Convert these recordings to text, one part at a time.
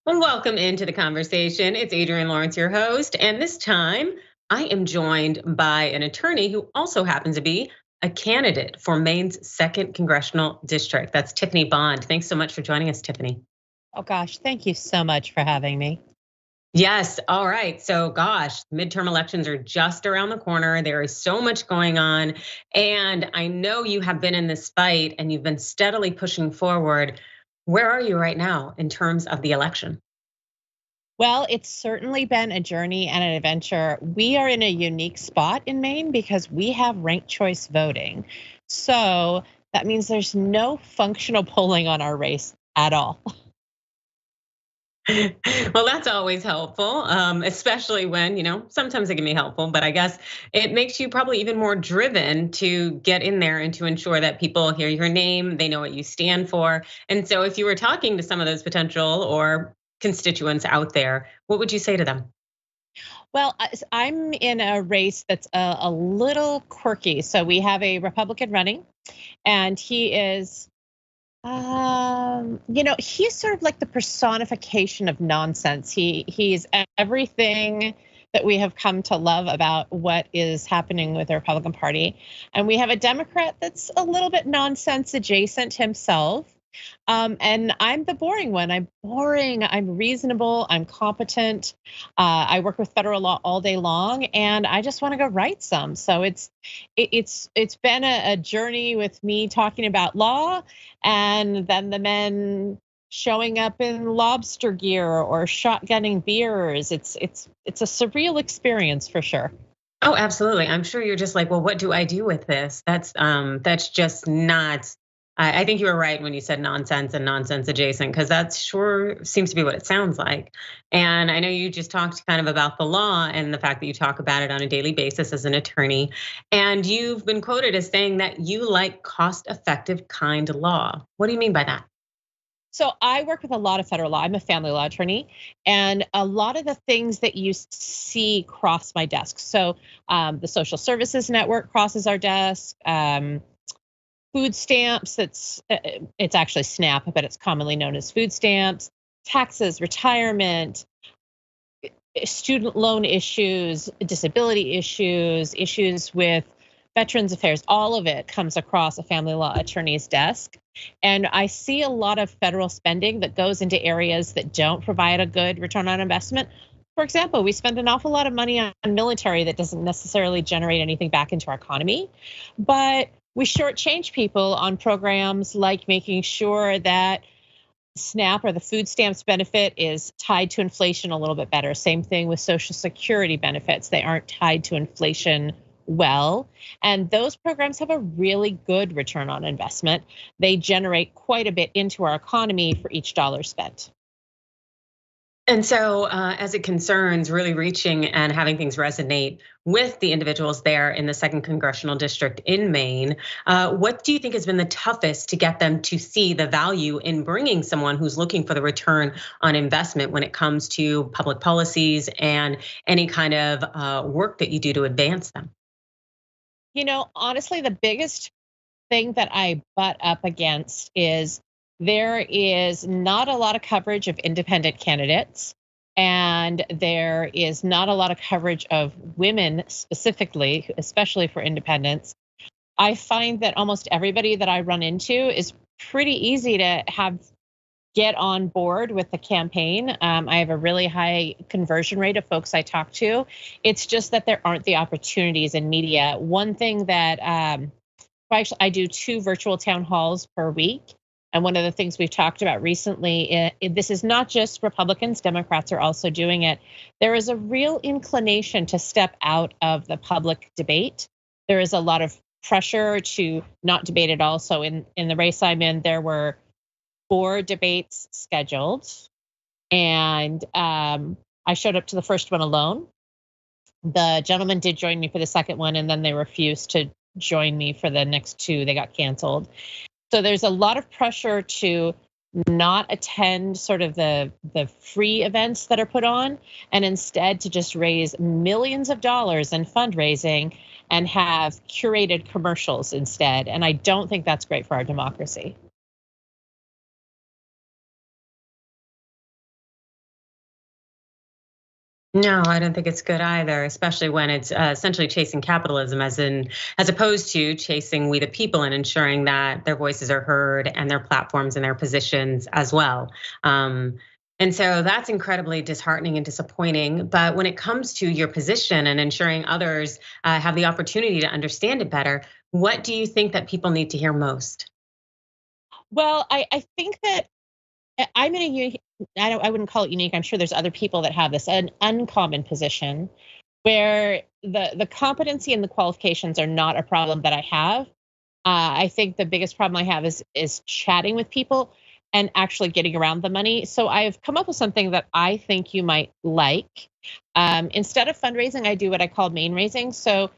Well, welcome into the conversation. It's Adrienne Lawrence, your host. And this time I am joined by an attorney who also happens to be a candidate for Maine's 2nd Congressional District. That's Tiffany Bond. Thanks so much for joining us, Tiffany. Oh gosh, thank you so much for having me. Yes. All right. So, gosh, midterm elections are just around the corner. There is so much going on. And I know you have been in this fight and you've been steadily pushing forward. Where are you right now in terms of the election? Well, it's certainly been a journey and an adventure. We are in a unique spot in Maine because we have ranked choice voting. So that means there's no functional polling on our race at all. Well, that's always helpful, especially when, sometimes it can be helpful, but I guess it makes you probably even more driven to get in there and to ensure that people hear your name, they know what you stand for. And so if you were talking to some of those potential or constituents out there, what would you say to them? Well, I'm in a race that's a little quirky. So we have a Republican running, and he is he's sort of like the personification of nonsense. He's everything that we have come to love about what is happening with the Republican Party. And we have a Democrat that's a little bit nonsense adjacent himself. And I'm the boring one. I'm boring. I'm reasonable. I'm competent. I work with federal law all day long, and I just want to go write some. So it's been a journey with me talking about law, and then the men showing up in lobster gear or shotgunning beers. It's a surreal experience for sure. Oh, absolutely. I'm sure you're just like, well, what do I do with this? That's just not. I think you were right when you said nonsense and nonsense adjacent, because that sure seems to be what it sounds like. And I know you just talked kind of about the law and the fact that you talk about it on a daily basis as an attorney. And you've been quoted as saying that you like cost-effective, kind law. What do you mean by that? So I work with a lot of federal law. I'm a family law attorney, and a lot of the things that you see cross my desk. So the Social Services Network crosses our desk. Food stamps, it's actually SNAP, but it's commonly known as food stamps. Taxes, retirement, student loan issues, disability issues, issues with Veterans Affairs, all of it comes across a family law attorney's desk. And I see a lot of federal spending that goes into areas that don't provide a good return on investment. For example, we spend an awful lot of money on military that doesn't necessarily generate anything back into our economy, but we shortchange people on programs like making sure that SNAP or the food stamps benefit is tied to inflation a little bit better. Same thing with Social Security benefits. They aren't tied to inflation well. And those programs have a really good return on investment. They generate quite a bit into our economy for each dollar spent. And so, as it concerns really reaching and having things resonate with the individuals there in the 2nd Congressional District in Maine, what do you think has been the toughest to get them to see the value in bringing someone who's looking for the return on investment when it comes to public policies and any kind of work that you do to advance them? Honestly, the biggest thing that I butt up against is there is not a lot of coverage of independent candidates, and there is not a lot of coverage of women specifically, especially for independents. I find that almost everybody that I run into is pretty easy to have get on board with the campaign. I have a really high conversion rate of folks I talk to. It's just that there aren't the opportunities in media. One thing that actually, I do 2 virtual town halls per week. And one of the things we've talked about recently, this is not just Republicans, Democrats are also doing it. There is a real inclination to step out of the public debate. There is a lot of pressure to not debate at all. So in the race I'm in, there were 4 debates scheduled. And I showed up to the first one alone. The gentleman did join me for the second one, and then they refused to join me for the next 2. They got canceled. So there's a lot of pressure to not attend sort of the free events that are put on, and instead to just raise millions of dollars in fundraising and have curated commercials instead. And I don't think that's great for our democracy. No, I don't think it's good either, especially when it's essentially chasing capitalism, as opposed to chasing we the people and ensuring that their voices are heard and their platforms and their positions as well. And so that's incredibly disheartening and disappointing. But when it comes to your position and ensuring others have the opportunity to understand it better, what do you think that people need to hear most? Well, I think that I'm in a I wouldn't call it unique. I'm sure there's other people that have this an uncommon position where the competency and the qualifications are not a problem that I have. I think the biggest problem I have is chatting with people and actually getting around the money. So I've come up with something that I think you might like. Instead of fundraising, I do what I call main raising. So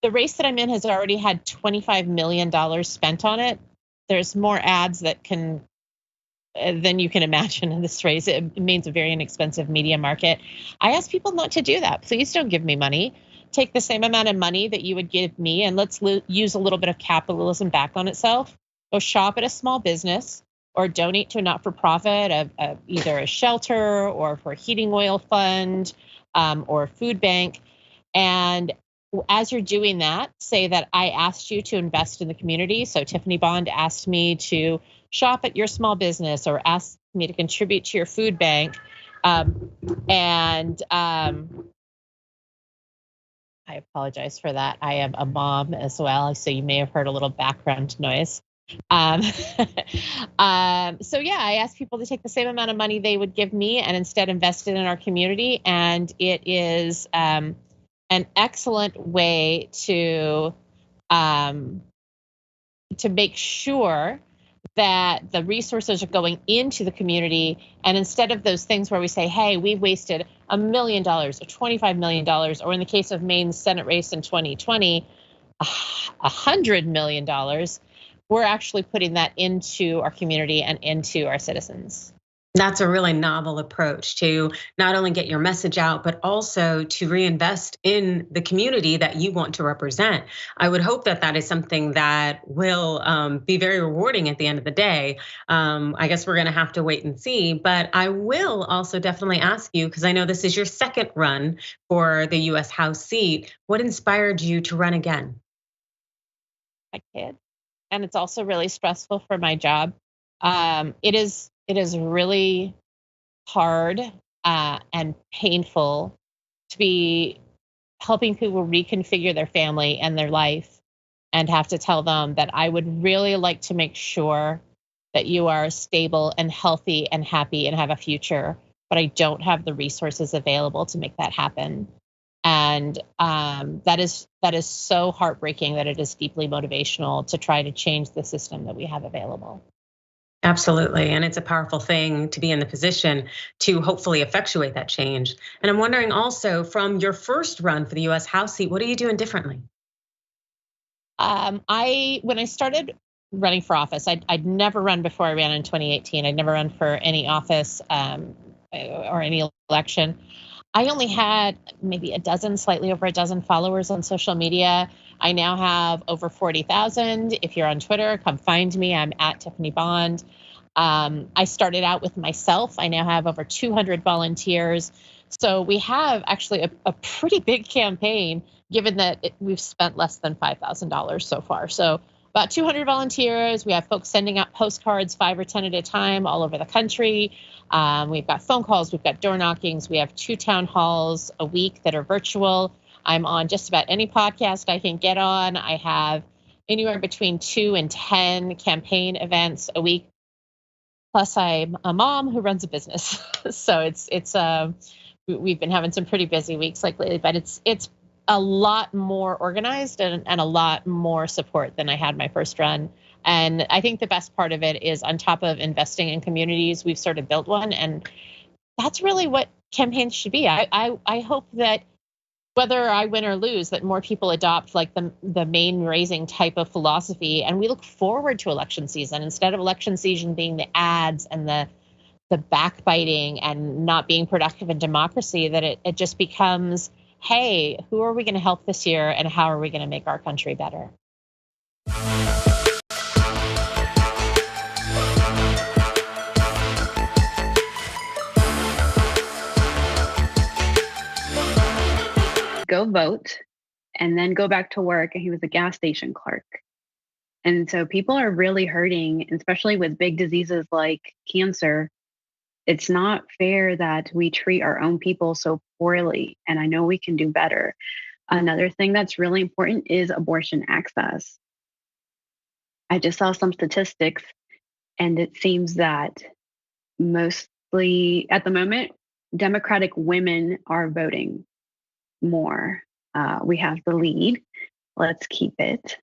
the race that I'm in has already had $25 million spent on it. There's more ads that can than you can imagine in this race. It means a very inexpensive media market. I ask people not to do that. Please don't give me money. Take the same amount of money that you would give me, and let's use a little bit of capitalism back on itself. Go shop at a small business or donate to a not-for-profit, either a shelter or for a heating oil fund or a food bank. And as you're doing that, say that I asked you to invest in the community. So Tiffany Bond asked me to shop at your small business or asked me to contribute to your food bank. And I apologize for that. I am a mom as well, so you may have heard a little background noise. So yeah, I asked people to take the same amount of money they would give me and instead invest it in our community. And it is an excellent way to make sure that the resources are going into the community. And instead of those things where we say, hey, we've wasted $1 million or $25 million, or in the case of Maine's Senate race in 2020, $100 million, we're actually putting that into our community and into our citizens. That's a really novel approach to not only get your message out, but also to reinvest in the community that you want to represent. I would hope that that is something that will be very rewarding at the end of the day. I guess we're going to have to wait and see, but I will also definitely ask you, because I know this is your second run for the US House seat. What inspired you to run again? My kid. And it's also really stressful for my job. It is really hard and painful to be helping people reconfigure their family and their life and have to tell them that I would really like to make sure that you are stable and healthy and happy and have a future, but I don't have the resources available to make that happen. And that is so heartbreaking that it is deeply motivational to try to change the system that we have available. Absolutely. And it's a powerful thing to be in the position to hopefully effectuate that change. And I'm wondering also, from your first run for the US House seat, what are you doing differently? When I started running for office, I'd never run before I ran in 2018. I'd never run for any office or any election. I only had maybe slightly over a dozen followers on social media. I now have over 40,000. If you're on Twitter, come find me. I'm at Tiffany Bond. I started out with myself. I now have over 200 volunteers. So we have actually a pretty big campaign, given that we've spent less than $5,000 so far. So about 200 volunteers. We have folks sending out postcards, 5 or 10 at a time, all over the country. We've got phone calls, we've got door knockings. We have 2 town halls a week that are virtual. I'm on just about any podcast I can get on. I have anywhere between 2 and 10 campaign events a week. Plus, I'm a mom who runs a business, so we've been having some pretty busy weeks lately. But it's a lot more organized and a lot more support than I had my first run. And I think the best part of it is, on top of investing in communities, we've sort of built one, and that's really what campaigns should be. I hope that whether I win or lose, that more people adopt like the main raising type of philosophy, and we look forward to election season instead of election season being the ads and the backbiting and not being productive in democracy. That it just becomes, hey, who are we going to help this year, and how are we going to make our country better? go vote and then go back to work. And he was a gas station clerk. And so people are really hurting, especially with big diseases like cancer. It's not fair that we treat our own people so poorly. And I know we can do better. Another thing that's really important is abortion access. I just saw some statistics, and it seems that mostly at the moment, Democratic women are voting more. We have the lead. Let's keep it.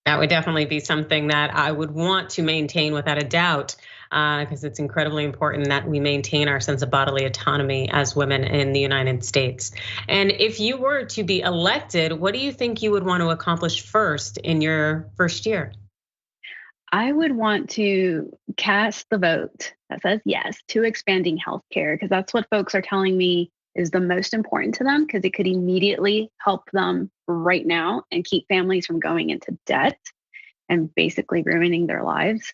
That would definitely be something that I would want to maintain without a doubt, because it's incredibly important that we maintain our sense of bodily autonomy as women in the United States. And if you were to be elected, what do you think you would want to accomplish first in your first year? I would want to cast the vote that says yes to expanding healthcare, because that's what folks are telling me is the most important to them, because it could immediately help them right now and keep families from going into debt and basically ruining their lives.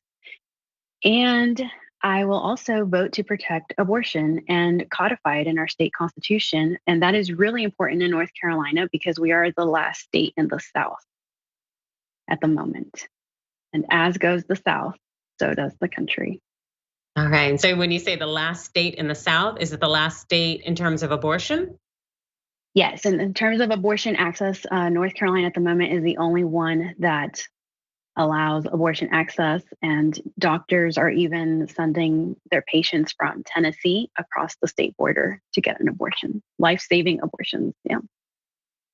And I will also vote to protect abortion and codify it in our state constitution. And that is really important in North Carolina because we are the last state in the South at the moment. And as goes the South, so does the country. All right. And so when you say the last state in the South, is it the last state in terms of abortion? Yes. And in terms of abortion access, North Carolina at the moment is the only one that allows abortion access. And doctors are even sending their patients from Tennessee across the state border to get an abortion, life-saving abortions. Yeah.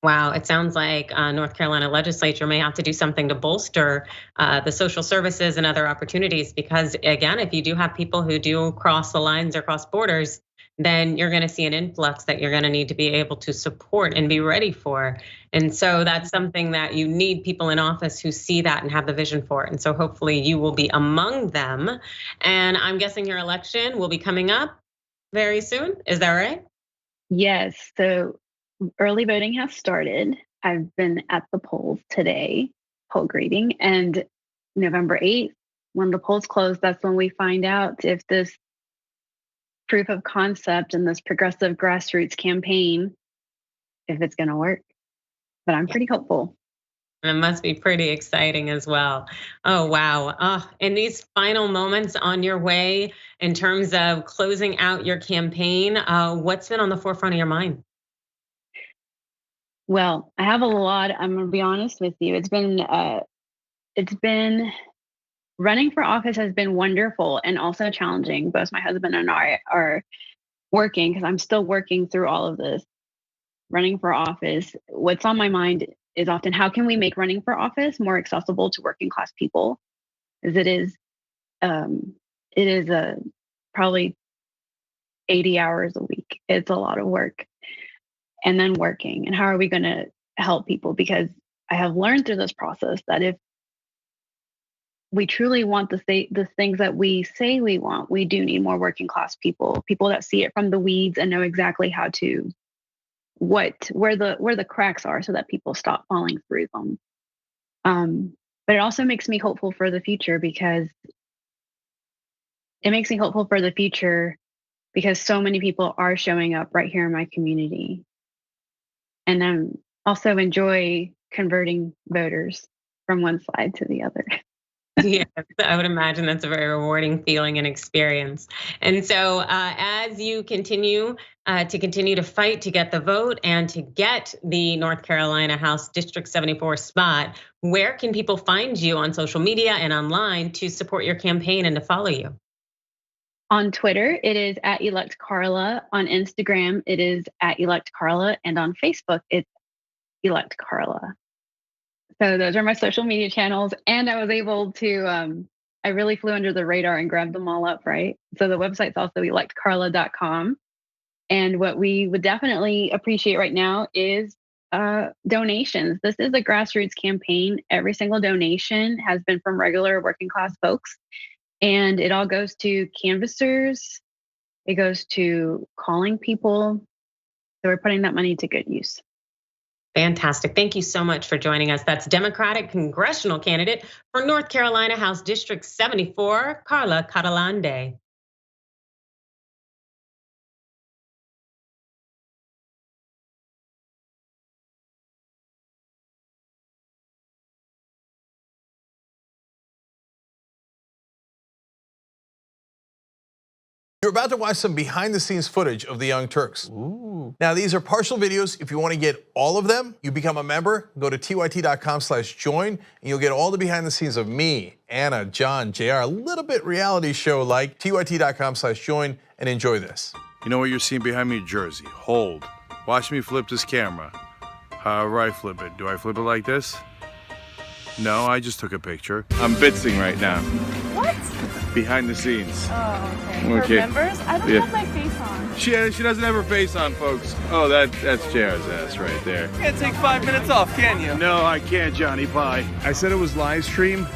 Wow, it sounds like North Carolina legislature may have to do something to bolster the social services and other opportunities, because again, if you do have people who do cross the lines or cross borders, then you're gonna see an influx that you're gonna need to be able to support and be ready for. And so that's something that you need people in office who see that and have the vision for it. And so hopefully you will be among them. And I'm guessing your election will be coming up very soon, is that right? Yes. So early voting has started. I've been at the polls today, poll greeting, and November 8th, when the polls close, that's when we find out if this proof of concept and this progressive grassroots campaign, if it's going to work. But I'm pretty hopeful. It must be pretty exciting as well. Oh, wow. In these final moments on your way, in terms of closing out your campaign, what's been on the forefront of your mind? Well, I have a lot. I'm going to be honest with you. It's been running for office has been wonderful and also challenging. Both my husband and I are working, because I'm still working through all of this. Running for office, what's on my mind is often how can we make running for office more accessible to working class people? As it is probably 80 hours a week. It's a lot of work. And then working, and how are we going to help people? Because I have learned through this process that if we truly want the things that we say we want, we do need more working class people that see it from the weeds and know exactly how to where the cracks are, so that people stop falling through them. But it also makes me hopeful for the future, because so many people are showing up right here in my community. And also enjoy converting voters from one side to the other. Yeah, I would imagine that's a very rewarding feeling and experience. And so as you continue to fight to get the vote and to get the North Carolina House District 74 spot, where can people find you on social media and online to support your campaign and to follow you? On Twitter, it is @ElectCarla. On Instagram, it is @ElectCarla. And on Facebook, it's ElectCarla. So those are my social media channels. And I was able to, I really flew under the radar and grabbed them all up, right? So the website's also electcarla.com. And what we would definitely appreciate right now is donations. This is a grassroots campaign. Every single donation has been from regular working class folks. And it all goes to canvassers. It goes to calling people. So we're putting that money to good use. Fantastic. Thank you so much for joining us. That's Democratic congressional candidate for North Carolina House District 74, Carla Catalande. You're about to watch some behind the scenes footage of the Young Turks. Ooh. Now these are partial videos. If you want to get all of them, you become a member, go to tyt.com/join, and you'll get all the behind the scenes of me, Anna, John, JR, a little bit reality show like. tyt.com/join and enjoy this. You know what you're seeing behind me? Jersey. Hold. Watch me flip this camera. However I flip it. Do I flip it like this? No, I just took a picture. I'm bitsing right now. What? Behind the scenes. Oh, okay. Okay. For members? I don't have my face on. She doesn't have her face on, folks. Oh, that's JR's ass right there. You can't take 5 minutes off, can you? No, I can't, Johnny. Bye. I said it was live stream,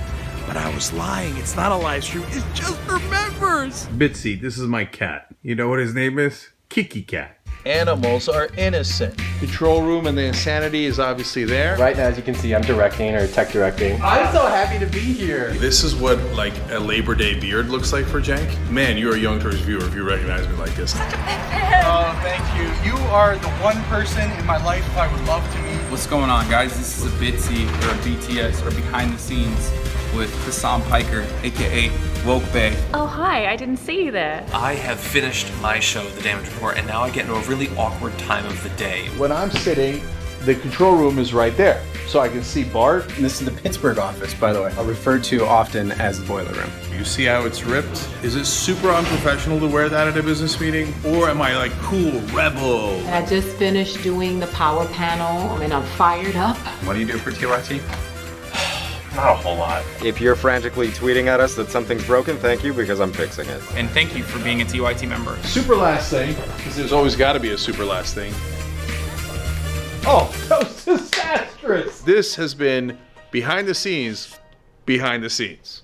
But I was lying. It's not a live stream. It's just for members. Bitsy, this is my cat. You know what his name is? Kiki Cat. Animals are innocent. Control room and the insanity is obviously there. Right now, as you can see, I'm directing or tech directing. I'm so happy to be here. This is what like a Labor Day beard looks like for Jank. Man, you're a Young Turks viewer if you recognize me like this. Oh, thank you. You are the one person in my life I would love to meet. What's going on, guys? This is a Bitsy or a BTS or behind the scenes with Hassan Piker, aka Woke Bay. Oh, hi. I didn't see you there. I have finished my show, The Damage Report, and now I get into a really awkward time of the day. When I'm sitting, the control room is right there. So I can see Bart. And this is the Pittsburgh office, by the way. I'll refer to often as the boiler room. You see how it's ripped? Is it super unprofessional to wear that at a business meeting? Or am I like cool, rebel? I just finished doing the power panel and I'm fired up. What do you do for TYT? Not a whole lot. If you're frantically tweeting at us that something's broken, thank you, because I'm fixing it. And thank you for being a TYT member. Super last thing, because there's always got to be a super last thing. Oh, that was disastrous. This has been behind the scenes, behind the scenes.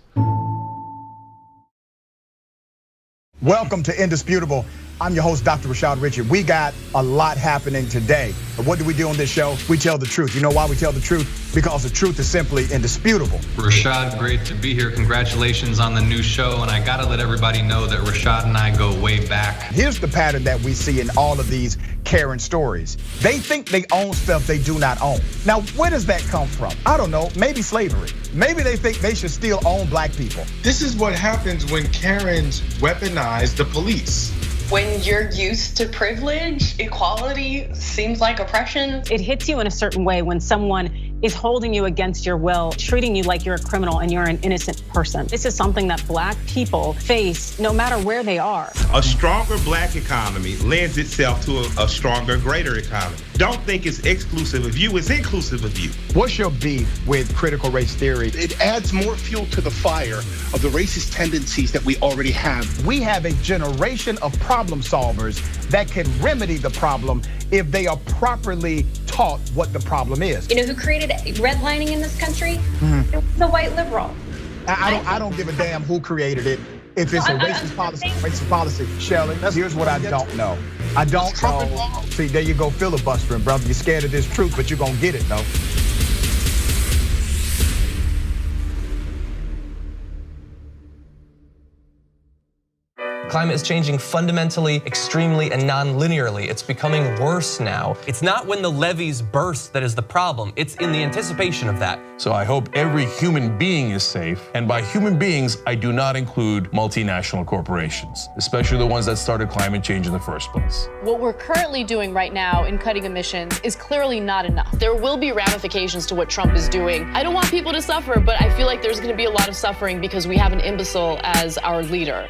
Welcome to Indisputable. I'm your host, Dr. Rashad Richard. We got a lot happening today. But what do we do on this show? We tell the truth. You know why we tell the truth? Because the truth is simply indisputable. Rashad, great to be here. Congratulations on the new show. And I gotta let everybody know that Rashad and I go way back. Here's the pattern that we see in all of these Karen stories. They think they own stuff they do not own. Now, where does that come from? I don't know, maybe slavery. Maybe they think they should still own black people. This is what happens when Karens weaponize the police. When you're used to privilege, equality seems like oppression. It hits you in a certain way when someone is holding you against your will, treating you like you're a criminal and you're an innocent person. This is something that black people face no matter where they are. A stronger black economy lends itself to a stronger, greater economy. Don't think it's exclusive of you, it's inclusive of you. What's your beef with critical race theory? It adds more fuel to the fire of the racist tendencies that we already have. We have a generation of problem solvers that can remedy the problem if they are properly taught what the problem is. You know who created redlining in this country? It was the white liberal. I don't give a damn who created it. If it's a racist policy, Shelley, here's what I don't know. I don't know. See, there you go filibustering, brother. You're scared of this truth, but you're gonna get it though. Climate is changing fundamentally, extremely, and non-linearly. It's becoming worse now. It's not when the levees burst that is the problem. It's in the anticipation of that. So I hope every human being is safe. And by human beings, I do not include multinational corporations, especially the ones that started climate change in the first place. What we're currently doing right now in cutting emissions is clearly not enough. There will be ramifications to what Trump is doing. I don't want people to suffer, but I feel like there's gonna be a lot of suffering because we have an imbecile as our leader.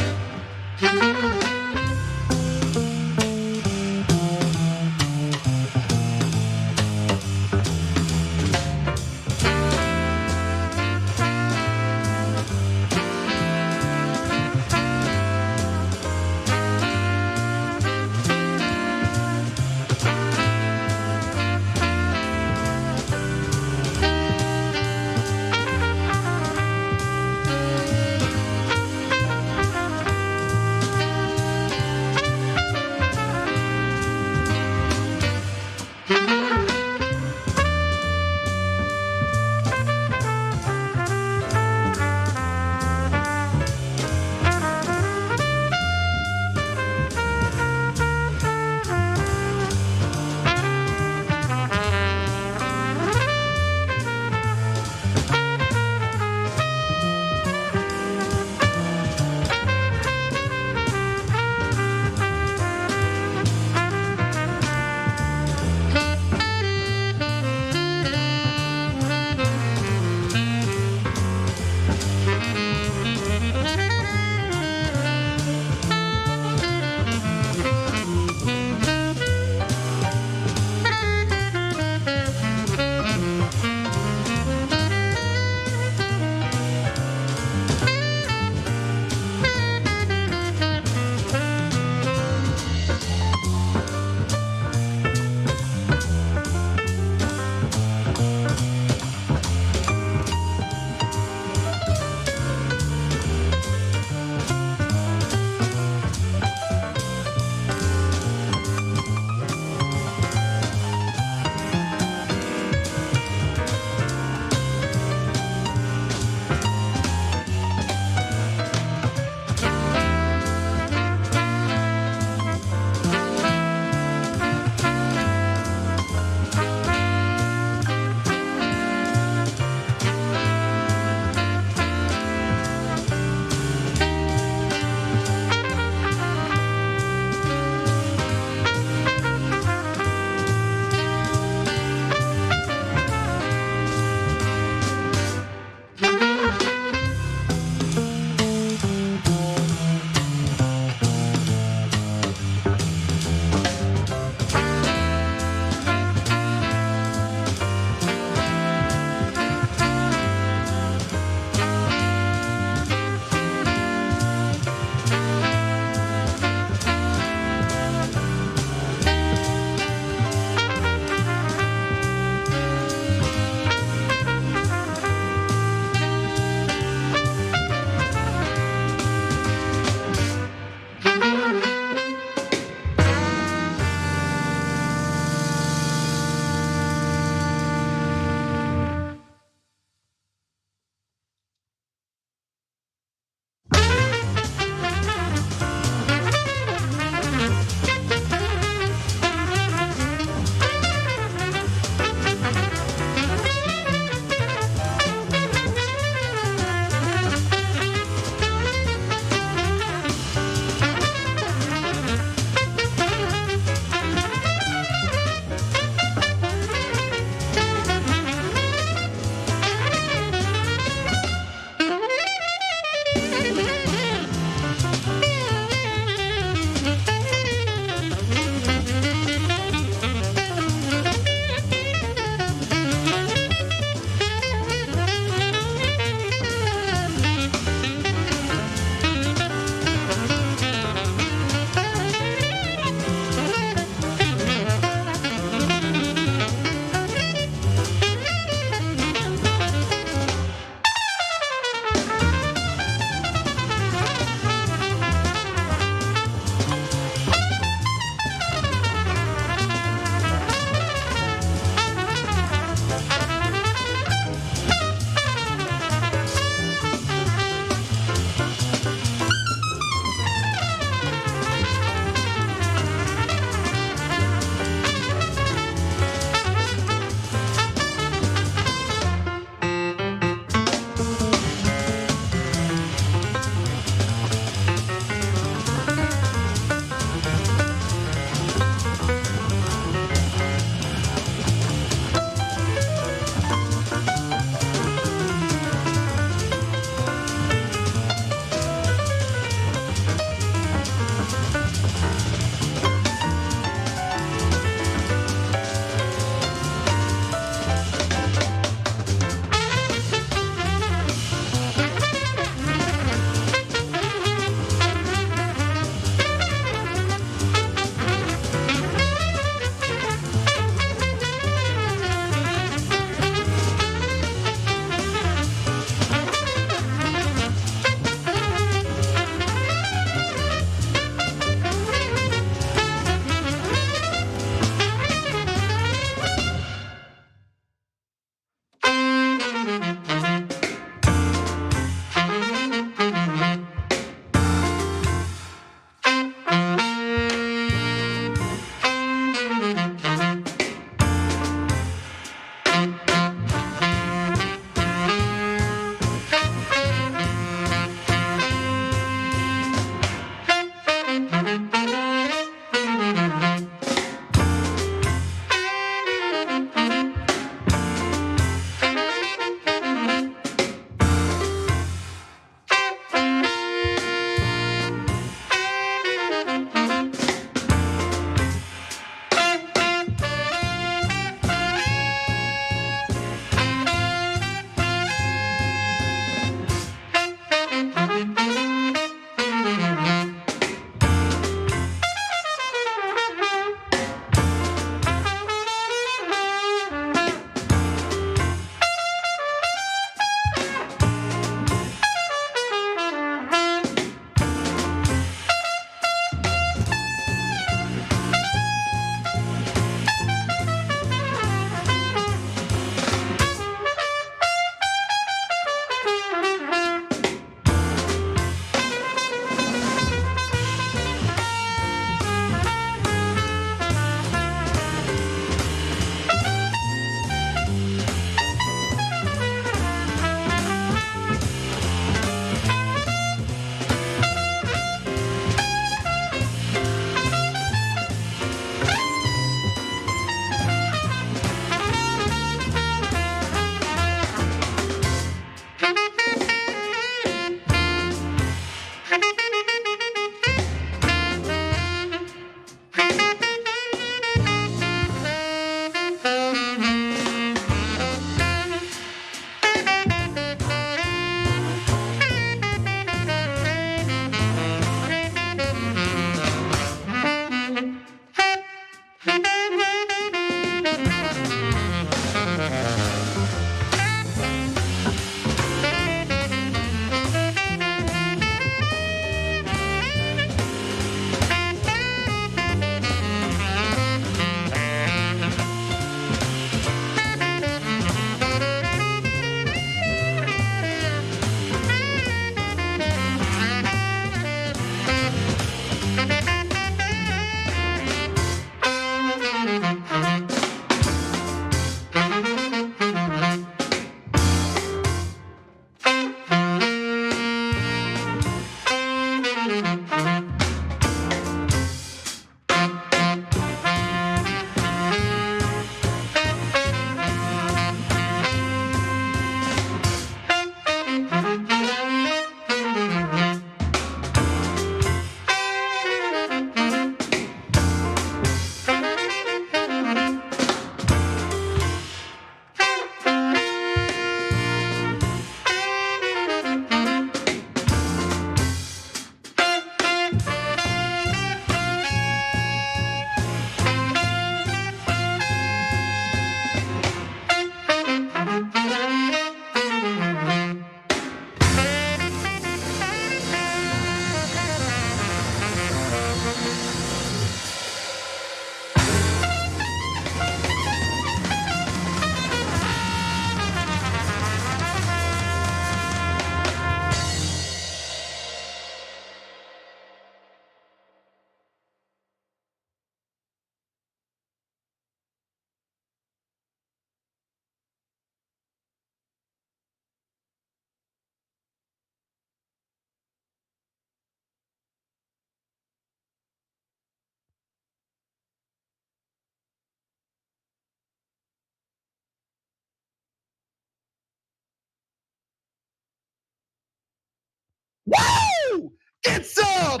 Woo! Get some!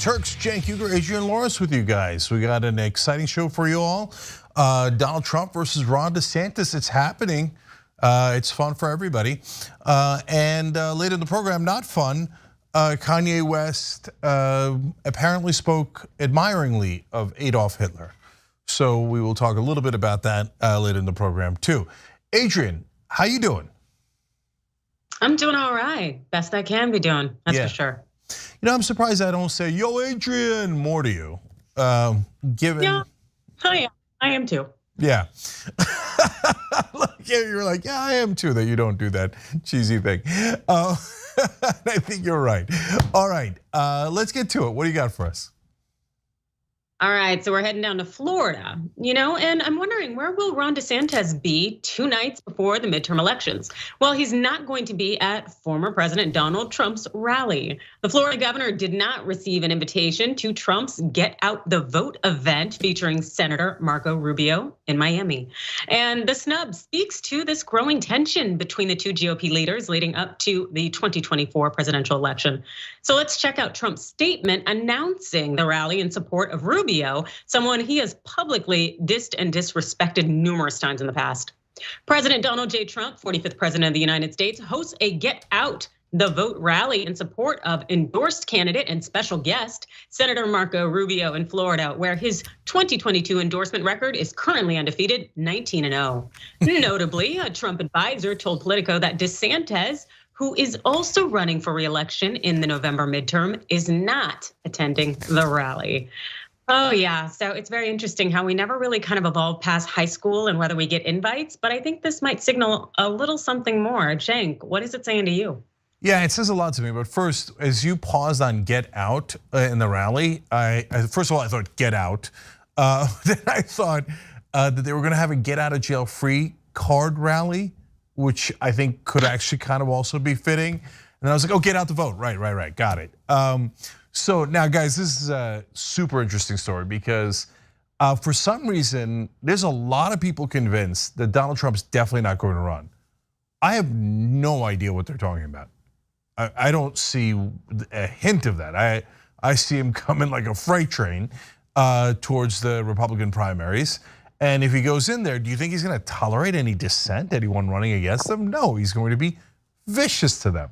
Turks, Cenk Uygur, Adrian Lawrence with you guys. We got an exciting show for you all. Donald Trump versus Ron DeSantis. It's happening. It's fun for everybody. And later in the program, not fun. Kanye West apparently spoke admiringly of Adolf Hitler. So we will talk a little bit about that later in the program too. Adrian, how you doing? I'm doing all right. Best I can be doing, that's for sure. You know, I'm surprised I don't say, yo, Adrian, more to you. Given. Yeah, I am too. Yeah. You're like, yeah, I am too, that you don't do that cheesy thing. I think you're right. All right, let's get to it. What do you got for us? All right, so we're heading down to Florida, and I'm wondering, where will Ron DeSantis be 2 nights before the midterm elections? Well, he's not going to be at former President Donald Trump's rally. The Florida governor did not receive an invitation to Trump's Get Out the Vote event featuring Senator Marco Rubio in Miami. And the SNUBS speaks to this growing tension between the 2 GOP leaders leading up to the 2024 presidential election. So let's check out Trump's statement announcing the rally in support of Rubio, someone he has publicly dissed and disrespected numerous times in the past. President Donald J. Trump, 45th president of the United States, hosts a Get Out the Vote rally in support of endorsed candidate and special guest, Senator Marco Rubio in Florida, where his 2022 endorsement record is currently undefeated, 19-0. Notably, a Trump advisor told Politico that DeSantis, who is also running for re-election in the November midterm, is not attending the rally. Oh yeah, so it's very interesting how we never really kind of evolved past high school and whether we get invites, but I think this might signal a little something more. Cenk, what is it saying to you? Yeah, it says a lot to me, but first, as you paused on Get Out in the rally, first of all, I thought Get Out. Then I thought that they were gonna have a Get Out of Jail Free card rally, which I think could actually kind of also be fitting. And I was like, oh, get out the vote, right, got it. So now guys, this is a super interesting story because for some reason, there's a lot of people convinced that Donald Trump's definitely not going to run. I have no idea what they're talking about. I don't see a hint of that. I see him coming like a freight train towards the Republican primaries. And if he goes in there, do you think he's gonna tolerate any dissent, anyone running against him? No, he's going to be vicious to them.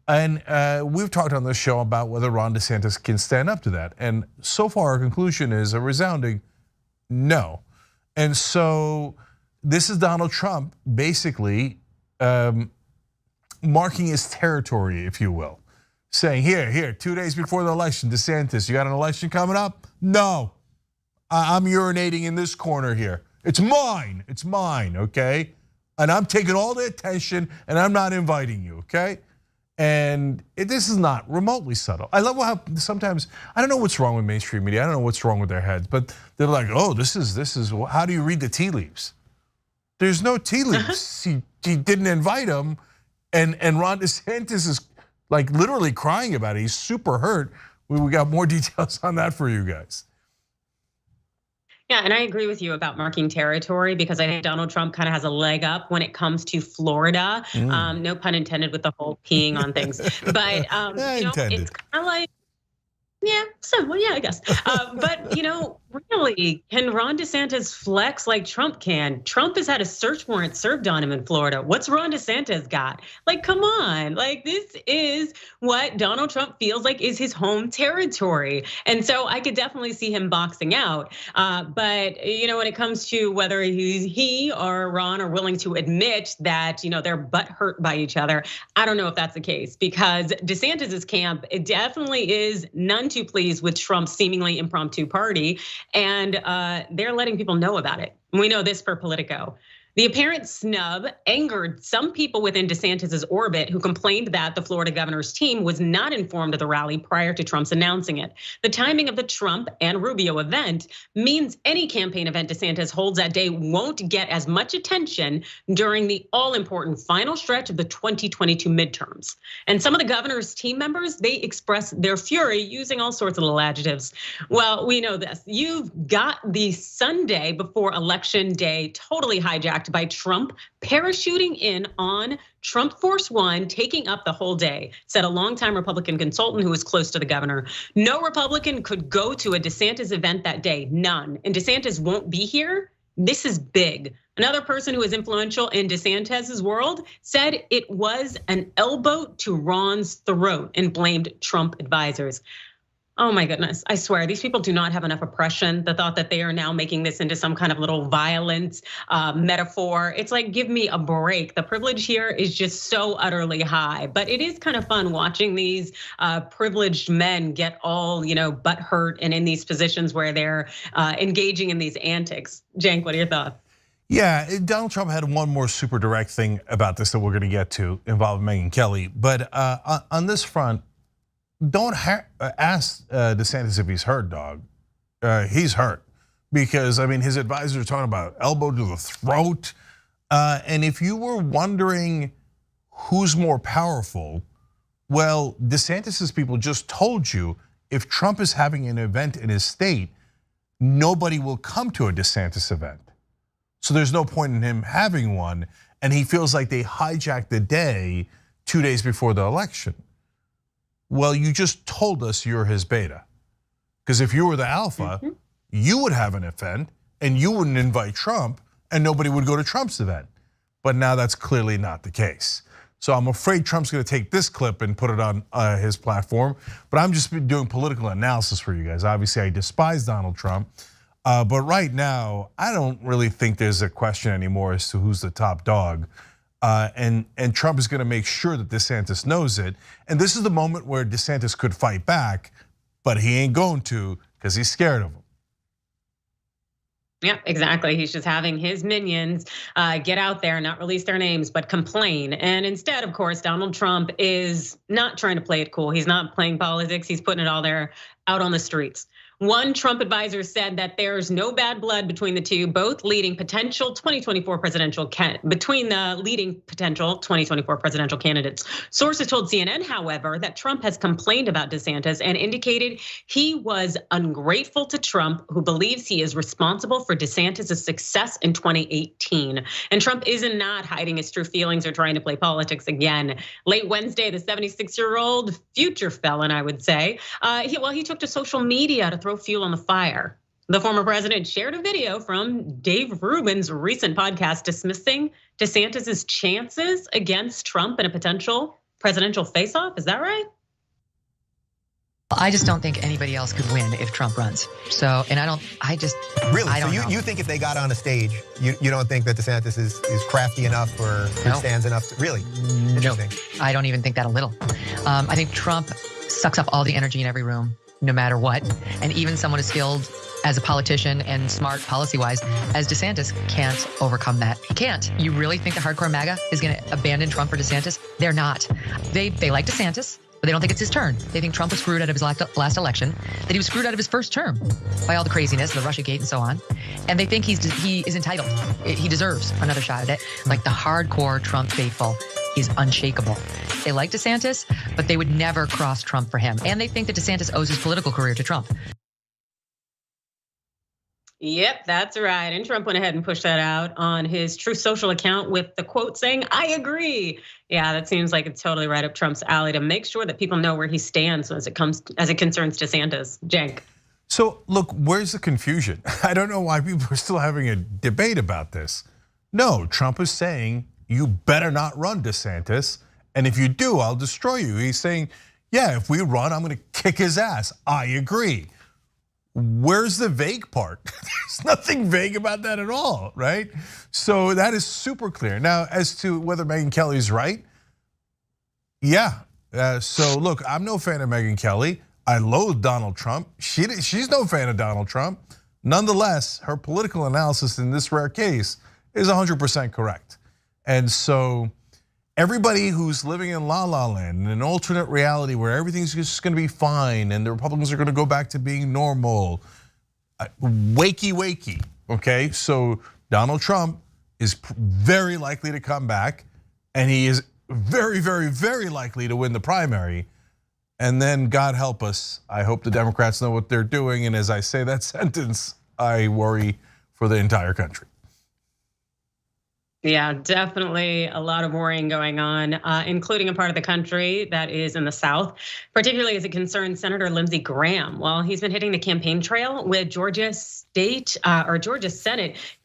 And we've talked on this show about whether Ron DeSantis can stand up to that. And so far our conclusion is a resounding no. And so this is Donald Trump basically marking his territory, if you will. Saying, here, 2 days before the election, DeSantis, you got an election coming up? No, I'm urinating in this corner here. It's mine, okay? And I'm taking all the attention and I'm not inviting you, okay? And this is not remotely subtle. I love how sometimes, I don't know what's wrong with mainstream media, I don't know what's wrong with their heads, but they're like, oh, this is, how do you read the tea leaves? There's no tea leaves, he didn't invite him, and Ron DeSantis is like literally crying about it, he's super hurt. We got more details on that for you guys. Yeah, and I agree with you about marking territory because I think Donald Trump kind of has a leg up when it comes to Florida. No pun intended with the whole peeing on things, but it's kind of like, yeah, I guess. But Really? Can Ron DeSantis flex like Trump can? Trump has had a search warrant served on him in Florida. What's Ron DeSantis got? Like, come on. Like, this is what Donald Trump feels like is his home territory. And so I could definitely see him boxing out. But when it comes to whether he or Ron are willing to admit that they're butthurt by each other, I don't know if that's the case, because DeSantis's camp, it definitely is none too pleased with Trump's seemingly impromptu party. And they're letting people know about it. We know this for Politico. The apparent snub angered some people within DeSantis's orbit who complained that the Florida governor's team was not informed of the rally prior to Trump's announcing it. The timing of the Trump and Rubio event means any campaign event DeSantis holds that day won't get as much attention during the all-important final stretch of the 2022 midterms. And some of the governor's team members, they expressed their fury using all sorts of little adjectives. Well, we know this. You've got the Sunday before Election Day totally hijacked by Trump parachuting in on Trump Force One, taking up the whole day, said a longtime Republican consultant who was close to the governor. No Republican could go to a DeSantis event that day, none. And DeSantis won't be here. This is big. Another person who is influential in DeSantis's world said it was an elbow to Ron's throat and blamed Trump advisors. Oh my goodness, I swear, these people do not have enough oppression. The thought that they are now making this into some kind of little violent metaphor. It's like, give me a break. The privilege here is just so utterly high. But it is kind of fun watching these privileged men get all, butt hurt and in these positions where they're engaging in these antics. Cenk, what are your thoughts? Yeah, Donald Trump had one more super direct thing about this that we're gonna get to involving Megyn Kelly. But on this front, don't ask DeSantis if he's hurt, dog. He's hurt because his advisors are talking about elbow to the throat. And if you were wondering who's more powerful, well, DeSantis's people just told you if Trump is having an event in his state, nobody will come to a DeSantis event. So there's no point in him having one. And he feels like they hijacked the day 2 days before the election. Well, you just told us you're his beta. Because if you were the alpha, you would have an event and you wouldn't invite Trump and nobody would go to Trump's event. But now that's clearly not the case. So I'm afraid Trump's gonna take this clip and put it on his platform. But I'm just doing political analysis for you guys. Obviously, I despise Donald Trump. But right now, I don't really think there's a question anymore as to who's the top dog. And Trump is gonna make sure that DeSantis knows it. And this is the moment where DeSantis could fight back, but he ain't going to because he's scared of him. Yeah, exactly. He's just having his minions get out there and not release their names, but complain. And instead, of course, Donald Trump is not trying to play it cool. He's not playing politics. He's putting it all there out on the streets. One Trump advisor said that there's no bad blood between the two, both leading potential 2024 presidential between the leading potential 2024 presidential candidates. Sources told CNN, however, that Trump has complained about DeSantis and indicated he was ungrateful to Trump, who believes he is responsible for DeSantis' success in 2018. And Trump is not hiding his true feelings or trying to play politics again. Late Wednesday, the 76-year-old future felon, I would say, he took to social media to throw fuel on the fire. The former president shared a video from Dave Rubin's recent podcast dismissing DeSantis' chances against Trump in a potential presidential face-off. Is that right? I just don't think anybody else could win if Trump runs. So, and I don't Really? So you think if they got on a stage, you don't think that DeSantis is crafty enough or stands enough to, really? Interesting. No, I don't even think that a little. I think Trump sucks up all the energy in every room, no matter what. And even someone as skilled as a politician and smart policy-wise as DeSantis can't overcome that. He can't. You really think the hardcore MAGA is gonna abandon Trump for DeSantis? They're not. They like DeSantis, but they don't think it's his turn. They think Trump was screwed out of his last election, that he was screwed out of his first term by all the craziness, the Russiagate and so on. And they think he is entitled. He deserves another shot at it. Like the hardcore Trump faithful is unshakable. They like DeSantis, but they would never cross Trump for him. And they think that DeSantis owes his political career to Trump. Yep, that's right. And Trump went ahead and pushed that out on his Truth Social account with the quote saying, "I agree." Yeah, that seems like it's totally right up Trump's alley to make sure that people know where he stands as it concerns DeSantis. Cenk. So look, where's the confusion? I don't know why people are still having a debate about this. No, Trump is saying you better not run, DeSantis, and if you do, I'll destroy you. He's saying, yeah, if we run, I'm gonna kick his ass. I agree. Where's the vague part? There's nothing vague about that at all, right? So that is super clear. Now, as to whether Megyn Kelly's right, yeah. So look, I'm no fan of Megyn Kelly. I loathe Donald Trump. She's no fan of Donald Trump. Nonetheless, her political analysis in this rare case is 100% correct. And so everybody who's living in La La Land, in an alternate reality where everything's just gonna be fine and the Republicans are gonna go back to being normal, wakey, okay? So Donald Trump is very likely to come back, and he is very, very, very likely to win the primary. And then God help us, I hope the Democrats know what they're doing. And as I say that sentence, I worry for the entire country. Yeah, definitely a lot of worrying going on, including a part of the country that is in the South, particularly as it concerns Senator Lindsey Graham. Well, he's been hitting the campaign trail with Georgia Senate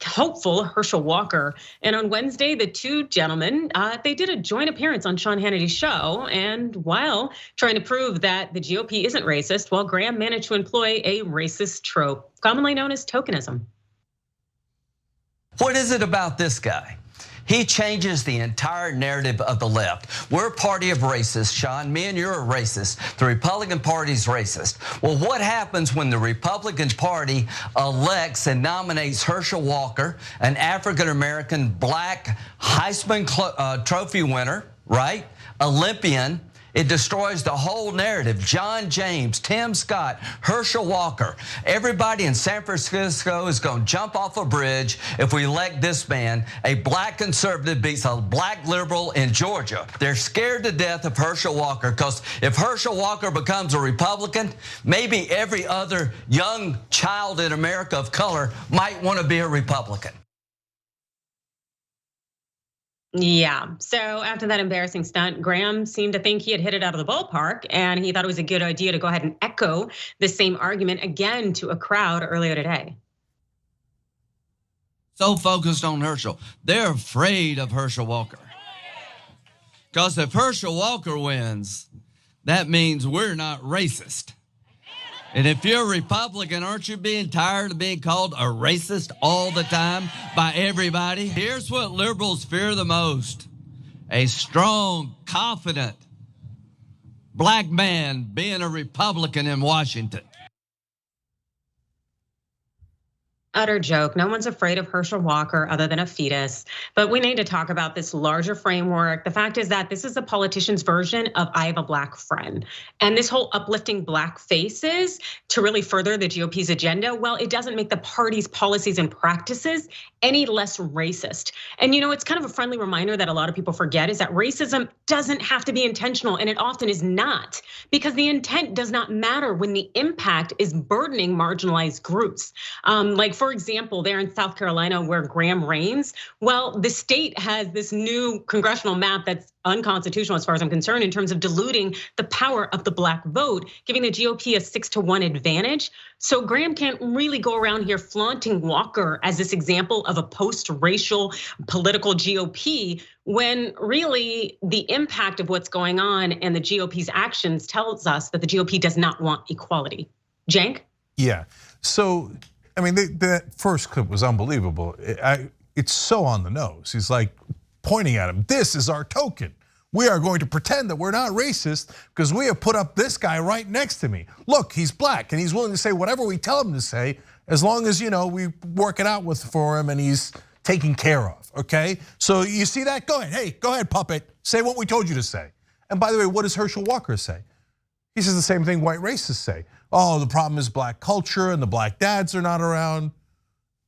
hopeful Herschel Walker. And on Wednesday, the two gentlemen, they did a joint appearance on Sean Hannity's show. And while trying to prove that the GOP isn't racist, well, Graham managed to employ a racist trope, commonly known as tokenism. What is it about this guy? He changes the entire narrative of the left. We're a party of racists, Sean. Me and you're a racist. The Republican Party's racist. Well, what happens when the Republican Party elects and nominates Herschel Walker, an African-American black Heisman Trophy winner, right? Olympian? It destroys the whole narrative. John James, Tim Scott, Herschel Walker. Everybody in San Francisco is going to jump off a bridge if we elect this man. A black conservative beats a black liberal in Georgia. They're scared to death of Herschel Walker because if Herschel Walker becomes a Republican, maybe every other young child in America of color might want to be a Republican. Yeah, so after that embarrassing stunt, Graham seemed to think he had hit it out of the ballpark, and he thought it was a good idea to go ahead and echo the same argument again to a crowd earlier today. So focused on Herschel. They're afraid of Herschel Walker. Because if Herschel Walker wins, that means we're not racist. And if you're a Republican, aren't you being tired of being called a racist all the time by everybody? Here's what liberals fear the most: a strong, confident black man being a Republican in Washington. Utter joke. No one's afraid of Herschel Walker other than a fetus. But we need to talk about this larger framework. The fact is that this is a politician's version of I have a black friend. And this whole uplifting black faces to really further the GOP's agenda, well, it doesn't make the party's policies and practices any less racist. And it's kind of a friendly reminder that a lot of people forget is that racism doesn't have to be intentional, and it often is not, because the intent does not matter when the impact is burdening marginalized groups. Like for example, there in South Carolina where Graham reigns, well, the state has this new congressional map that's unconstitutional as far as I'm concerned in terms of diluting the power of the black vote, giving the GOP a 6-to-1 advantage. So Graham can't really go around here flaunting Walker as this example of a post-racial political GOP when really the impact of what's going on and the GOP's actions tells us that the GOP does not want equality. Cenk? Yeah, so I mean, that first clip was unbelievable. It's so on the nose. He's like pointing at him, this is our token. We are going to pretend that we're not racist because we have put up this guy right next to me. Look, he's black and he's willing to say whatever we tell him to say, as long as we work it out for him and he's taken care of, okay? So you see that? Go ahead, hey, go ahead, puppet. Say what we told you to say. And by the way, what does Herschel Walker say? He says the same thing white racists say. Oh, the problem is black culture and the black dads are not around.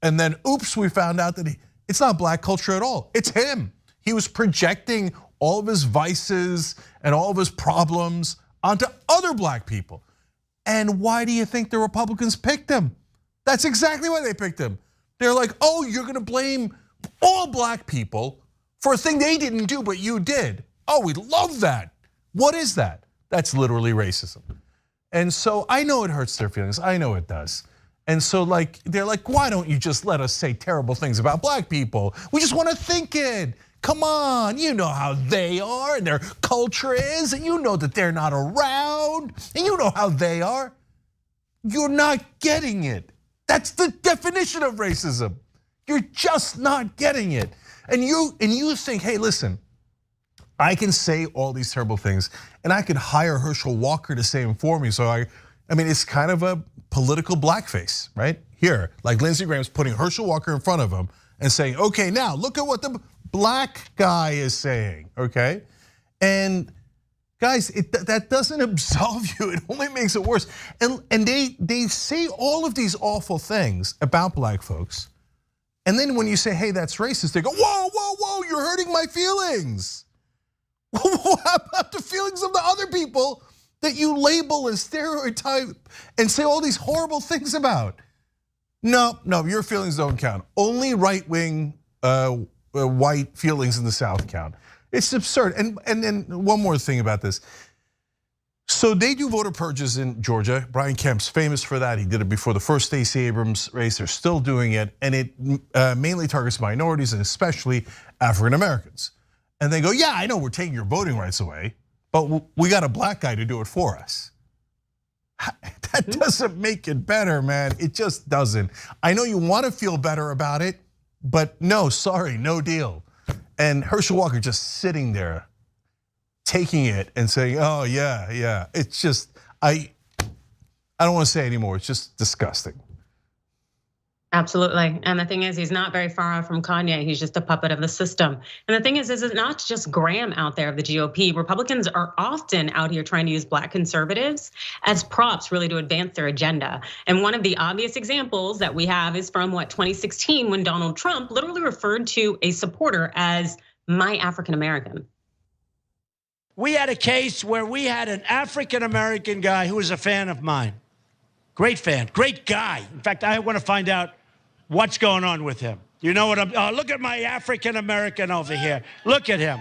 And then, oops, we found out that it's not black culture at all. It's him. He was projecting all of his vices and all of his problems onto other black people. And why do you think the Republicans picked him? That's exactly why they picked him. They're like, oh, you're gonna blame all black people for a thing they didn't do, but you did. Oh, we love that. What is that? That's literally racism. And so I know it hurts their feelings. I know it does. And so they're like, why don't you just let us say terrible things about black people? We just want to think it. Come on, you know how they are and their culture is, and you know that they're not around, and you know how they are. You're not getting it. That's the definition of racism. You're just not getting it. And you think, hey, listen, I can say all these terrible things, and I could hire Herschel Walker to say them for me. So I mean, it's kind of a political blackface, right? Here, like Lindsey Graham's putting Herschel Walker in front of him and saying, okay, now look at what the black guy is saying, okay? And guys, that doesn't absolve you, it only makes it worse. And they say all of these awful things about black folks, and then when you say, hey, that's racist, they go, whoa, whoa, whoa, you're hurting my feelings. What about the feelings of the other people that you label and stereotype and say all these horrible things about? No, your feelings don't count. Only right-wing white feelings in the South count. It's absurd. And then one more thing about this. So they do voter purges in Georgia. Brian Kemp's famous for that. He did it before the first Stacey Abrams race. They're still doing it, and it mainly targets minorities and especially African Americans. And they go, yeah, I know we're taking your voting rights away, but we got a black guy to do it for us. That doesn't make it better, man. It just doesn't. I know you want to feel better about it, but no, sorry, no deal. And Herschel Walker just sitting there, taking it and saying, oh yeah. It's just, I don't want to say anymore, it's just disgusting. Absolutely, and the thing is, he's not very far off from Kanye. He's just a puppet of the system. And the thing is it's not just Graham out there of the GOP. Republicans are often out here trying to use black conservatives as props, really, to advance their agenda. And one of the obvious examples that we have is from 2016, when Donald Trump literally referred to a supporter as my African American. We had a case where we had an African American guy who was a fan of mine. Great fan, great guy. In fact, I want to find out what's going on with him. You know what look at my African American over here. Look at him.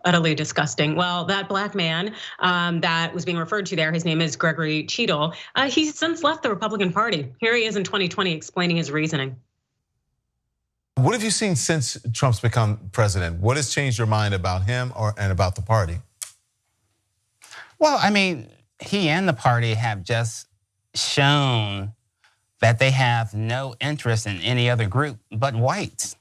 Utterly disgusting. Well, that black man that was being referred to there, his name is Gregory Cheadle. He's since left the Republican Party. Here he is in 2020 explaining his reasoning. What have you seen since Trump's become president? What has changed your mind about him and about the party? Well, I mean, he and the party have just shown that they have no interest in any other group but whites.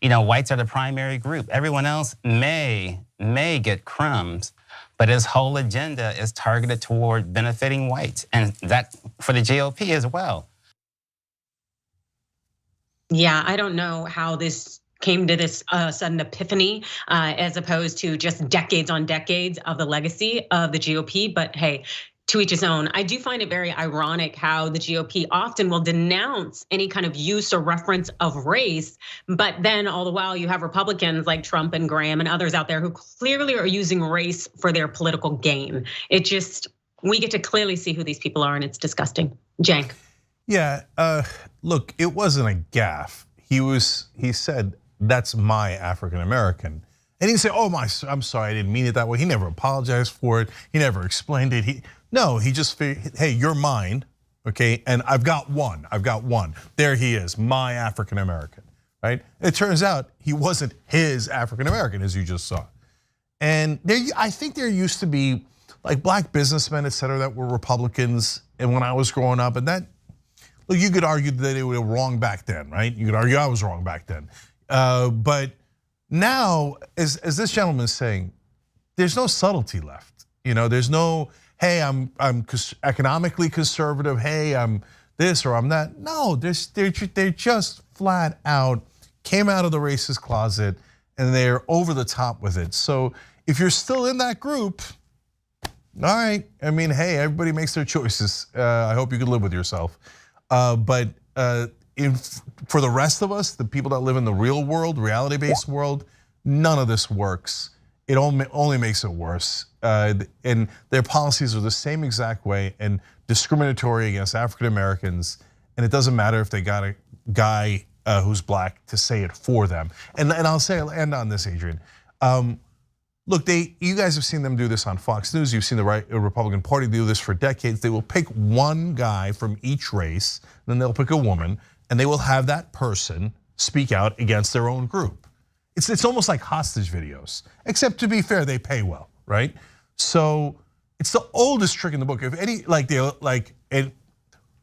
You know, whites are the primary group. Everyone else may get crumbs, but his whole agenda is targeted toward benefiting whites, and that for the GOP as well. Yeah, I don't know how this came to this sudden epiphany as opposed to just decades on decades of the legacy of the GOP, but hey, to each his own. I do find it very ironic how the GOP often will denounce any kind of use or reference of race, but then all the while you have Republicans like Trump and Graham and others out there who clearly are using race for their political gain. It just, we get to clearly see who these people are, and it's disgusting. Cenk. Yeah, look, it wasn't a gaffe. He said, that's my African American. And he didn't say, oh, I'm sorry, I didn't mean it that way. He never apologized for it. He never explained it. He just figured, hey, you're mine, okay? And I've got one. There he is, my African American, right? It turns out he wasn't his African American, as you just saw. And I think there used to be like black businessmen, et cetera, that were Republicans. And when I was growing up, and that, look, you could argue that they were wrong back then, right? You could argue I was wrong back then. But now, as this gentleman is saying, there's no subtlety left. You know, there's no, hey, I'm economically conservative. Hey, I'm this or I'm that. No, they're just flat out came out of the racist closet and they're over the top with it. So if you're still in that group, all right. I mean, hey, everybody makes their choices. I hope you can live with yourself. But for the rest of us, the people that live in the real world, reality-based world, none of this works. It only makes it worse. And their policies are the same exact way and discriminatory against African Americans. And it doesn't matter if they got a guy who's black to say it for them. And I'll end on this, Adrian. look, you guys have seen them do this on Fox News. You've seen the Republican Party do this for decades. They will pick one guy from each race, then they'll pick a woman, and they will have that person speak out against their own group. It's almost like hostage videos, except to be fair, they pay well, right? So it's the oldest trick in the book. If any,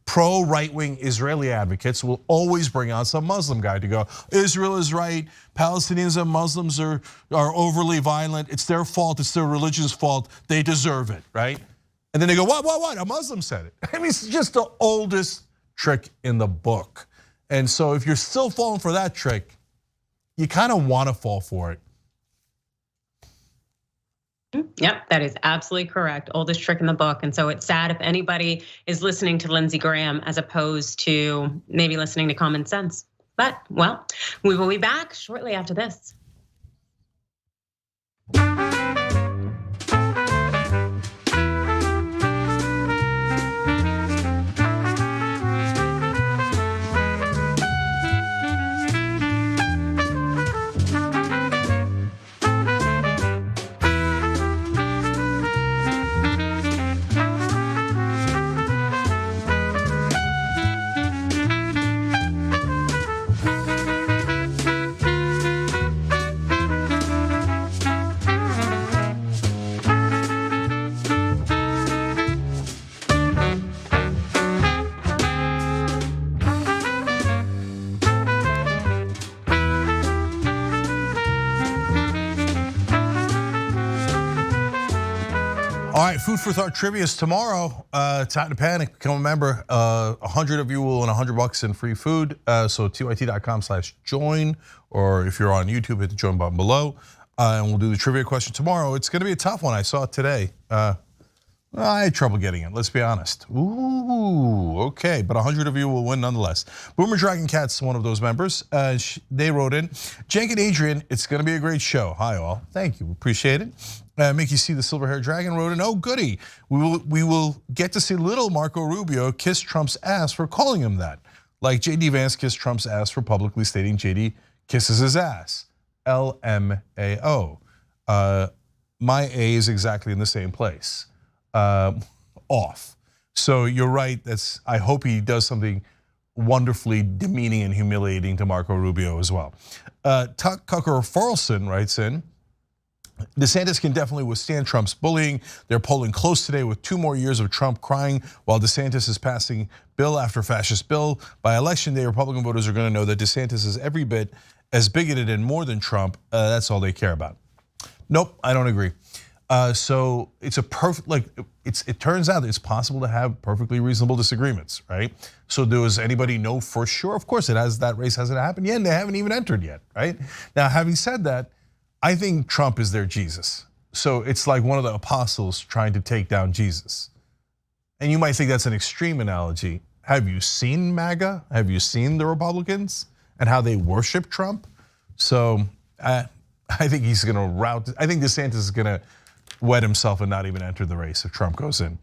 pro right-wing Israeli advocates will always bring on some Muslim guy to go, Israel is right, Palestinians and Muslims are overly violent, it's their fault, it's their religion's fault, they deserve it, right? And then they go, what, a Muslim said it. I mean, it's just the oldest trick in the book. And so if you're still falling for that trick, you kind of want to fall for it. Yep, that is absolutely correct. Oldest trick in the book. And so it's sad if anybody is listening to Lindsey Graham as opposed to maybe listening to common sense. But, well, we will be back shortly after this. All right, food for thought trivia is tomorrow. Time to panic, become a member. 100 of you will win $100 in free food. So TYT.com/join, or if you're on YouTube, hit the join button below. And we'll do the trivia question tomorrow. It's gonna be a tough one, I saw it today. I had trouble getting it, let's be honest. Ooh, okay, but 100 of you will win nonetheless. Boomer Dragon Cat's one of those members. They wrote in, Cenk and Adrian, it's gonna be a great show. Hi all, thank you, appreciate it. Mickey C, the silver-haired dragon, wrote in, oh goody, we will get to see little Marco Rubio kiss Trump's ass for calling him that. Like JD Vance kissed Trump's ass for publicly stating JD kisses his ass. LMAO. My A is exactly in the same place. Off. So you're right, I hope he does something wonderfully demeaning and humiliating to Marco Rubio as well. Tucker Carlson writes in, DeSantis can definitely withstand Trump's bullying. They're polling close today with 2 more years of Trump crying while DeSantis is passing bill after fascist bill. By election day, Republican voters are gonna know that DeSantis is every bit as bigoted and more than Trump. That's all they care about. Nope, I don't agree. So it's a perfect, it turns out it's possible to have perfectly reasonable disagreements, right? So does anybody know for sure? Of course it has, that race hasn't happened yet and they haven't even entered yet, right? Now, having said that, I think Trump is their Jesus. So it's like one of the apostles trying to take down Jesus. And you might think that's an extreme analogy. Have you seen MAGA? Have you seen the Republicans and how they worship Trump? So I think he's gonna I think DeSantis is gonna wet himself and not even enter the race if Trump goes in.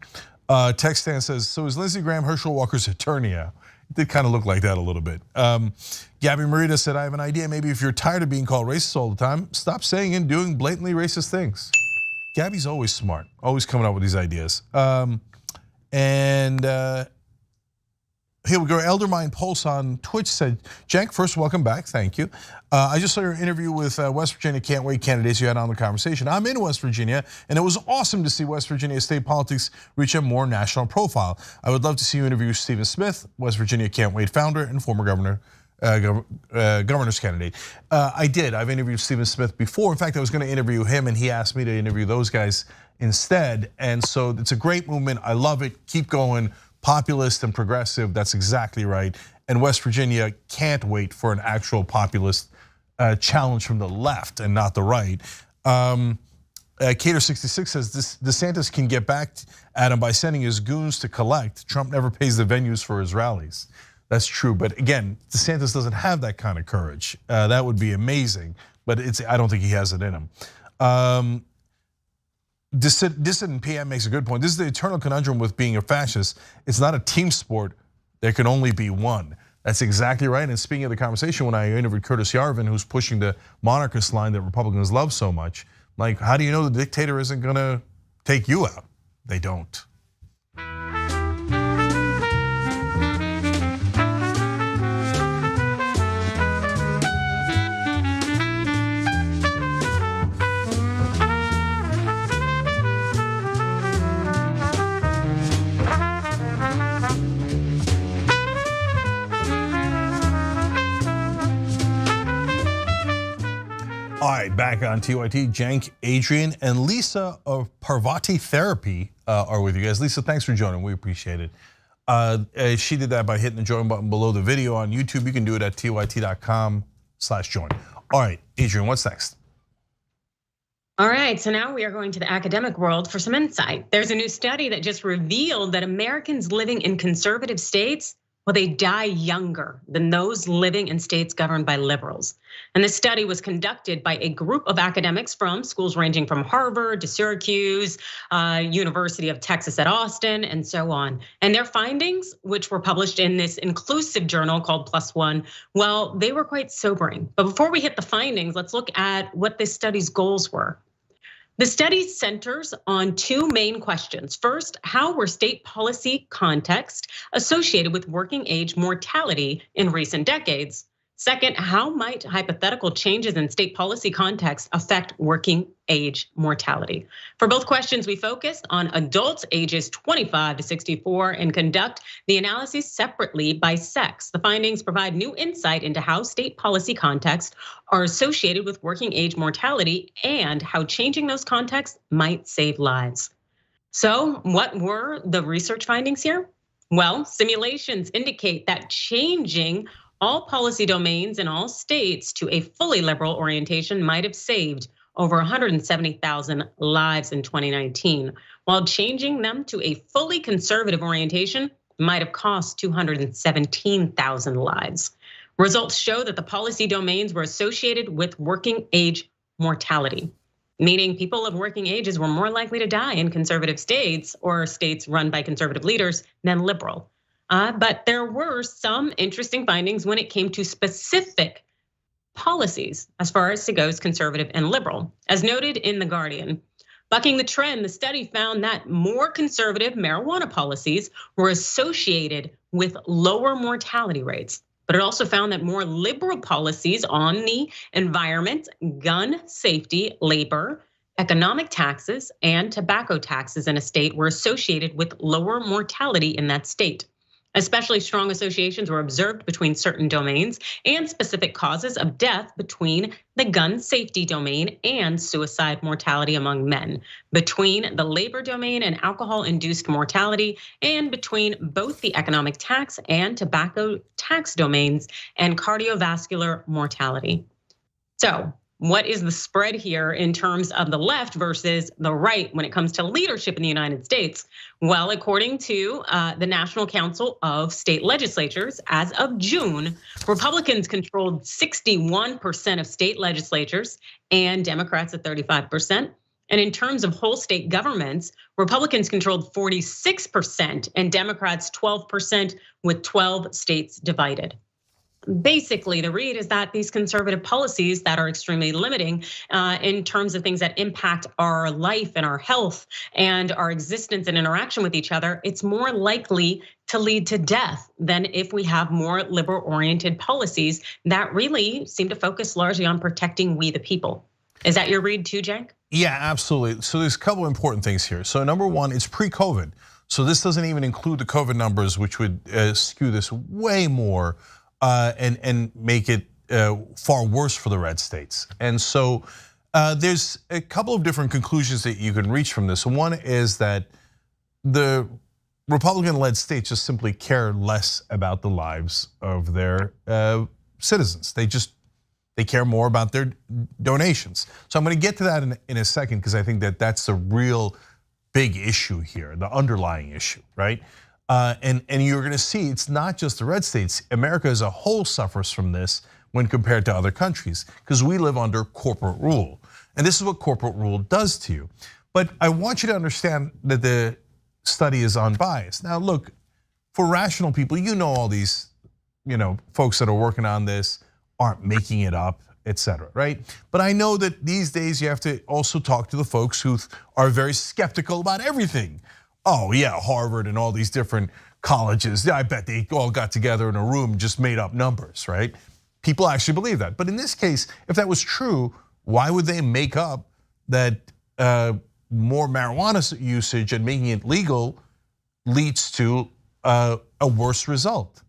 Textan says, so is Lindsey Graham Herschel Walker's attorney now? It did kind of look like that a little bit. Gabby Marita said, I have an idea. Maybe if you're tired of being called racist all the time, stop saying and doing blatantly racist things. Gabby's always smart, always coming up with these ideas. Here we go, Eldermind Pulse on Twitch said, Cenk, first welcome back, thank you. I just saw your interview with West Virginia Can't Wait candidates you had on the conversation. I'm in West Virginia, and it was awesome to see West Virginia state politics reach a more national profile. I would love to see you interview Stephen Smith, West Virginia Can't Wait founder and former governor's candidate. I did, I've interviewed Stephen Smith before. In fact, I was gonna interview him and he asked me to interview those guys instead. And so it's a great movement, I love it, keep going. Populist and progressive, that's exactly right. And West Virginia can't wait for an actual populist challenge from the left and not the right. Cater66 says DeSantis can get back at him by sending his goons to collect. Trump never pays the venues for his rallies. That's true, but again, DeSantis doesn't have that kind of courage. That would be amazing, but I don't think he has it in him. Dissident PM makes a good point. This is the eternal conundrum with being a fascist. It's not a team sport. There can only be one. That's exactly right. And speaking of the conversation, when I interviewed Curtis Yarvin, who's pushing the monarchist line that Republicans love so much, Like, how do you know the dictator isn't gonna take you out? They don't. All right, back on TYT, Cenk, Adrian, and Lisa of Parvati Therapy are with you guys. Lisa, thanks for joining. We appreciate it. She did that by hitting the join button below the video on YouTube. You can do it at tyt.com/join. All right, Adrian, what's next? All right, so now we are going to the academic world for some insight. There's a new study that just revealed that Americans living in conservative states, well, they die younger than those living in states governed by liberals. And this study was conducted by a group of academics from schools ranging from Harvard to Syracuse, University of Texas at Austin, and so on. And their findings, which were published in this inclusive journal called Plus One, well, they were quite sobering. But before we hit the findings, let's look at what this study's goals were. The study centers on two main questions. First, how were state policy context associated with working age mortality in recent decades? Second, how might hypothetical changes in state policy context affect working age mortality? For both questions, we focused on adults ages 25 to 64 and conduct the analysis separately by sex. The findings provide new insight into how state policy contexts are associated with working age mortality and how changing those contexts might save lives. So what were the research findings here? Well, simulations indicate that changing all policy domains in all states to a fully liberal orientation might have saved over 170,000 lives in 2019, while changing them to a fully conservative orientation might have cost 217,000 lives. Results show that the policy domains were associated with working age mortality, meaning people of working ages were more likely to die in conservative states or states run by conservative leaders than liberal. But there were some interesting findings when it came to specific policies as far as it goes conservative and liberal. As noted in The Guardian, bucking the trend, the study found that more conservative marijuana policies were associated with lower mortality rates. But it also found that more liberal policies on the environment, gun safety, labor, economic taxes, and tobacco taxes in a state were associated with lower mortality in that state. Especially strong associations were observed between certain domains and specific causes of death between the gun safety domain and suicide mortality among men, between the labor domain and alcohol-induced mortality, and between both the economic tax and tobacco tax domains and cardiovascular mortality. So, what is the spread here in terms of the left versus the right when it comes to leadership in the United States? Well, according to the National Council of State Legislatures, as of June, Republicans controlled 61% of state legislatures and Democrats at 35%. And in terms of whole state governments, Republicans controlled 46% and Democrats 12%, with 12 states divided. Basically, the read is that these conservative policies that are extremely limiting in terms of things that impact our life and our health and our existence and interaction with each other, it's more likely to lead to death than if we have more liberal-oriented policies that really seem to focus largely on protecting we the people. Is that your read too, Cenk? Yeah, absolutely. So there's a couple important things here. So number one, it's pre-COVID. So this doesn't even include the COVID numbers, which would skew this way more and make it far worse for the red states. And so there's a couple of different conclusions that you can reach from this. One is that the Republican-led states just simply care less about the lives of their citizens. They care more about their donations. So I'm going to get to that in a second, because I think that that's the real big issue here, the underlying issue, right? And you're going to see it's not just the red states. America as a whole suffers from this when compared to other countries, because we live under corporate rule. And this is what corporate rule does to you. But I want you to understand that the study is unbiased. Now look, for rational people, all these folks that are working on this aren't making it up. etc. Right? But I know that these days you have to also talk to the folks who are very skeptical about everything. Oh yeah, Harvard and all these different colleges. I bet they all got together in a room and just made up numbers, right? People actually believe that. But in this case, if that was true, why would they make up that more marijuana usage and making it legal leads to a worse result?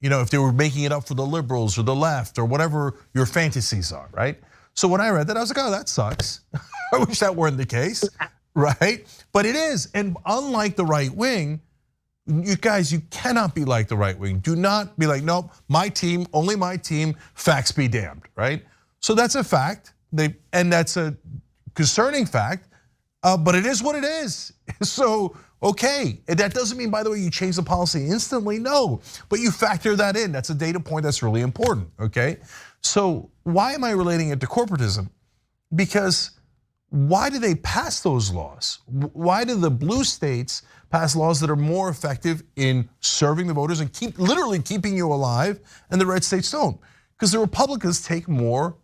You know, if they were making it up for the liberals or the left or whatever your fantasies are, right? So when I read that, I was like, oh, that sucks. I wish that weren't the case, right? But it is, and unlike the right wing, you guys, you cannot be like the right wing. Do not be like, nope, my team, only my team, facts be damned, right? So that's a fact, and that's a concerning fact, but it is what it is. So, okay, and that doesn't mean, by the way, you change the policy instantly, no, but you factor that in. That's a data point that's really important, okay? So why am I relating it to corporatism? Because why do they pass those laws? Why do the blue states pass laws that are more effective in serving the voters and literally keeping you alive, and the red states don't? Because the Republicans take more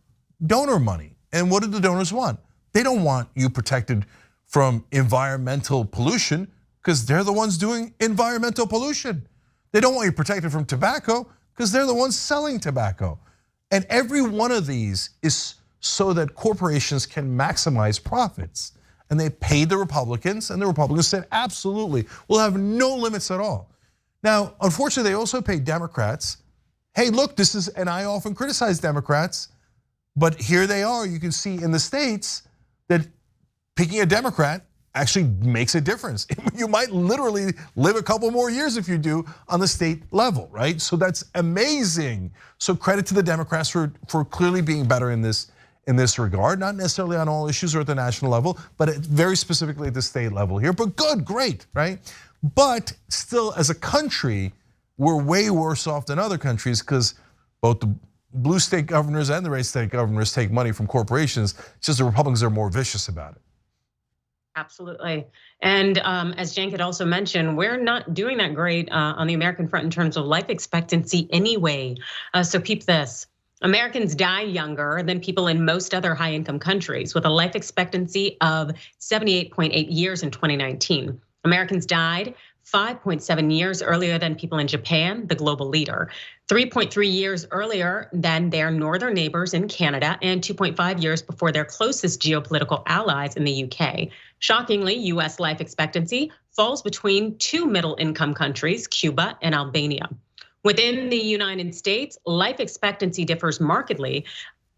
donor money. And what do the donors want? They don't want you protected from environmental pollution, because they're the ones doing environmental pollution. They don't want you protected from tobacco, because they're the ones selling tobacco. And every one of these is so that corporations can maximize profits. And they paid the Republicans, and the Republicans said, absolutely, we'll have no limits at all. Now, unfortunately, they also paid Democrats. Hey, look, this is, and I often criticize Democrats, but here they are. You can see in the states that picking a Democrat actually makes a difference. You might literally live a couple more years if you do on the state level, right? So that's amazing. So credit to the Democrats for clearly being better in this regard, not necessarily on all issues or at the national level, but very specifically at the state level here. But good, great, right? But still, as a country, we're way worse off than other countries because both the blue state governors and the red state governors take money from corporations. It's just the Republicans are more vicious about it. Absolutely. And as Cenk had also mentioned, we're not doing that great on the American front in terms of life expectancy anyway. So keep this. Americans die younger than people in most other high income countries, with a life expectancy of 78.8 years in 2019. Americans died 5.7 years earlier than people in Japan, the global leader, 3.3 years earlier than their northern neighbors in Canada, and 2.5 years before their closest geopolitical allies in the UK. Shockingly, US life expectancy falls between two middle income countries, Cuba and Albania. Within the United States, life expectancy differs markedly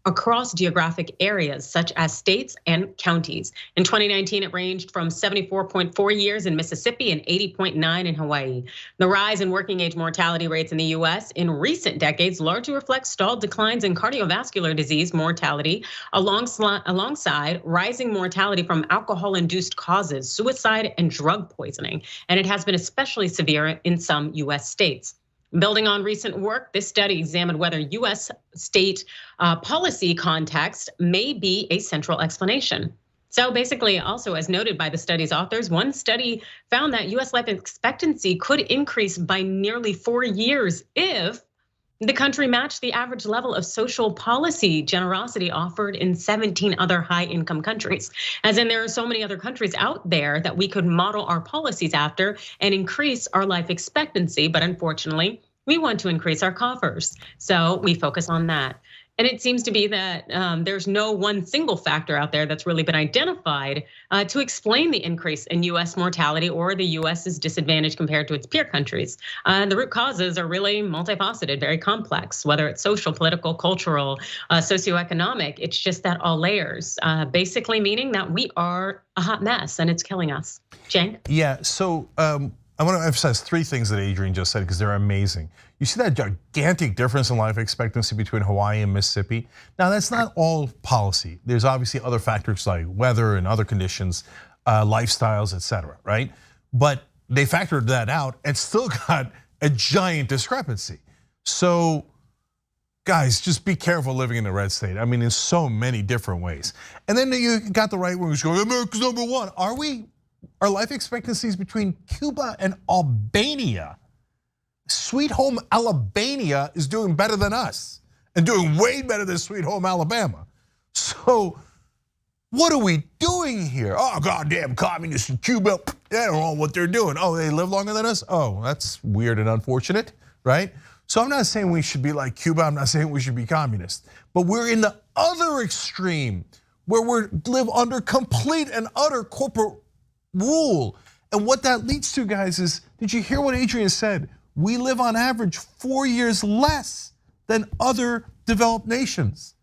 across geographic areas such as states and counties. In 2019, it ranged from 74.4 years in Mississippi and 80.9 in Hawaii. The rise in working age mortality rates in the US in recent decades largely reflects stalled declines in cardiovascular disease mortality alongside rising mortality from alcohol-induced causes, suicide and drug poisoning. And it has been especially severe in some US states. Building on recent work, this study examined whether US state policy context may be a central explanation. So basically, also as noted by the study's authors, one study found that US life expectancy could increase by nearly 4 years if the country matched the average level of social policy generosity offered in 17 other high income countries. As in, there are so many other countries out there that we could model our policies after and increase our life expectancy, but unfortunately, we want to increase our coffers. So we focus on that. And it seems to be that there's no one single factor out there that's really been identified to explain the increase in US mortality or the US's disadvantage compared to its peer countries. The root causes are really multifaceted, very complex, whether it's social, political, cultural, socioeconomic, it's just that all layers, basically meaning that we are a hot mess and it's killing us. Cenk? Yeah, so I want to emphasize three things that Adrian just said because they're amazing. You see that gigantic difference in life expectancy between Hawaii and Mississippi? Now, that's not all policy. There's obviously other factors like weather and other conditions, lifestyles, etc., right? But they factored that out and still got a giant discrepancy. So guys, just be careful living in the red state. I mean, in so many different ways. And then you got the right wingers going, America's number one. Are we? Our life expectancies between Cuba and Albania. Sweet home Albania is doing better than us. and doing way better than Sweet Home Alabama. So what are we doing here? Oh, goddamn communists in Cuba, they don't know what they're doing. Oh, they live longer than us? Oh, that's weird and unfortunate, right? So I'm not saying we should be like Cuba, I'm not saying we should be communist, but we're in the other extreme where we live under complete and utter corporate rule. And what that leads to, guys, is, did you hear what Adrian said? We live on average 4 years less than other developed nations.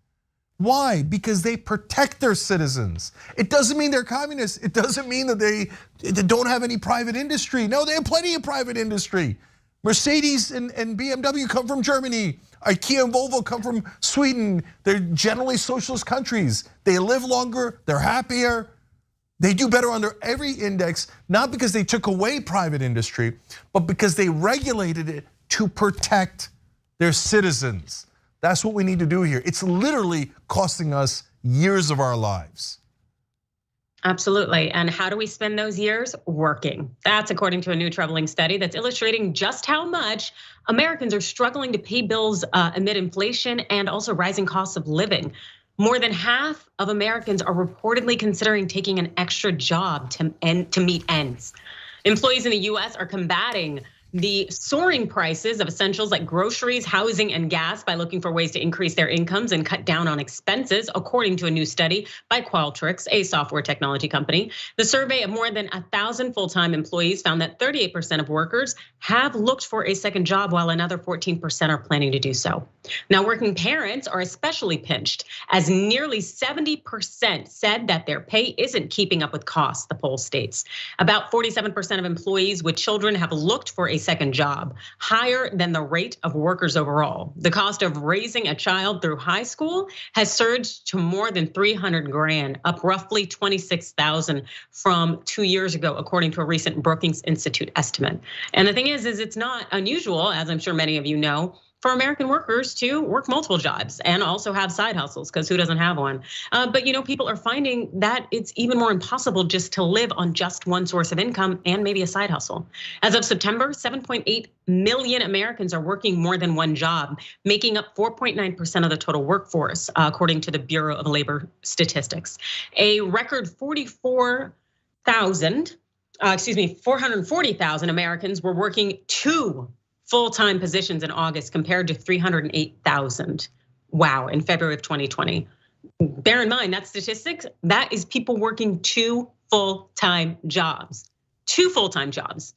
Why? Because they protect their citizens. It doesn't mean they're communists. It doesn't mean that they don't have any private industry. No, they have plenty of private industry. Mercedes and BMW come from Germany. IKEA and Volvo come from Sweden. They're generally socialist countries. They live longer, they're happier. They do better under every index, not because they took away private industry, but because they regulated it to protect their citizens. That's what we need to do here. It's literally costing us years of our lives. Absolutely. And how do we spend those years? Working. That's according to a new troubling study that's illustrating just how much Americans are struggling to pay bills amid inflation and also rising costs of living. More than half of Americans are reportedly considering taking an extra job to meet ends. Employees in the US are combating the soaring prices of essentials like groceries, housing, and gas by looking for ways to increase their incomes and cut down on expenses, according to a new study by Turks, a software technology company. The survey of more than 1,000 full-time employees found that 38% of workers have looked for a second job, while another 14% are planning to do so. Now, working parents are especially pinched, as nearly 70% said that their pay isn't keeping up with costs, the poll states. About 47% of employees with children have looked for a second job, higher than the rate of workers overall. The cost of raising a child through high school has surged to more than 300 grand, up roughly 26,000 from 2 years ago, according to a recent Brookings Institute estimate. And the thing is it's not unusual, as I'm sure many of you know, for American workers to work multiple jobs and also have side hustles, because who doesn't have one? But people are finding that it's even more impossible just to live on just one source of income and maybe a side hustle. As of September, 7.8 million Americans are working more than one job, making up 4.9% of the total workforce, according to the Bureau of Labor Statistics. A record 440,000 Americans were working two full-time positions in August compared to 308,000. Wow, in February of 2020. Bear in mind, that statistics, that is people working two full-time jobs. Two full-time jobs.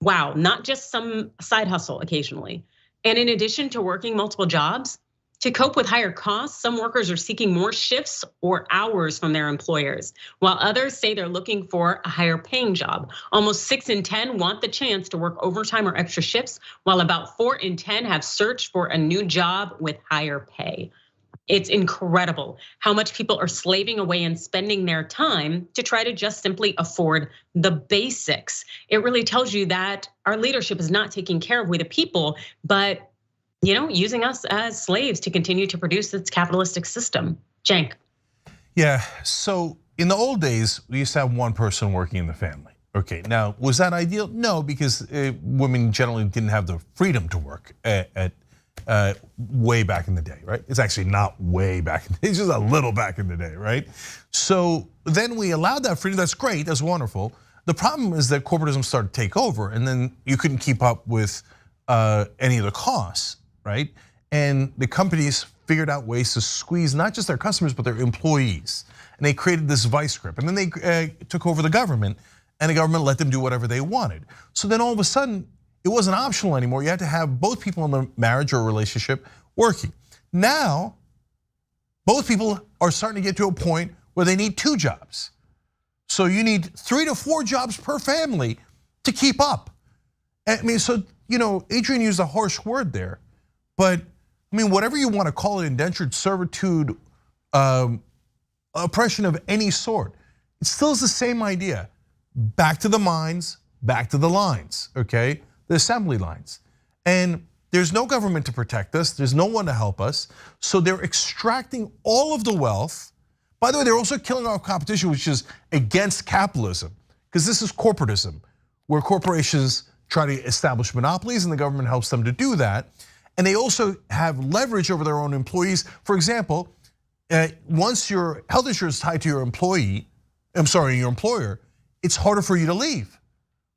Wow, not just some side hustle occasionally. And in addition to working multiple jobs, to cope with higher costs, some workers are seeking more shifts or hours from their employers, while others say they're looking for a higher paying job. Almost 6 in 10 want the chance to work overtime or extra shifts, while about 4 in 10 have searched for a new job with higher pay. It's incredible how much people are slaving away and spending their time to try to just simply afford the basics. It really tells you that our leadership is not taking care of we the people, but using us as slaves to continue to produce its capitalistic system. Cenk. Yeah, so in the old days, we used to have one person working in the family. Okay, now, was that ideal? No, because women generally didn't have the freedom to work at way back in the day, right? It's actually not way back in the day, it's just a little back in the day, right? So then we allowed that freedom, that's great, that's wonderful. The problem is that corporatism started to take over, and then you couldn't keep up with any of the costs, right? And the companies figured out ways to squeeze not just their customers, but their employees. And they created this vice grip. And then they took over the government, and the government let them do whatever they wanted. So then all of a sudden, it wasn't optional anymore. You had to have both people in the marriage or relationship working. Now, both people are starting to get to a point where they need 2 jobs. So you need 3 to 4 jobs per family to keep up. I mean, so, Adrian used a harsh word there. But I mean, whatever you want to call it, indentured servitude, oppression of any sort, it still is the same idea. Back to the mines, back to the lines, okay? The assembly lines. And there's no government to protect us, there's no one to help us. So they're extracting all of the wealth. By the way, they're also killing our competition, which is against capitalism, because this is corporatism, where corporations try to establish monopolies and the government helps them to do that. And they also have leverage over their own employees. For example, once your health insurance is tied to your your employer, it's harder for you to leave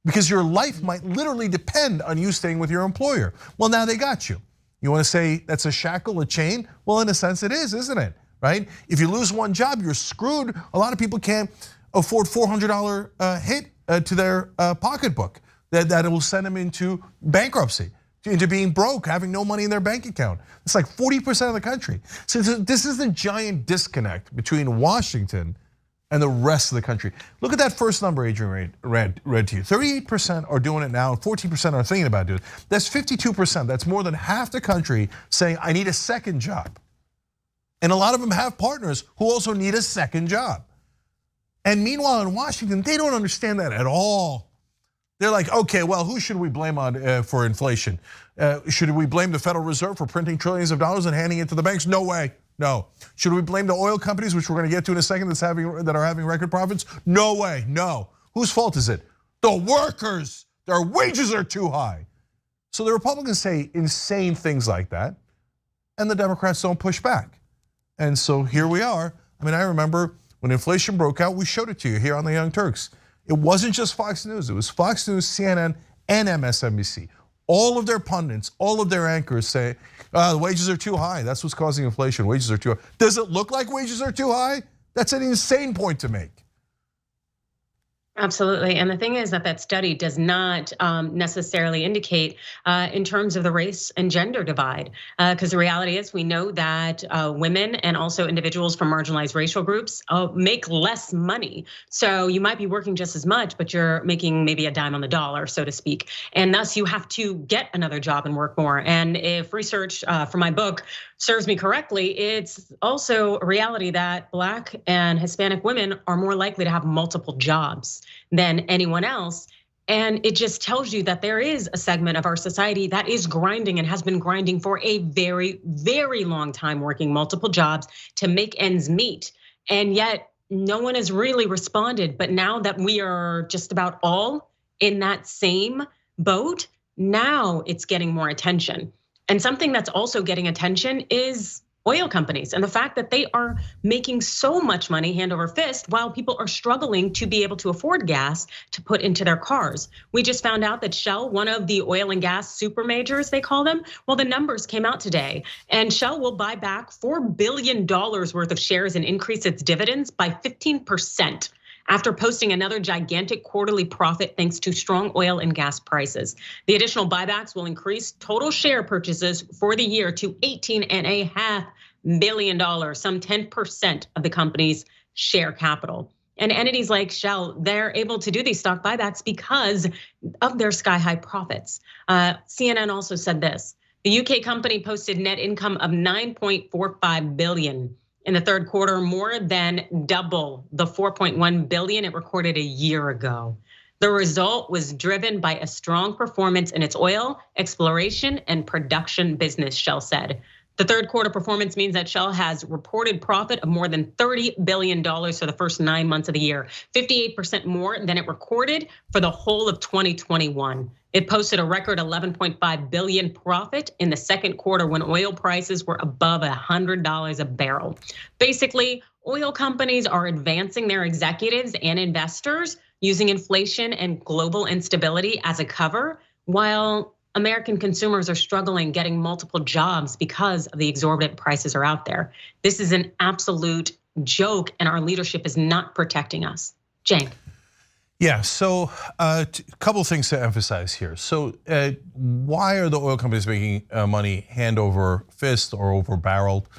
because your life might literally depend on you staying with your employer. Well, now they got you. You want to say that's a shackle, a chain? Well, in a sense it is, isn't it? Right? If you lose one job, you're screwed. A lot of people can't afford $400 hit to their pocketbook. That will send them into bankruptcy, into being broke, having no money in their bank account. It's like 40% of the country. So this is the giant disconnect between Washington and the rest of the country. Look at that first number Adrian read to you. 38% are doing it now, and 14% are thinking about doing it. That's 52%. That's more than half the country saying, I need a second job. And a lot of them have partners who also need a second job. And meanwhile in Washington, they don't understand that at all. They're like, okay, well, who should we blame on for inflation? Should we blame the Federal Reserve for printing trillions of dollars and handing it to the banks? No way, no. Should we blame the oil companies, which we're gonna get to in a second, that are having record profits? No way, no. Whose fault is it? The workers, their wages are too high. So the Republicans say insane things like that, and the Democrats don't push back. And so here we are. I mean, I remember when inflation broke out, we showed it to you here on the Young Turks. It wasn't just Fox News, it was Fox News, CNN, and MSNBC. All of their pundits, all of their anchors say, the wages are too high, that's what's causing inflation, wages are too high. Does it look like wages are too high? That's an insane point to make. Absolutely, and the thing is that study does not necessarily indicate in terms of the race and gender divide, because the reality is we know that women and also individuals from marginalized racial groups make less money. So you might be working just as much, but you're making maybe a dime on the dollar, so to speak. And thus you have to get another job and work more. And if research for my book serves me correctly, it's also a reality that Black and Hispanic women are more likely to have multiple jobs than anyone else. And it just tells you that there is a segment of our society that is grinding and has been grinding for a very, very long time, working multiple jobs to make ends meet. And yet no one has really responded. But now that we are just about all in that same boat, now it's getting more attention. And something that's also getting attention is oil companies and the fact that they are making so much money hand over fist while people are struggling to be able to afford gas to put into their cars. We just found out that Shell, one of the oil and gas super majors, they call them, well, the numbers came out today, and Shell will buy back $4 billion worth of shares and increase its dividends by 15%. After posting another gigantic quarterly profit thanks to strong oil and gas prices. The additional buybacks will increase total share purchases for the year to $18.5 billion, some 10% of the company's share capital. And entities like Shell, they're able to do these stock buybacks because of their sky-high profits. CNN also said this: the UK company posted net income of $9.45 billion. In the third quarter, more than double the $4.1 billion it recorded a year ago. The result was driven by a strong performance in its oil, exploration, and production business, Shell said. The third quarter performance means that Shell has reported profit of more than $30 billion for the first 9 months of the year, 58% more than it recorded for the whole of 2021. It posted a record 11.5 billion profit in the second quarter when oil prices were above $100 a barrel. Basically, oil companies are advancing their executives and investors using inflation and global instability as a cover, while American consumers are struggling getting multiple jobs because of the exorbitant prices are out there. This is an absolute joke, and our leadership is not protecting us. Cenk. Yeah, so a couple of things to emphasize here. So why are the oil companies making money hand over fist or over barreled?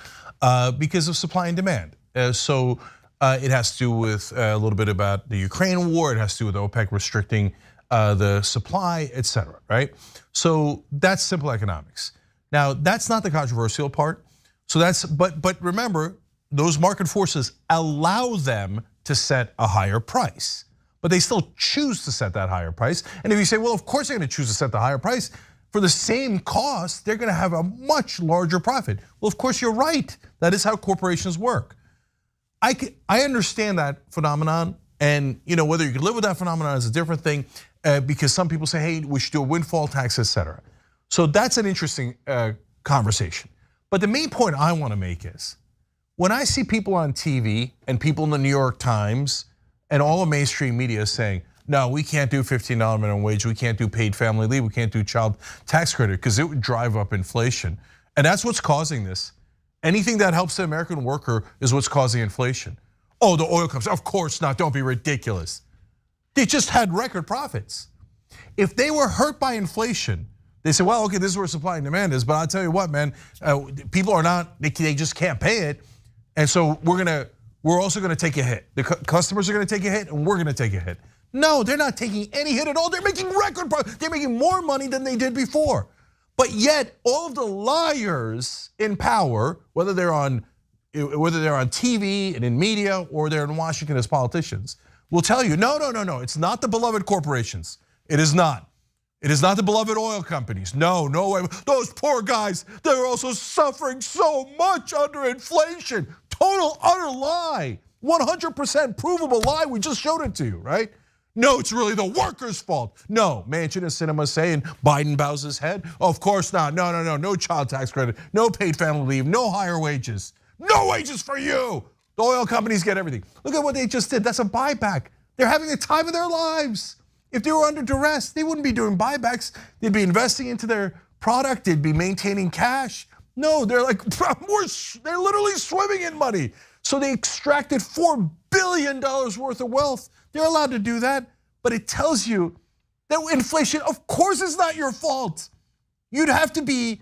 Because of supply and demand. So it has to do with a little bit about the Ukraine war. It has to do with OPEC restricting the supply, et cetera, right? So that's simple economics. Now, that's not the controversial part. So but remember, those market forces allow them to set a higher price. But they still choose to set that higher price. And if you say, well, of course they're gonna choose to set the higher price, for the same cost, they're gonna have a much larger profit. Well, of course you're right. That is how corporations work. I understand that phenomenon, and whether you can live with that phenomenon is a different thing, because some people say, hey, we should do a windfall tax, et cetera. So that's an interesting conversation. But the main point I want to make is, when I see people on TV and people in the New York Times and all the mainstream media saying, no, we can't do $15 minimum wage, we can't do paid family leave, we can't do child tax credit because it would drive up inflation. And that's what's causing this. Anything that helps the American worker is what's causing inflation. Oh, the oil companies, of course not, don't be ridiculous. They just had record profits. If they were hurt by inflation, they say, well, okay, this is where supply and demand is, but I'll tell you what, man, people are not, they just can't pay it. And so we're also gonna take a hit. The customers are gonna take a hit and we're gonna take a hit. No, they're not taking any hit at all. They're making record profits. They're making more money than they did before. But yet, all of the liars in power, whether they're on TV and in media or they're in Washington as politicians, will tell you, no, it's not the beloved corporations. It is not. It is not the beloved oil companies. No way. Those poor guys, they're also suffering so much under inflation. Total, utter lie. 100% provable lie. We just showed it to you, right? No, it's really the workers' fault. No, Manchin and Sinema saying Biden bows his head. Of course not. No child tax credit, no paid family leave, no higher wages. No wages for you. The oil companies get everything. Look at what they just did. That's a buyback. They're having the time of their lives. If they were under duress, they wouldn't be doing buybacks. They'd be investing into their product. They'd be maintaining cash. No, they're like, they're literally swimming in money. So they extracted $4 billion worth of wealth. They're allowed to do that, but it tells you that inflation, of course, is not your fault. You'd have to be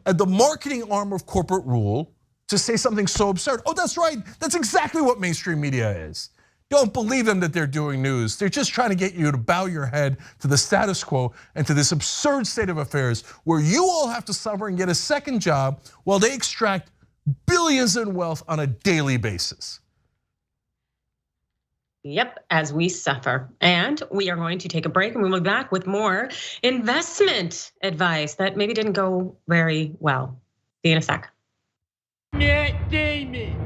the marketing arm of corporate rule to say something so absurd. Oh, that's right. That's exactly what mainstream media is. Don't believe them that they're doing news. They're just trying to get you to bow your head to the status quo and to this absurd state of affairs where you all have to suffer and get a second job while they extract billions in wealth on a daily basis. Yep, as we suffer. And we are going to take a break and we'll be back with more investment advice that maybe didn't go very well. See you in a sec. Matt Damon.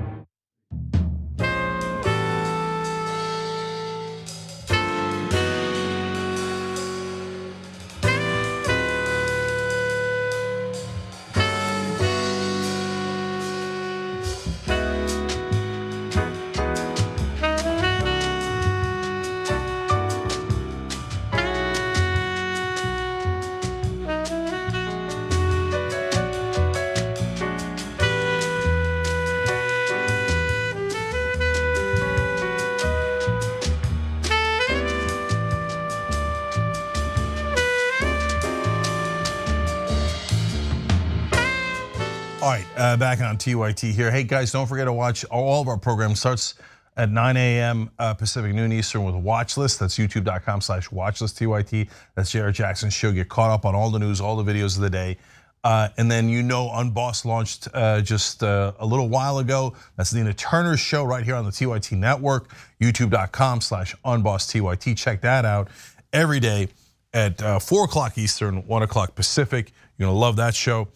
All right, back on TYT here. Hey guys, don't forget to watch all of our programs. Starts at 9 a.m. Pacific, noon Eastern with Watchlist. That's youtube.com/watchlist TYT. That's Jared Jackson's show. Get caught up on all the news, all the videos of the day. And then Unbossed launched just a little while ago. That's Nina Turner's show right here on the TYT network. youtube.com/Unbossed TYT. Check that out every day at 4 o'clock Eastern, 1 o'clock Pacific. You're gonna love that show.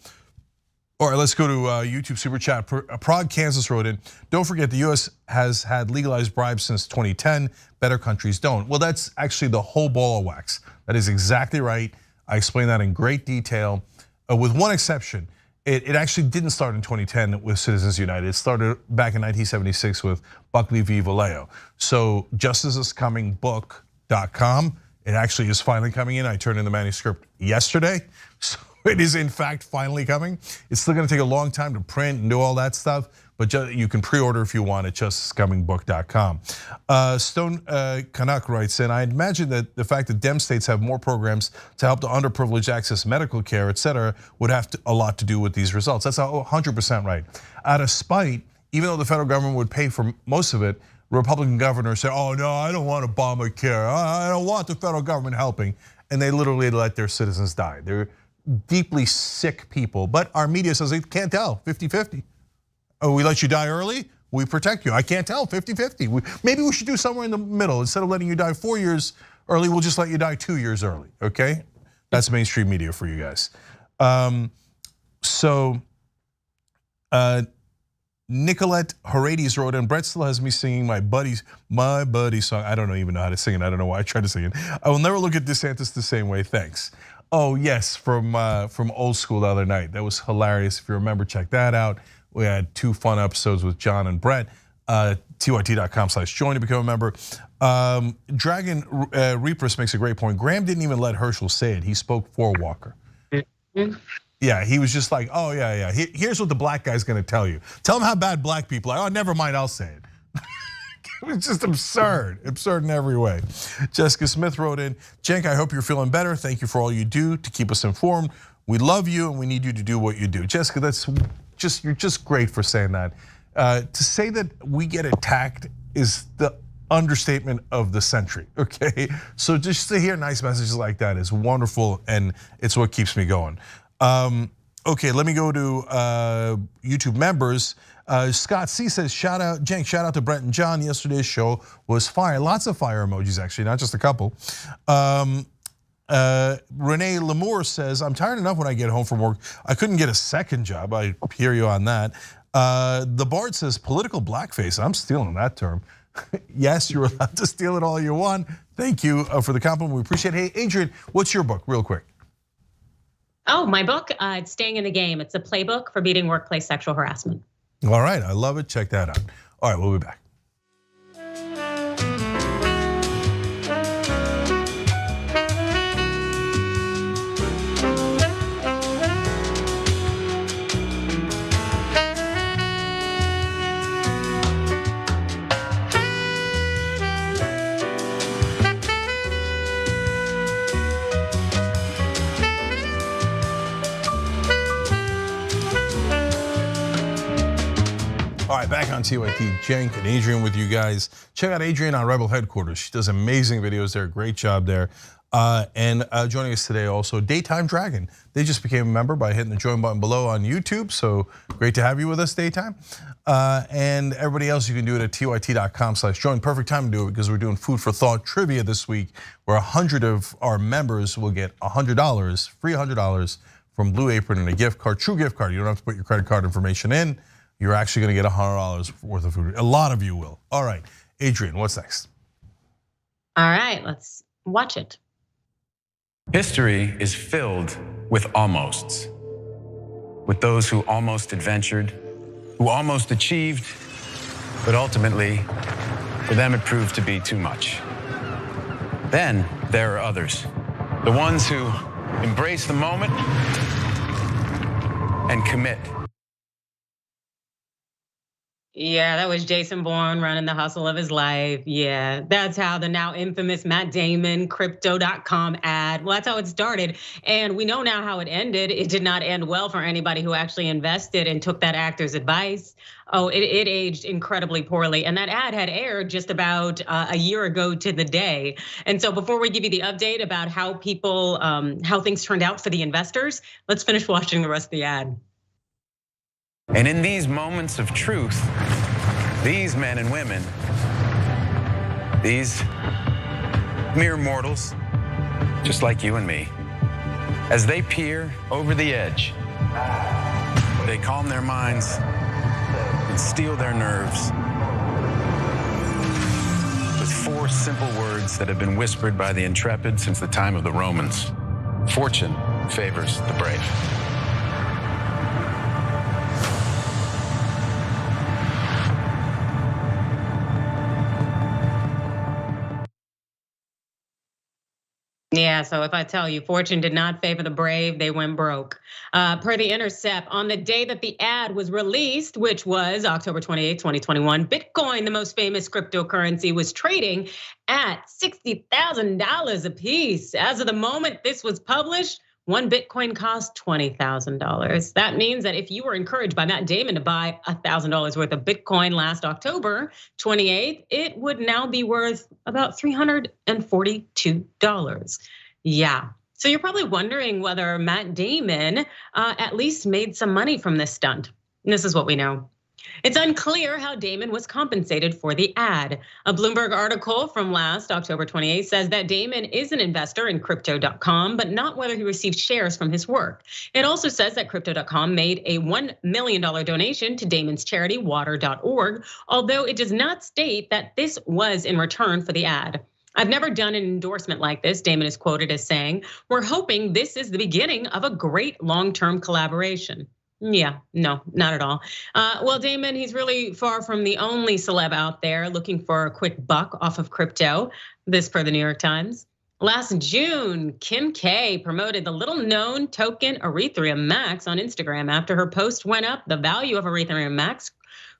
All right, let's go to YouTube Super Chat. Prague, Kansas wrote in, don't forget the US has had legalized bribes since 2010. Better countries don't. Well, that's actually the whole ball of wax. That is exactly right. I explained that in great detail, with one exception. It actually didn't start in 2010 with Citizens United. It started back in 1976 with Buckley v. Vallejo. So justiceiscomingbook.com, it actually is finally coming in. I turned in the manuscript yesterday. So it is in fact finally coming. It's still gonna take a long time to print and do all that stuff, but you can pre-order if you want at justiceiscomingbook.com. Stone Canuck writes in, I imagine that the fact that Dem states have more programs to help the underprivileged access medical care, et cetera, would have a lot to do with these results. That's 100% right. Out of spite, even though the federal government would pay for most of it, Republican governors say, oh no, I don't want Obamacare. I don't want the federal government helping. And they literally let their citizens die. They're deeply sick people, but our media says they can't tell, 50-50. Oh, we let you die early, we protect you. I can't tell, 50-50. Maybe we should do somewhere in the middle. Instead of letting you die 4 years early, we'll just let you die 2 years early, okay? That's mainstream media for you guys. Nicolette Herades wrote in, Brett still has me singing my buddy song. I don't even know how to sing it. I don't know why I tried to sing it. I will never look at DeSantis the same way, thanks. Oh yes, from Old School the other night. That was hilarious. If you remember, check that out. We had 2 fun episodes with John and Brett. TYT.com/join to become a member. Dragon Reapers makes a great point. Graham didn't even let Herschel say it. He spoke for Walker. Yeah, he was just like, oh yeah. Here's what the black guy's gonna tell you. Tell him how bad black people are. Oh, never mind, I'll say it. It's just absurd in every way. Jessica Smith wrote in, Cenk, I hope you're feeling better. Thank you for all you do to keep us informed. We love you and we need you to do what you do. Jessica, you're just great for saying that. To say that we get attacked is the understatement of the century, okay? So just to hear nice messages like that is wonderful and it's what keeps me going. Okay, let me go to YouTube members. Scott C says, Cenk, shout out to Brent and John. Yesterday's show was fire. Lots of fire emojis, actually, not just a couple. Renee Lamour says, I'm tired enough when I get home from work. I couldn't get a second job. I hear you on that. The Bard says, political blackface. I'm stealing that term. Yes, you're allowed to steal it all you want. Thank you for the compliment. We appreciate it. Hey, Adrian, what's your book, real quick? Oh, my book, it's Staying in the Game. It's a playbook for beating workplace sexual harassment. All right, I love it. Check that out. All right, we'll be back. All right, back on TYT, Cenk and Adrian with you guys. Check out Adrian on Rebel Headquarters. She does amazing videos there, great job there. And joining us today also, Daytime Dragon. They just became a member by hitting the join button below on YouTube, so great to have you with us, Daytime. And everybody else, you can do it at tyt.com/join. Perfect time to do it because we're doing food for thought trivia this week, where 100 of our members will get $100, free $100 from Blue Apron and a gift card, true gift card. You don't have to put your credit card information in. You're actually gonna get $100 worth of food. A lot of you will. All right, Adrian, what's next? All right, let's watch it. History is filled with almosts, with those who almost adventured, who almost achieved, but ultimately, for them it proved to be too much. Then there are others, the ones who embrace the moment and commit. Yeah, that was Jason Bourne running the hustle of his life. Yeah, that's how the now infamous Matt Damon Crypto.com ad, well, that's how it started. And we know now how it ended. It did not end well for anybody who actually invested and took that actor's advice. Oh, it aged incredibly poorly. And that ad had aired just about a year ago to the day. And so before we give you the update about how people, how things turned out for the investors, let's finish watching the rest of the ad. And in these moments of truth, these men and women, these mere mortals, just like you and me, as they peer over the edge, they calm their minds and steel their nerves with 4 simple words that have been whispered by the intrepid since the time of the Romans. Fortune favors the brave. Yeah, so if I tell you, fortune did not favor the brave, they went broke. Per The Intercept, on the day that the ad was released, which was October 28, 2021, Bitcoin, the most famous cryptocurrency, was trading at $60,000 a piece. As of the moment this was published, 1 Bitcoin cost $20,000. That means that if you were encouraged by Matt Damon to buy $1,000 worth of Bitcoin last October 28th, it would now be worth about $342. Yeah. So you're probably wondering whether Matt Damon at least made some money from this stunt. And this is what we know. It's unclear how Damon was compensated for the ad. A Bloomberg article from last October 28th says that Damon is an investor in Crypto.com, but not whether he received shares from his work. It also says that Crypto.com made a $1 million donation to Damon's charity, water.org, although it does not state that this was in return for the ad. I've never done an endorsement like this, Damon is quoted as saying. We're hoping this is the beginning of a great long-term collaboration. Yeah, no, not at all. Well, Damon, he's really far from the only celeb out there looking for a quick buck off of crypto. This per the New York Times. Last June, Kim K promoted the little-known token Ethereum Max on Instagram after her post went up. The value of Ethereum Max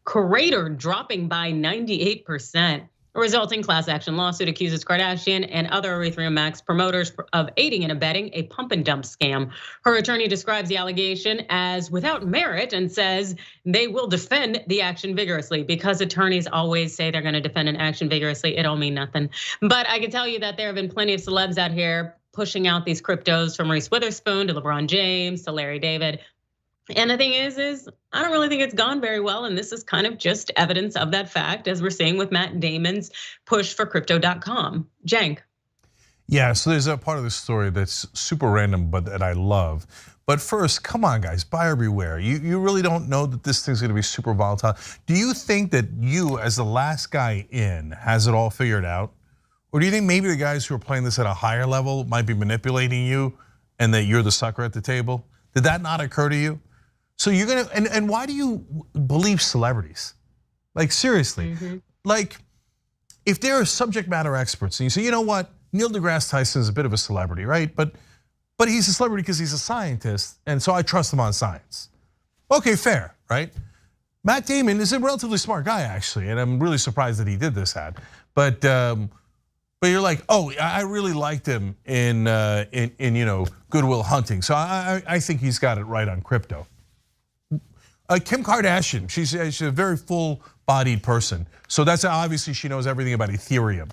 cratered, dropping by 98%. A resulting class action lawsuit accuses Kardashian and other Ethereum Max promoters of aiding and abetting a pump and dump scam. Her attorney describes the allegation as without merit and says they will defend the action vigorously. Because attorneys always say they're going to defend an action vigorously, it don't mean nothing. But I can tell you that there have been plenty of celebs out here pushing out these cryptos, from Reese Witherspoon to LeBron James to Larry David. And the thing is I don't really think it's gone very well. And this is kind of just evidence of that fact, as we're seeing with Matt Damon's push for crypto.com. Cenk. Yeah, so there's a part of the story that's super random, but that I love. But first, come on guys, buyer beware. You really don't know that this thing's gonna be super volatile. Do you think that you, as the last guy in, has it all figured out? Or do you think maybe the guys who are playing this at a higher level might be manipulating you and that you're the sucker at the table? Did that not occur to you? So you're gonna, and why do you believe celebrities? Like seriously, like if they're subject matter experts and you say, you know what, Neil deGrasse Tyson is a bit of a celebrity, right? But he's a celebrity because he's a scientist, and so I trust him on science. Okay, fair, right? Matt Damon is a relatively smart guy actually, and I'm really surprised that he did this ad. But you're like, oh, I really liked him in Good Will Hunting, so I think he's got it right on crypto. Kim Kardashian, she's a very full-bodied person, so that's obviously she knows everything about Ethereum.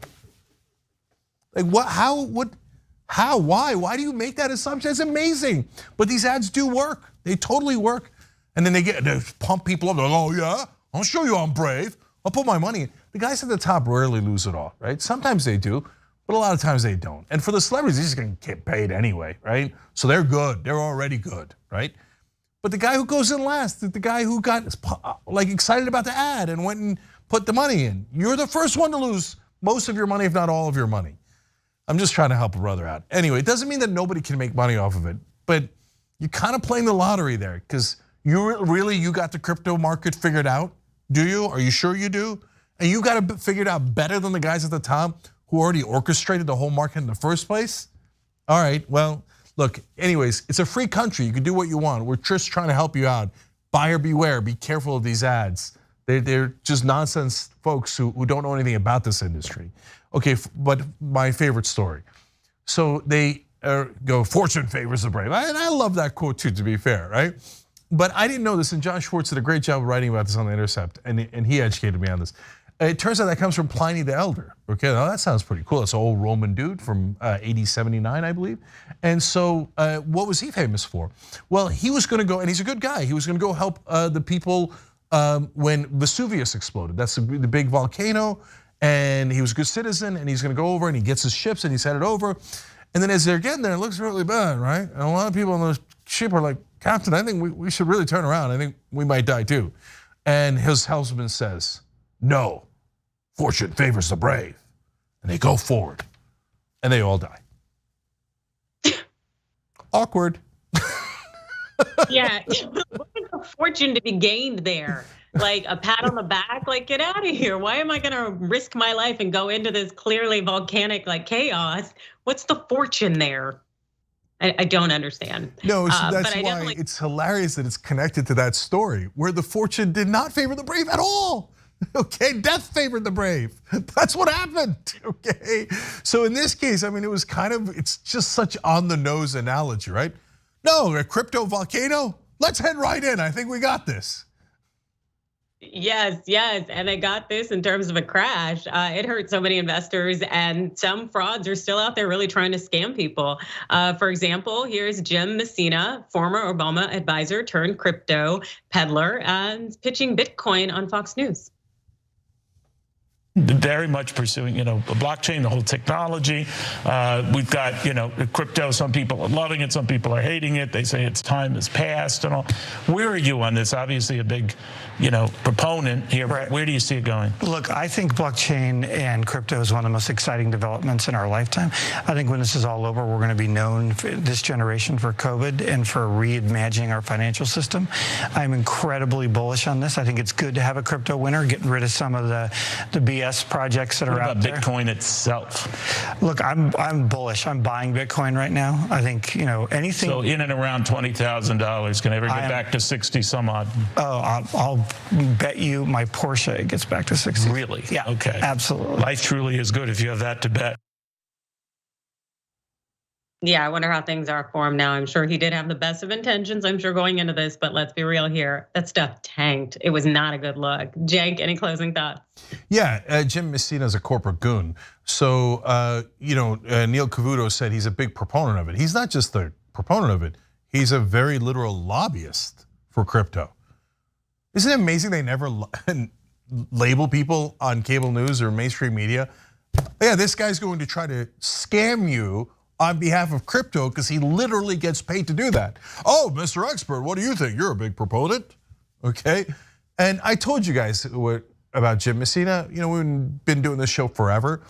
Like what? How? Why do you make that assumption? It's amazing, but these ads do work. They totally work, and then they pump people up. They're like, oh yeah, I'll show you I'm brave. I'll put my money in. The guys at the top rarely lose it all, right? Sometimes they do, but a lot of times they don't. And for the celebrities, they're just gonna get paid anyway, right? So they're good. They're already good, right? But the guy who goes in last, the guy who got like excited about the ad and went and put the money in, you're the first one to lose most of your money, if not all of your money. I'm just trying to help a brother out. Anyway, it doesn't mean that nobody can make money off of it, but you're kind of playing the lottery there because you got the crypto market figured out. Do you? Are you sure you do? And you got it figured out better than the guys at the top who already orchestrated the whole market in the first place? All right, well, look, anyways, it's a free country. You can do what you want. We're just trying to help you out. Buyer beware, be careful of these ads. They're just nonsense folks who don't know anything about this industry. Okay, but my favorite story. So they go, fortune favors the brave. And I love that quote too, to be fair, right? But I didn't know this, and John Schwartz did a great job of writing about this on The Intercept, and he educated me on this. It turns out that comes from Pliny the Elder. Okay, now that sounds pretty cool. It's an old Roman dude from AD 79, I believe. And so what was he famous for? Well, he was gonna go, and he's a good guy, he was gonna go help the people when Vesuvius exploded. That's the big volcano, and he was a good citizen, and he's gonna go over and he gets his ships and he's headed over. And then as they're getting there, it looks really bad, right? And a lot of people on the ship are like, Captain, I think we should really turn around. I think we might die too. And his helmsman says, no, fortune favors the brave. And they go forward and they all die. Awkward. Yeah, what is the fortune to be gained there? Like a pat on the back, like get out of here. Why am I gonna risk my life and go into this clearly volcanic like chaos? What's the fortune there? I don't understand. No, so that's why it's hilarious that it's connected to that story where the fortune did not favor the brave at all. Okay, death favored the brave. That's what happened, okay? So in this case, I mean, it was kind of, it's just such on the nose analogy, right? No, a crypto volcano, let's head right in. I think we got this. Yes, and they got this in terms of a crash. It hurt so many investors, and some frauds are still out there really trying to scam people. For example, here's Jim Messina, former Obama advisor turned crypto peddler, and pitching Bitcoin on Fox News. very much pursuing, the blockchain, the whole technology. We've got, crypto. Some people are loving it. Some people are hating it. They say its time has passed and all. Where are you on this? Obviously a big, proponent here. Right. Where do you see it going? Look, I think blockchain and crypto is one of the most exciting developments in our lifetime. I think when this is all over, we're going to be known, this generation, for COVID and for reimagining our financial system. I'm incredibly bullish on this. I think it's good to have a crypto winter, getting rid of some of the BS projects that are out there. What about Bitcoin itself? Look, I'm bullish. I'm buying Bitcoin right now. I think, anything. So in and around $20,000, can I ever get back to 60 some odd? Oh, I'll bet you my Porsche gets back to 60. Really? Yeah. Okay. Absolutely. Life truly is good if you have that to bet. Yeah, I wonder how things are for him now. I'm sure he did have the best of intentions, I'm sure, going into this, but let's be real here. That stuff tanked. It was not a good look. Jake, any closing thoughts? Yeah, Jim Messina is a corporate goon. So, Neil Cavuto said he's a big proponent of it. He's not just a proponent of it, he's a very literal lobbyist for crypto. Isn't it amazing they never label people on cable news or mainstream media? Yeah, this guy's going to try to scam you on behalf of crypto because he literally gets paid to do that. Oh, Mr. Expert, what do you think? You're a big proponent, okay? And I told you guys about Jim Messina. We've been doing this show forever.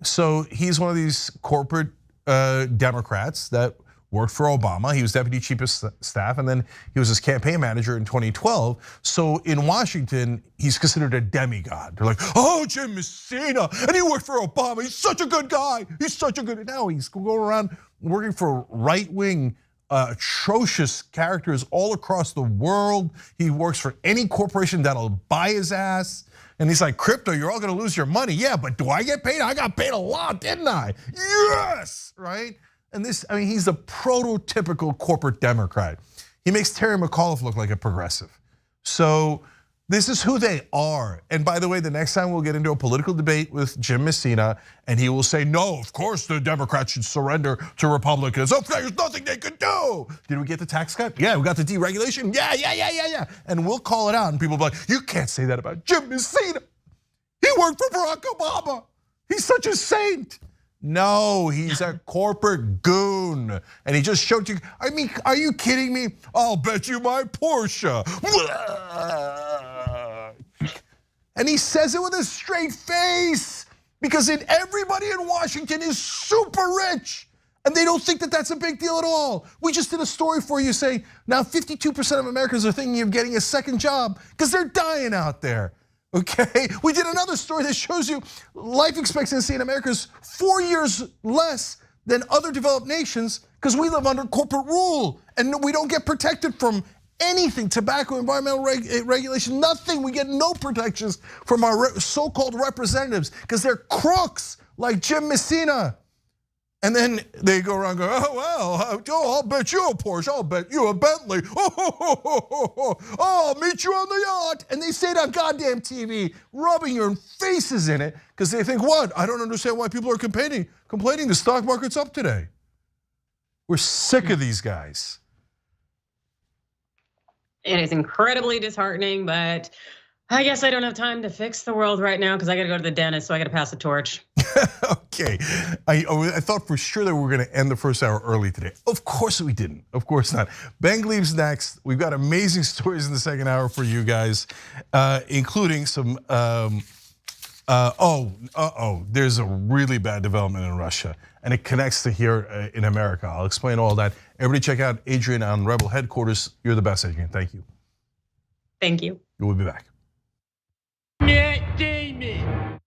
So he's one of these corporate Democrats that worked for Obama. He was deputy chief of staff, and then he was his campaign manager in 2012. So in Washington, he's considered a demigod. They're like, oh, Jim Messina, and he worked for Obama. He's such a good guy. He's such a good, now he's going around working for right-wing, atrocious characters all across the world. He works for any corporation that'll buy his ass. And he's like, crypto, you're all gonna lose your money. Yeah, but do I get paid? I got paid a lot, didn't I? Yes, right? And this, he's a prototypical corporate Democrat. He makes Terry McAuliffe look like a progressive. So this is who they are. And by the way, the next time we'll get into a political debate with Jim Messina, and he will say, no, of course the Democrats should surrender to Republicans. Oh, there's nothing they could do. Did we get the tax cut? Yeah, we got the deregulation. Yeah. And we'll call it out, and people will be like, you can't say that about Jim Messina. He worked for Barack Obama. He's such a saint. No, he's a corporate goon. And he just showed you, are you kidding me? I'll bet you my Porsche. And he says it with a straight face because everybody in Washington is super rich. And they don't think that that's a big deal at all. We just did a story for you saying now 52% of Americans are thinking of getting a second job because they're dying out there. Okay, we did another story that shows you life expectancy in America is 4 years less than other developed nations because we live under corporate rule and we don't get protected from anything, tobacco, environmental regulation, nothing. We get no protections from our so-called representatives because they're crooks like Jim Messina. And then they go around going, oh, well, I'll bet you a Porsche, I'll bet you a Bentley. Oh, I'll meet you on the yacht. And they say it on goddamn TV, rubbing your faces in it, because they think, what? I don't understand why people are complaining the stock market's up today. We're sick of these guys. It is incredibly disheartening, but I guess I don't have time to fix the world right now because I got to go to the dentist, so I got to pass the torch. Okay, I thought for sure that we were going to end the first hour early today. Of course we didn't. Of course not. Ben Gleaves next. We've got amazing stories in the second hour for you guys, including some. There's a really bad development in Russia, and it connects to here in America. I'll explain all that. Everybody, check out Adrian on Rebel Headquarters. You're the best, Adrian. Thank you. Thank you. We'll be back. Matt Damon.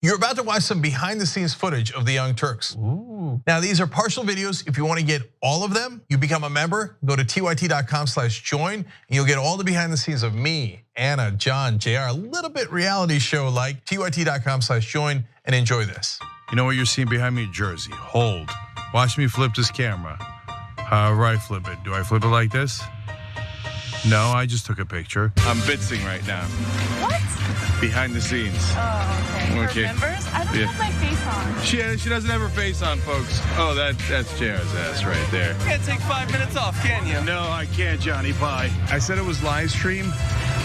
You're about to watch some behind the scenes footage of the Young Turks. Ooh. Now, these are partial videos. If you want to get all of them, you become a member, go to tyt.com/join, and you'll get all the behind the scenes of me, Anna, John, JR, a little bit reality show like tyt.com/join, and enjoy this. You know what you're seeing behind me? Jersey, hold. Watch me flip this camera. However I flip it. Do I flip it like this? No, I just took a picture. I'm bitzing right now. What? Behind the scenes. Oh, okay. For members? I don't have my face on. She doesn't have her face on, folks. Oh, that's JR's ass right there. You can't take 5 minutes off, can you? No, I can't, Johnny. Bye. I said it was live stream.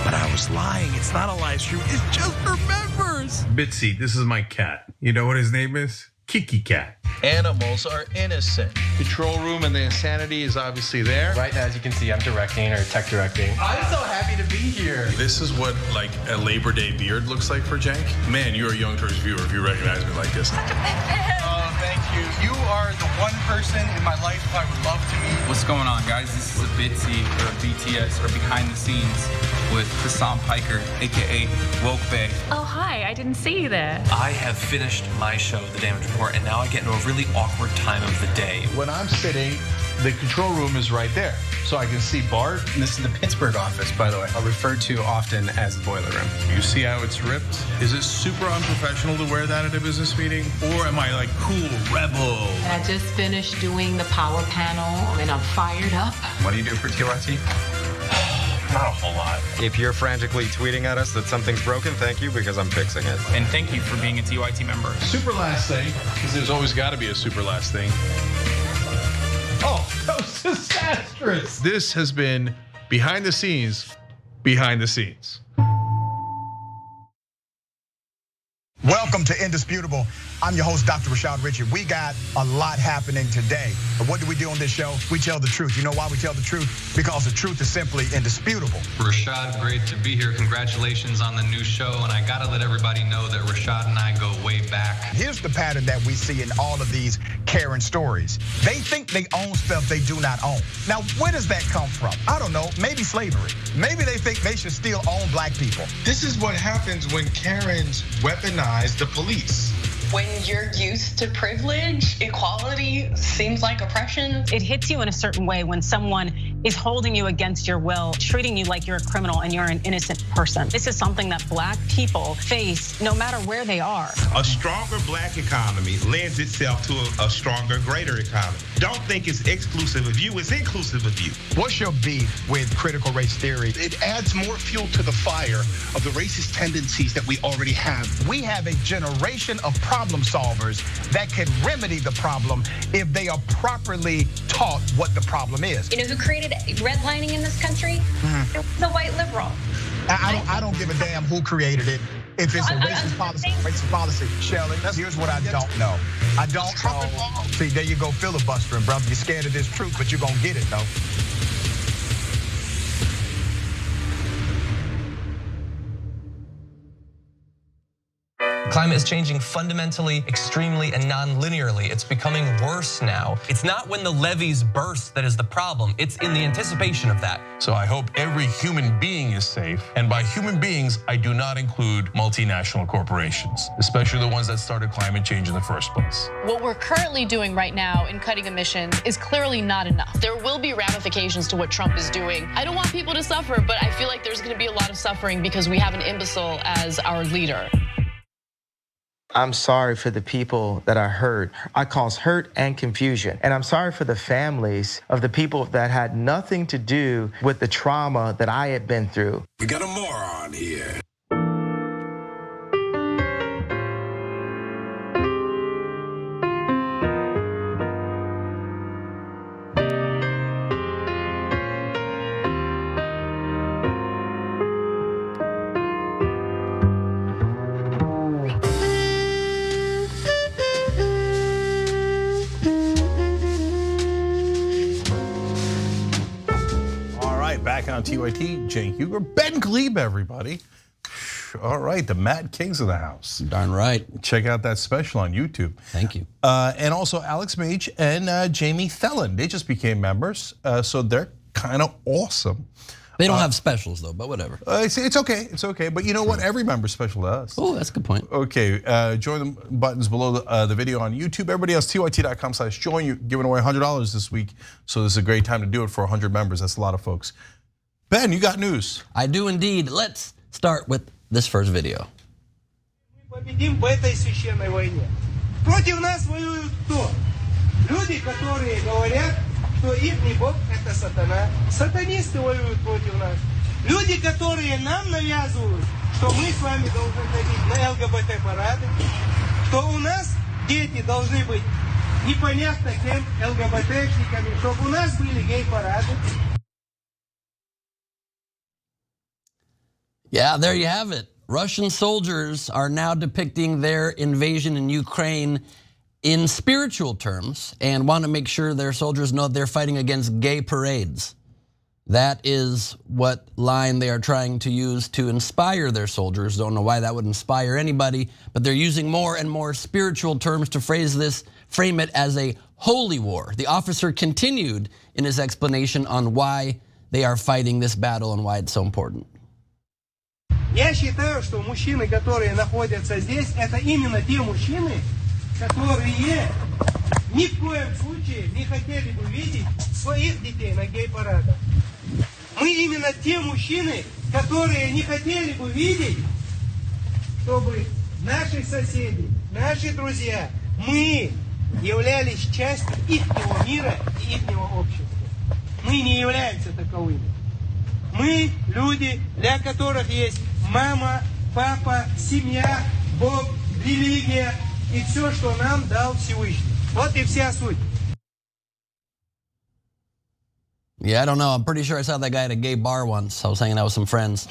But I was lying. It's not a live stream. It's just for members. Bitsy, this is my cat. You know what his name is? Kiki Cat. Animals are innocent. Control room and the insanity is obviously there. Right now, as you can see, I'm directing or tech directing. I'm so happy to be here. This is what like a Labor Day beard looks like for Cenk. Man, you're a Young Turks viewer if you recognize me like this. Such a big fan. Oh, thank you. You are the one person in my life I would love to meet. What's going on, guys? This is a Bitsy or a BTS or behind the scenes with Hassan Piker, aka Woke Bay. Oh, hi. I didn't see you there. I have finished my show, The Damage Report, and now I get into a really awkward time of the day. When I'm sitting, the control room is right there. So I can see Bart. And this is the Pittsburgh office, by the way. I'll refer to often as the boiler room. You see how it's ripped? Is it super unprofessional to wear that at a business meeting? Or am I like cool rebel? I just finished doing the power panel and I'm fired up. What do you do for TYT? Not a whole lot. If you're frantically tweeting at us that something's broken, thank you, because I'm fixing it. And thank you for being a TYT member. Super last thing, because there's always got to be a super last thing. Oh, that was disastrous. This has been behind the scenes, behind the scenes. Welcome to Indisputable. I'm your host, Dr. Rashad Richard. We got a lot happening today. But what do we do on this show? We tell the truth. You know why we tell the truth? Because the truth is simply indisputable. Rashad, great to be here. Congratulations on the new show. And I gotta let everybody know that Rashad and I go way back. Here's the pattern that we see in all of these Karen stories. They think they own stuff they do not own. Now, where does that come from? I don't know, maybe slavery. Maybe they think they should still own black people. This is what happens when Karens weaponize the police. When you're used to privilege, equality seems like oppression. It hits you in a certain way when someone is holding you against your will, treating you like you're a criminal and you're an innocent person. This is something that black people face no matter where they are. A stronger black economy lends itself to a stronger, greater economy. Don't think it's exclusive of you, it's inclusive of you. What's your beef with critical race theory? It adds more fuel to the fire of the racist tendencies that we already have. We have a generation of problem solvers that can remedy the problem if they are properly taught what the problem is. You know who created redlining in this country? The white liberal. I don't give a damn who created it. If it's a racist policy, Shelley, here's what I don't know. I don't know. See, there you go filibustering, brother. You're scared of this truth, but you're gonna get it, though. Climate is changing fundamentally, extremely, and non-linearly. It's becoming worse now. It's not when the levees burst that is the problem. It's in the anticipation of that. So I hope every human being is safe. And by human beings, I do not include multinational corporations, especially the ones that started climate change in the first place. What we're currently doing right now in cutting emissions is clearly not enough. There will be ramifications to what Trump is doing. I don't want people to suffer, but I feel like there's gonna be a lot of suffering because we have an imbecile as our leader. I'm sorry for the people that are hurt. I cause hurt and confusion. And I'm sorry for the families of the people that had nothing to do with the trauma that I had been through. We got a moron here. Back on TYT, Cenk Uygur, Ben Glebe, everybody. All right, the Mad Kings of the house. Darn right. Check out that special on YouTube. Thank you. And also Alex Mage and Jamie Thelen. They just became members, so they're kind of awesome. They don't have specials though, but whatever. It's okay, it's okay. But you know what? Every member's special to us. Oh, that's a good point. Okay, join the buttons below the video on YouTube. Everybody else, TYT.com/join. You're giving away $100 this week, so this is a great time to do it for 100 members. That's a lot of folks. Ben, you got news. I do indeed. Let's start with this first video. Победим в этой священной войне. Против нас воюют кто? Люди, которые говорят, что их бог это сатана. Сатанисты воюют против нас. Люди, которые нам навязывают, что мы с вами должны ходить на ЛГБТ-парады, что у нас дети должны быть непонятно кем, ЛГБТшниками, чтобы у нас были гей-парады. Yeah, there you have it. Russian soldiers are now depicting their invasion in Ukraine in spiritual terms and want to make sure their soldiers know they're fighting against gay parades. That is what line they are trying to use to inspire their soldiers. Don't know why that would inspire anybody, but they're using more and more spiritual terms to frame it as a holy war. The officer continued in his explanation on why they are fighting this battle and why it's so important. Я считаю, что мужчины, которые находятся здесь, это именно те мужчины, которые ни в коем случае не хотели бы видеть своих детей на гей-парадах. Мы именно те мужчины, которые не хотели бы видеть, чтобы наши соседи, наши друзья, мы являлись частью ихнего мира и ихнего общества. Мы не являемся таковыми. Мы люди, для которых есть мама, папа, семья, Бог, религия и все, что нам дал Всевышний. Вот и вся суть. Yeah, I don't know. I'm pretty sure I saw that guy at a gay bar once. I was hanging out with some friends,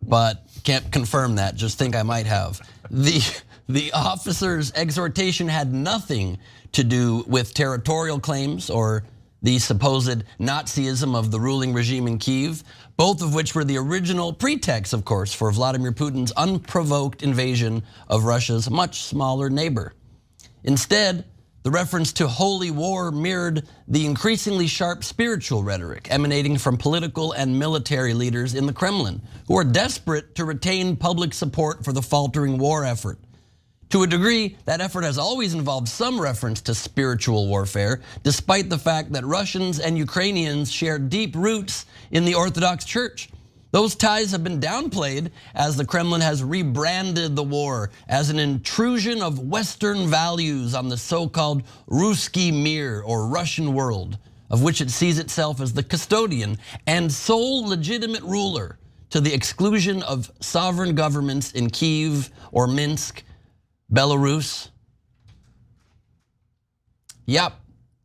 but can't confirm that. Just think I might have. The officer's exhortation had nothing to do with territorial claims or the supposed Nazism of the ruling regime in Kyiv, both of which were the original pretext, of course, for Vladimir Putin's unprovoked invasion of Russia's much smaller neighbor. Instead, the reference to holy war mirrored the increasingly sharp spiritual rhetoric emanating from political and military leaders in the Kremlin, who are desperate to retain public support for the faltering war effort. To a degree, that effort has always involved some reference to spiritual warfare, despite the fact that Russians and Ukrainians share deep roots in the Orthodox Church. Those ties have been downplayed as the Kremlin has rebranded the war as an intrusion of Western values on the so-called Ruski Mir, or Russian world, of which it sees itself as the custodian and sole legitimate ruler, to the exclusion of sovereign governments in Kyiv or Minsk, Belarus. Yep,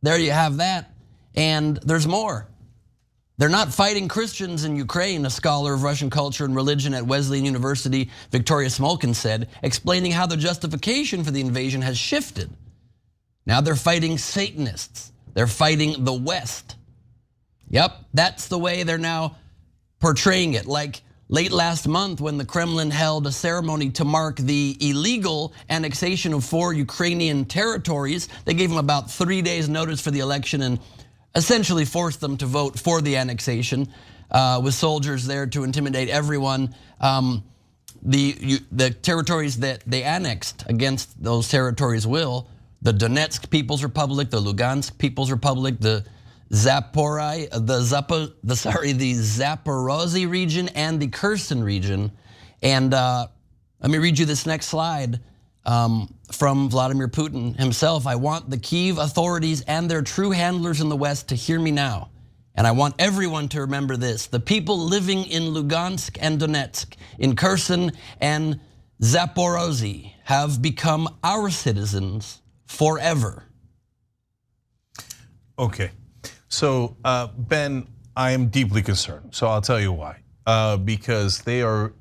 there you have that. And there's more. They're not fighting Christians in Ukraine, a scholar of Russian culture and religion at Wesleyan University, Victoria Smolkin, said, explaining how the justification for the invasion has shifted. Now they're fighting Satanists. They're fighting the West. Yep, that's the way they're now portraying it. Like late last month, when the Kremlin held a ceremony to mark the illegal annexation of 4 Ukrainian territories, they gave them about 3 days notice for the election and essentially forced them to vote for the annexation, with soldiers there to intimidate everyone. The territories that they annexed against those territories will, the Donetsk People's Republic, the Lugansk People's Republic, the Zaporozhye region and the Kherson region. And let me read you this next slide from Vladimir Putin himself. I want the Kyiv authorities and their true handlers in the West to hear me now. And I want everyone to remember this. The people living in Lugansk and Donetsk, in Kherson and Zaporozhye have become our citizens forever. Okay. So, Ben, I am deeply concerned. So I'll tell you why. Because they are,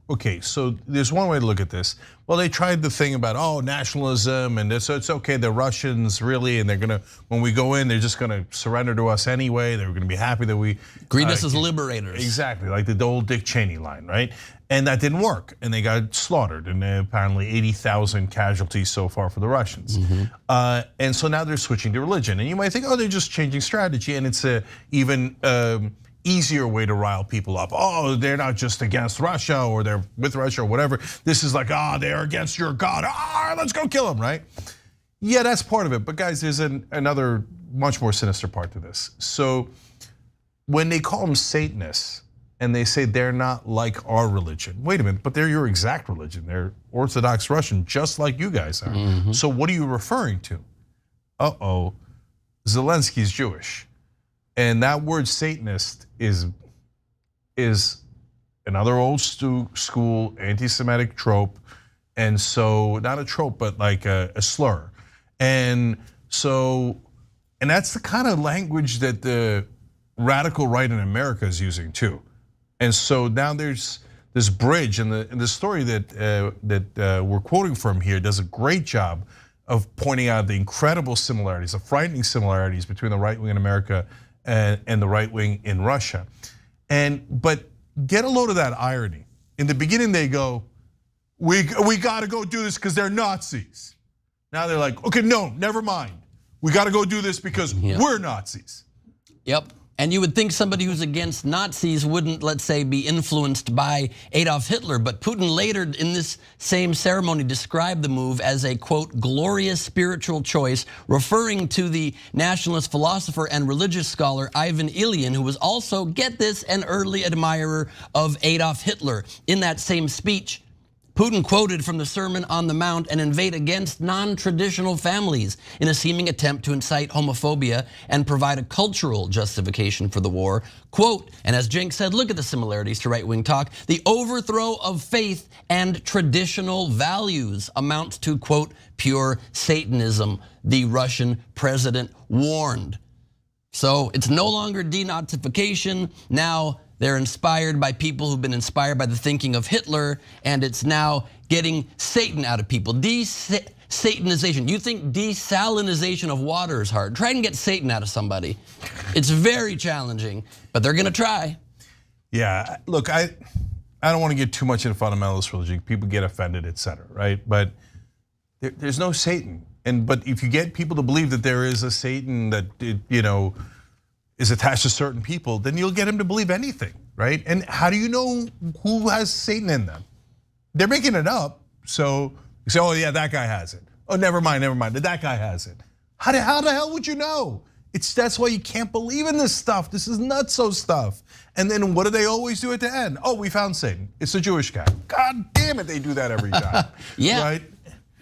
okay, so there's one way to look at this. Well, they tried the thing about, nationalism, and so it's okay, the Russians really, and they're gonna, when we go in, they're just gonna surrender to us anyway. They're gonna be happy that we greet us as liberators. Exactly, like the old Dick Cheney line, right? And that didn't work, and they got slaughtered, and apparently 80,000 casualties so far for the Russians. And so now they're switching to religion, and you might think, they're just changing strategy, and it's a even easier way to rile people up. They're not just against Russia, or they're with Russia, or whatever. This is like, they're against your God. Let's go kill them, right? Yeah, that's part of it. But guys, there's another much more sinister part to this. So when they call them Satanists, and they say they're not like our religion. Wait a minute, but they're your exact religion. They're Orthodox Russian, just like you guys are. So what are you referring to? Zelensky's Jewish. And that word Satanist is another old school anti-Semitic trope. And so, not a trope, but like a slur. And that's the kind of language that the radical right in America is using too. And so now there's this bridge, and the story that we're quoting from here does a great job of pointing out the incredible similarities, the frightening similarities between the right wing in America and the right wing in Russia. But get a load of that irony. In the beginning, they go, we got to go do this because they're Nazis. Now they're like, okay, no, never mind. We got to go do this because we're Nazis. Yep. And you would think somebody who's against Nazis wouldn't, let's say, be influenced by Adolf Hitler. But Putin later in this same ceremony described the move as a, quote, glorious spiritual choice, referring to the nationalist philosopher and religious scholar Ivan Ilyin, who was also, get this, an early admirer of Adolf Hitler. In that same speech, Putin quoted from the Sermon on the Mount and inveighed against non-traditional families in a seeming attempt to incite homophobia and provide a cultural justification for the war. Quote, and as Cenk said, look at the similarities to right-wing talk. The overthrow of faith and traditional values amounts to, quote, pure Satanism, the Russian president warned. So it's no longer denazification. Now they're inspired by people who've been inspired by the thinking of Hitler, and it's now getting Satan out of people. Satanization. You think desalinization of water is hard? Try and get Satan out of somebody. It's very challenging, but they're gonna try. Yeah, look, I don't want to get too much into fundamentalist religion. People get offended, etc. Right? But there's no Satan. But if you get people to believe that there is a Satan that is attached to certain people, then you'll get him to believe anything, right? And how do you know who has Satan in them? They're making it up. So you say, oh yeah, that guy has it. Oh, never mind, that guy has it. How the hell would you know? That's why you can't believe in this stuff. This is nutso stuff. And then what do they always do at the end? Oh, we found Satan. It's a Jewish guy. God damn it, they do that every time. Yeah. Right?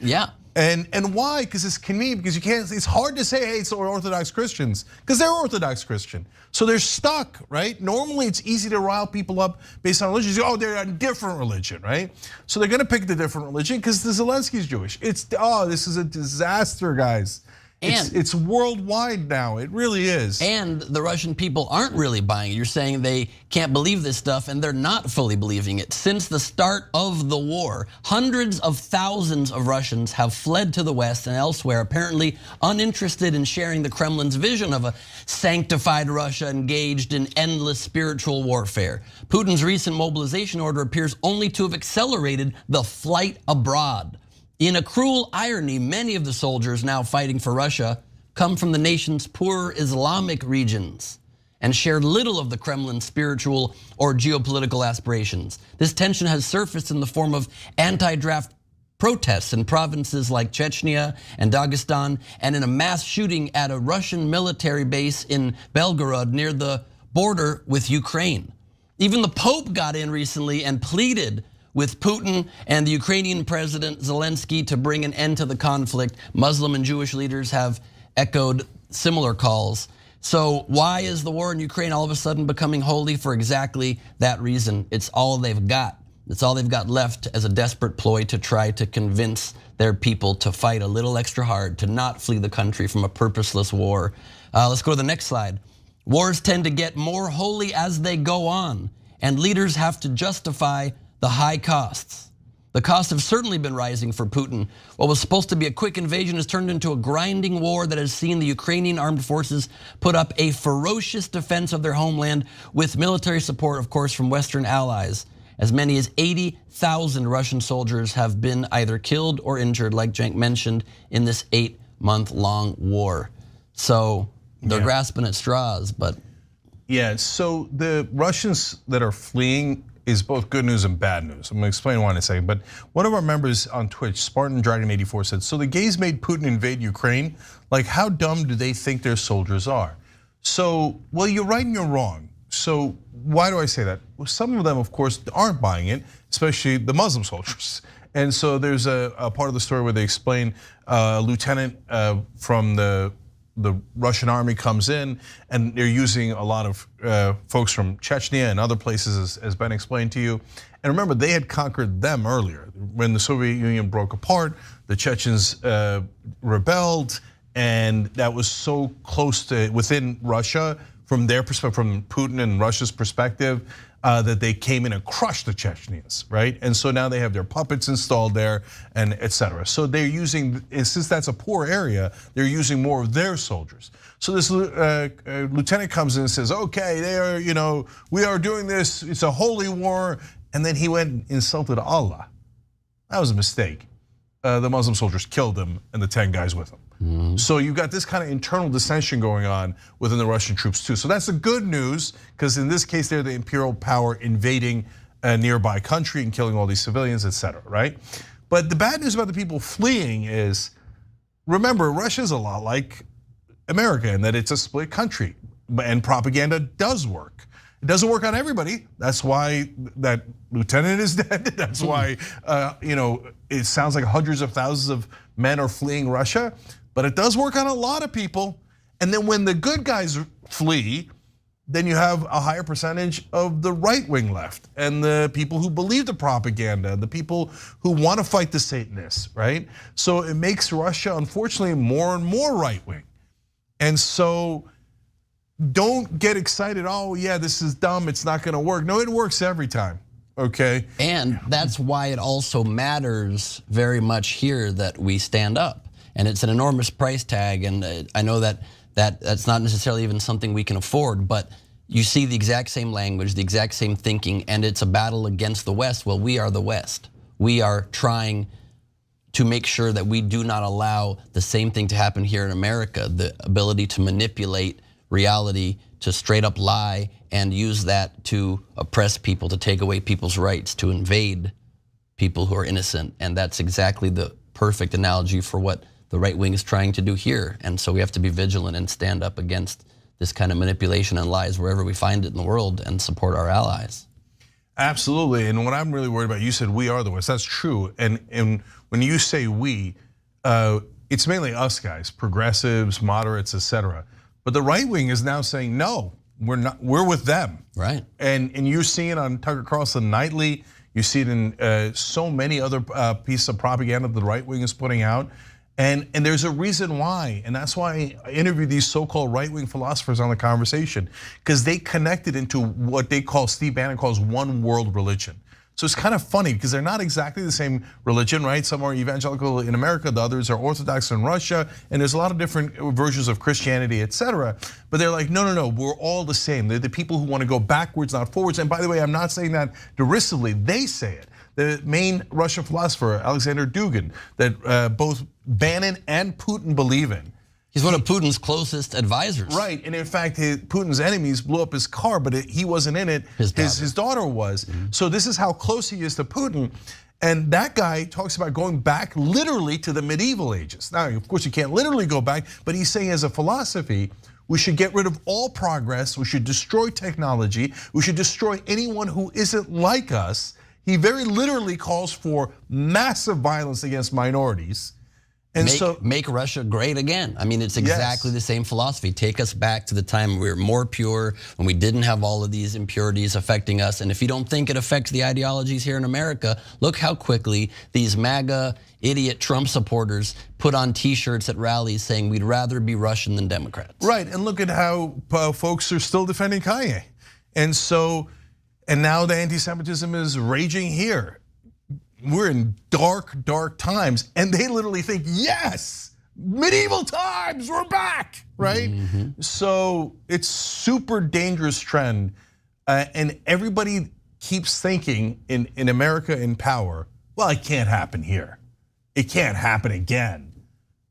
Yeah. And why? Because it's convenient, because you can't, it's hard to say, hey, it's Orthodox Christians, because they're Orthodox Christian. So they're stuck, right? Normally it's easy to rile people up based on religion. Oh, they're a different religion, right? So they're gonna pick the different religion because the Zelensky's Jewish. This is a disaster, guys. It's worldwide now, it really is. And the Russian people aren't really buying it. You're saying they can't believe this stuff, and they're not fully believing it. Since the start of the war, hundreds of thousands of Russians have fled to the West and elsewhere, apparently uninterested in sharing the Kremlin's vision of a sanctified Russia engaged in endless spiritual warfare. Putin's recent mobilization order appears only to have accelerated the flight abroad. In a cruel irony, many of the soldiers now fighting for Russia come from the nation's poorer Islamic regions and share little of the Kremlin's spiritual or geopolitical aspirations. This tension has surfaced in the form of anti-draft protests in provinces like Chechnya and Dagestan, and in a mass shooting at a Russian military base in Belgorod near the border with Ukraine. Even the Pope got in recently and pleaded with Putin and the Ukrainian President Zelensky to bring an end to the conflict. Muslim and Jewish leaders have echoed similar calls. So why is the war in Ukraine all of a sudden becoming holy? For exactly that reason. It's all they've got. It's all they've got left as a desperate ploy to try to convince their people to fight a little extra hard, to not flee the country from a purposeless war. Let's go to the next slide. Wars tend to get more holy as they go on, and leaders have to justify the high costs. The costs have certainly been rising for Putin. What was supposed to be a quick invasion has turned into a grinding war that has seen the Ukrainian armed forces put up a ferocious defense of their homeland with military support, of course, from Western allies. As many as 80,000 Russian soldiers have been either killed or injured, like Cenk mentioned, in this 8-month-long war. So they're grasping at straws, but. Yeah, so the Russians that are fleeing is both good news and bad news. I'm gonna explain why in a second, but one of our members on Twitch, Spartan Dragon 84, said, so the gays made Putin invade Ukraine? Like, how dumb do they think their soldiers are? So, well, you're right and you're wrong. So why do I say that? Well, some of them, of course, aren't buying it, especially the Muslim soldiers. And so there's a part of the story where they explain a lieutenant from the Russian army comes in, and they're using a lot of folks from Chechnya and other places, as Ben explained to you. And remember, they had conquered them earlier. When the Soviet Union broke apart, the Chechens rebelled, and that was so close to within Russia, from their perspective, from Putin and Russia's perspective, that they came in and crushed the Chechens, right? And so now they have their puppets installed there, and et cetera. So they're using, since that's a poor area, they're using more of their soldiers. So this lieutenant comes in and says, okay, they are, we are doing this, it's a holy war. And then he went and insulted Allah. That was a mistake. The Muslim soldiers killed him and the 10 guys with him. So you've got this kind of internal dissension going on within the Russian troops too. So that's the good news, because in this case, they're the imperial power invading a nearby country and killing all these civilians, et cetera, right? But the bad news about the people fleeing is, remember, Russia's a lot like America in that it's a split country, and propaganda does work. It doesn't work on everybody. That's why that lieutenant is dead. That's why it sounds like hundreds of thousands of men are fleeing Russia. But it does work on a lot of people. And then when the good guys flee, then you have a higher percentage of the right wing left, and the people who believe the propaganda, the people who want to fight the Satanists, right? So it makes Russia, unfortunately, more and more right wing. And so don't get excited, oh yeah, this is dumb, it's not gonna work. No, it works every time, okay? And that's why it also matters very much here that we stand up. And it's an enormous price tag, and I know that's not necessarily even something we can afford, but you see the exact same language, the exact same thinking, and it's a battle against the West. Well, we are the West. We are trying to make sure that we do not allow the same thing to happen here in America, the ability to manipulate reality, to straight up lie, and use that to oppress people, to take away people's rights, to invade people who are innocent. And that's exactly the perfect analogy for what the right wing is trying to do here. And so we have to be vigilant and stand up against this kind of manipulation and lies wherever we find it in the world, and support our allies. Absolutely, and what I'm really worried about, you said we are the West, that's true. And when you say we, it's mainly us guys, progressives, moderates, et cetera. But the right wing is now saying, no, we're not, we're with them. Right. And you see it on Tucker Carlson nightly, you see it in so many other pieces of propaganda the right wing is putting out. And there's a reason why, and that's why I interviewed these so-called right-wing philosophers on The Conversation, because they connected into what they call, Steve Bannon calls, one world religion. So it's kind of funny because they're not exactly the same religion, right? Some are evangelical in America, the others are Orthodox in Russia, and there's a lot of different versions of Christianity, et cetera. But they're like, no, we're all the same. They're the people who want to go backwards, not forwards. And by the way, I'm not saying that derisively, they say it. The main Russian philosopher, Alexander Dugin, that both Bannon and Putin believe in. He's one of Putin's closest advisors. Right, and in fact, Putin's enemies blew up his car, but he wasn't in it, his daughter was. So this is how close he is to Putin. And that guy talks about going back literally to the medieval ages. Now, of course, you can't literally go back, but he's saying as a philosophy, we should get rid of all progress, we should destroy technology, we should destroy anyone who isn't like us. He very literally calls for massive violence against minorities. And make Russia great again. I mean, it's exactly the same philosophy. Take us back to the time when we were more pure, when we didn't have all of these impurities affecting us. And if you don't think it affects the ideologies here in America, look how quickly these MAGA idiot Trump supporters put on t-shirts at rallies saying we'd rather be Russian than Democrats. Right, and look at how folks are still defending Kanye. And now the anti-Semitism is raging here. We're in dark, dark times, and they literally think, yes, medieval times, we're back, right? So it's super dangerous trend, and everybody keeps thinking in America in power, well, it can't happen here. It can't happen again.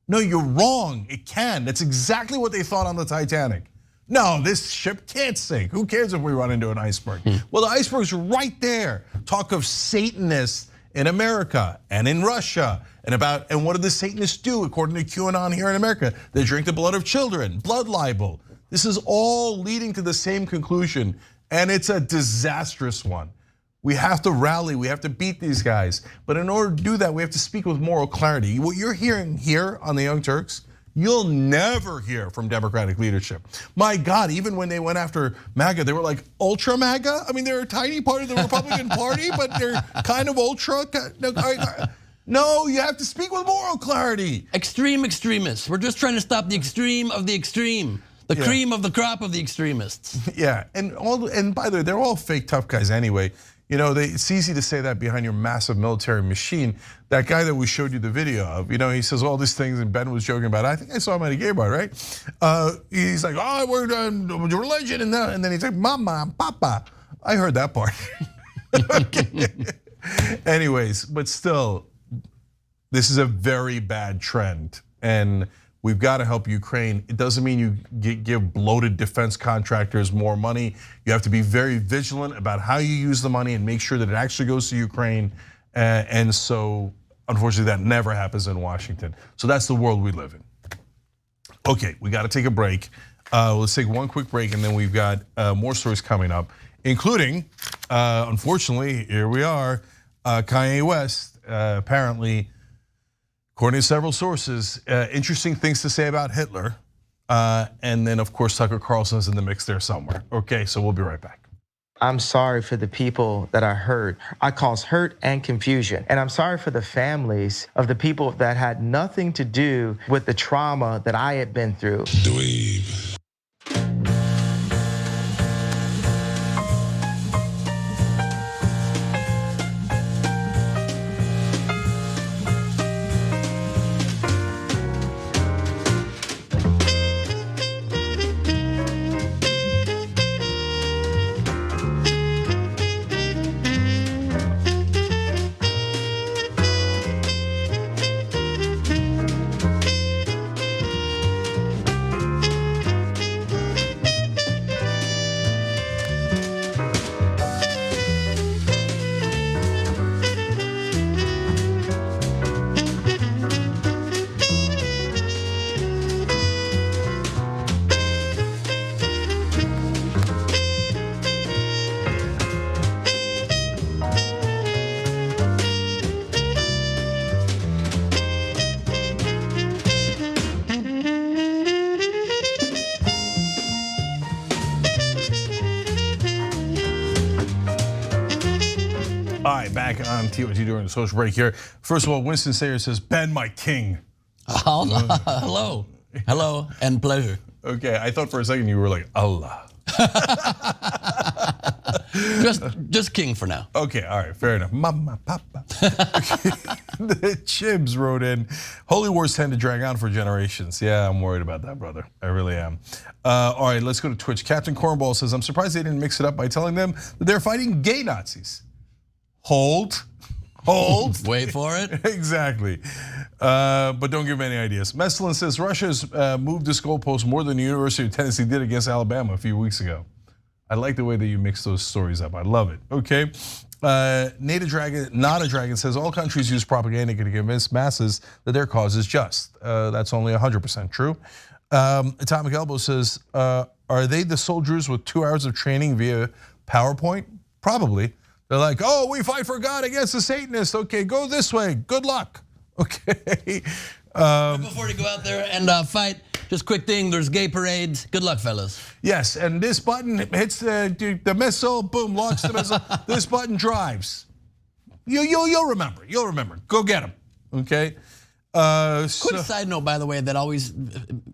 No, you're wrong, it can. That's exactly what they thought on the Titanic. No, this ship can't sink. Who cares if we run into an iceberg? Well, the iceberg's right there. Talk of Satanists in America and in Russia, and what do the Satanists do according to QAnon here in America? They drink the blood of children, blood libel. This is all leading to the same conclusion, and it's a disastrous one. We have to rally, we have to beat these guys. But in order to do that, we have to speak with moral clarity. What you're hearing here on the Young Turks, you'll never hear from Democratic leadership. My God, even when they went after MAGA, they were like ultra MAGA. I mean, they're a tiny part of the Republican Party, but they're kind of ultra. No, you have to speak with moral clarity. Extreme extremists. We're just trying to stop the extreme of the extreme. The cream of the crop of the extremists. Yeah, and by the way, they're all fake tough guys anyway. You know, it's easy to say that behind your massive military machine. That guy that we showed you the video of, you know, he says all these things, and Ben was joking about it. I think I saw him at a gay bar, right? He's like, oh, we're doing religion, and then he's like, mama, papa. I heard that part. Anyways, but still, this is a very bad trend, and we've got to help Ukraine. It doesn't mean you give bloated defense contractors more money. You have to be very vigilant about how you use the money and make sure that it actually goes to Ukraine. And so, unfortunately, that never happens in Washington. So that's the world we live in. Okay, we got to take a break. Let's take one quick break, and then we've got more stories coming up, including, unfortunately, here we are, Kanye West apparently, according to several sources, interesting things to say about Hitler. And then, of course, Tucker Carlson's in the mix there somewhere. Okay, so we'll be right back. I'm sorry for the people that are hurt. I cause hurt and confusion. And I'm sorry for the families of the people that had nothing to do with the trauma that I had been through. Dweeb. Back on TYT during the social break here. First of all, Winston Sayers says, Ben, my king. Hello, and pleasure. Okay, I thought for a second you were like, Allah. just king for now. Okay, all right, fair enough. Mama, papa. The Chibs wrote in, holy wars tend to drag on for generations. Yeah, I'm worried about that, brother. I really am. All right, let's go to Twitch. Captain Cornball says, I'm surprised they didn't mix it up by telling them that they're fighting gay Nazis. Hold. Wait for it. Exactly. But don't give me any ideas. Meslin says Russia's moved this goalpost more than the University of Tennessee did against Alabama a few weeks ago. I like the way that you mix those stories up. I love it. Okay. Not a Dragon says all countries use propaganda to convince masses that their cause is just. That's only 100% true. Atomic Elbow says, are they the soldiers with 2 hours of training via PowerPoint? Probably. They're like, oh, we fight for God against the Satanists. Okay, go this way. Good luck. Okay. Before you go out there and fight, just quick thing, there's gay parades. Good luck, fellas. Yes, and this button hits the missile, boom, launch the missile. This button drives. You'll remember. You'll remember. Go get them. Okay. Quick side note, by the way, that always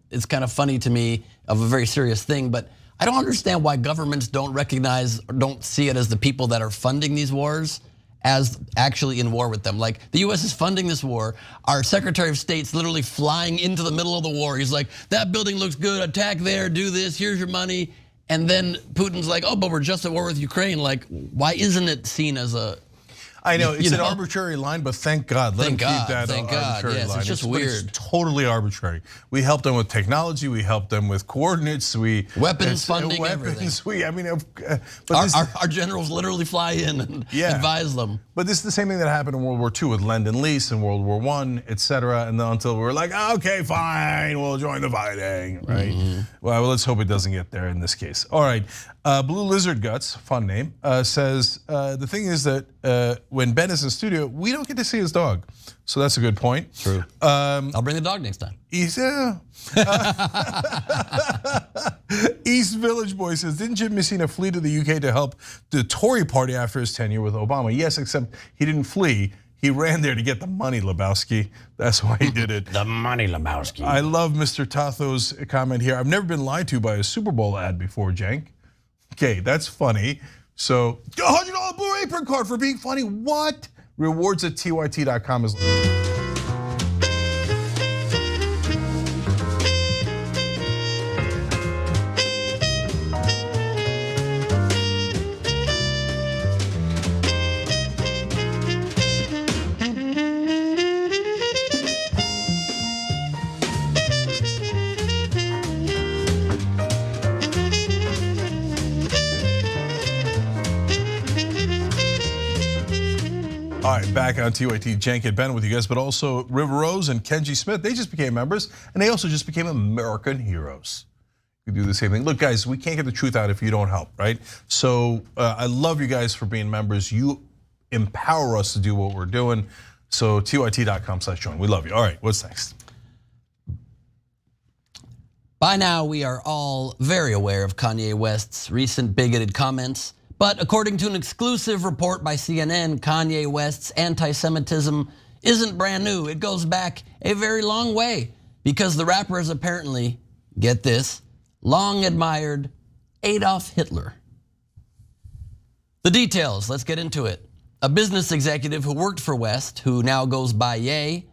is kind of funny to me of a very serious thing, but I don't understand why governments don't recognize or don't see it as the people that are funding these wars as actually in war with them. Like the US is funding this war. Our Secretary of State's literally flying into the middle of the war. He's like, that building looks good, attack there, do this, here's your money. And then Putin's like, oh, but we're just at war with Ukraine. Like, why isn't it seen as a, I know it's an arbitrary line, but thank God, let them keep that arbitrary line. It's just weird. It's totally arbitrary. We help them with technology. We help them with coordinates. Weapons funding, everything. I mean, our generals literally fly in and advise them. But this is the same thing that happened in World War II with Lend and Lease and World War I, etc. And then until we were like, okay, fine, we'll join the fighting, right? Well, let's hope it doesn't get there in this case. All right, Blue Lizard Guts, fun name, says the thing is that when Ben is in studio, we don't get to see his dog. So that's a good point. True. I'll bring the dog next time. East Village Boy says, didn't Jim Messina flee to the UK to help the Tory party after his tenure with Obama? Yes, except he didn't flee. He ran there to get the money, Lebowski. That's why he did it. The money, Lebowski. I love Mr. Tatho's comment here. I've never been lied to by a Super Bowl ad before, Jank. Okay, that's funny. So, $100 Blue Apron card for being funny. What? Rewards at tyt.com is. All right, back on TYT, Cenk and Ben with you guys, but also River Rose and Kenji Smith, they just became members, and they also just became American heroes. You do the same thing. Look, guys, we can't get the truth out if you don't help, right? So I love you guys for being members. You empower us to do what we're doing. So tyt.com/join. We love you. All right, what's next? By now, we are all very aware of Kanye West's recent bigoted comments. But according to an exclusive report by CNN, Kanye West's anti-Semitism isn't brand new. It goes back a very long way because the rapper has apparently, get this, long admired Adolf Hitler. The details, let's get into it. A business executive who worked for West, who now goes by Ye,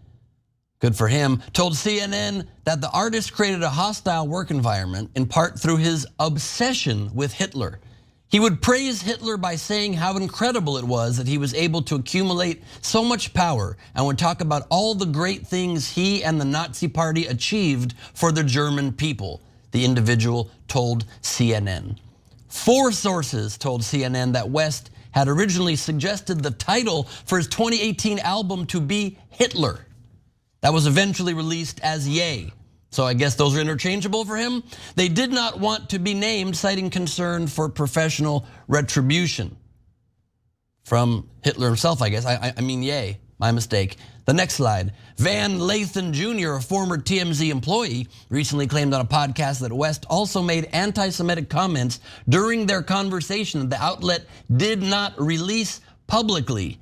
good for him, told CNN that the artist created a hostile work environment in part through his obsession with Hitler. He would praise Hitler by saying how incredible it was that he was able to accumulate so much power and would talk about all the great things he and the Nazi Party achieved for the German people, the individual told CNN. 4 sources told CNN that West had originally suggested the title for his 2018 album to be Hitler. That was eventually released as Ye. So I guess those are interchangeable for him. They did not want to be named, citing concern for professional retribution. From Hitler himself, I guess. I mean, Ye, my mistake. The next slide. Van Lathan Jr., a former TMZ employee, recently claimed on a podcast that West also made anti-Semitic comments during their conversation that the outlet did not release publicly.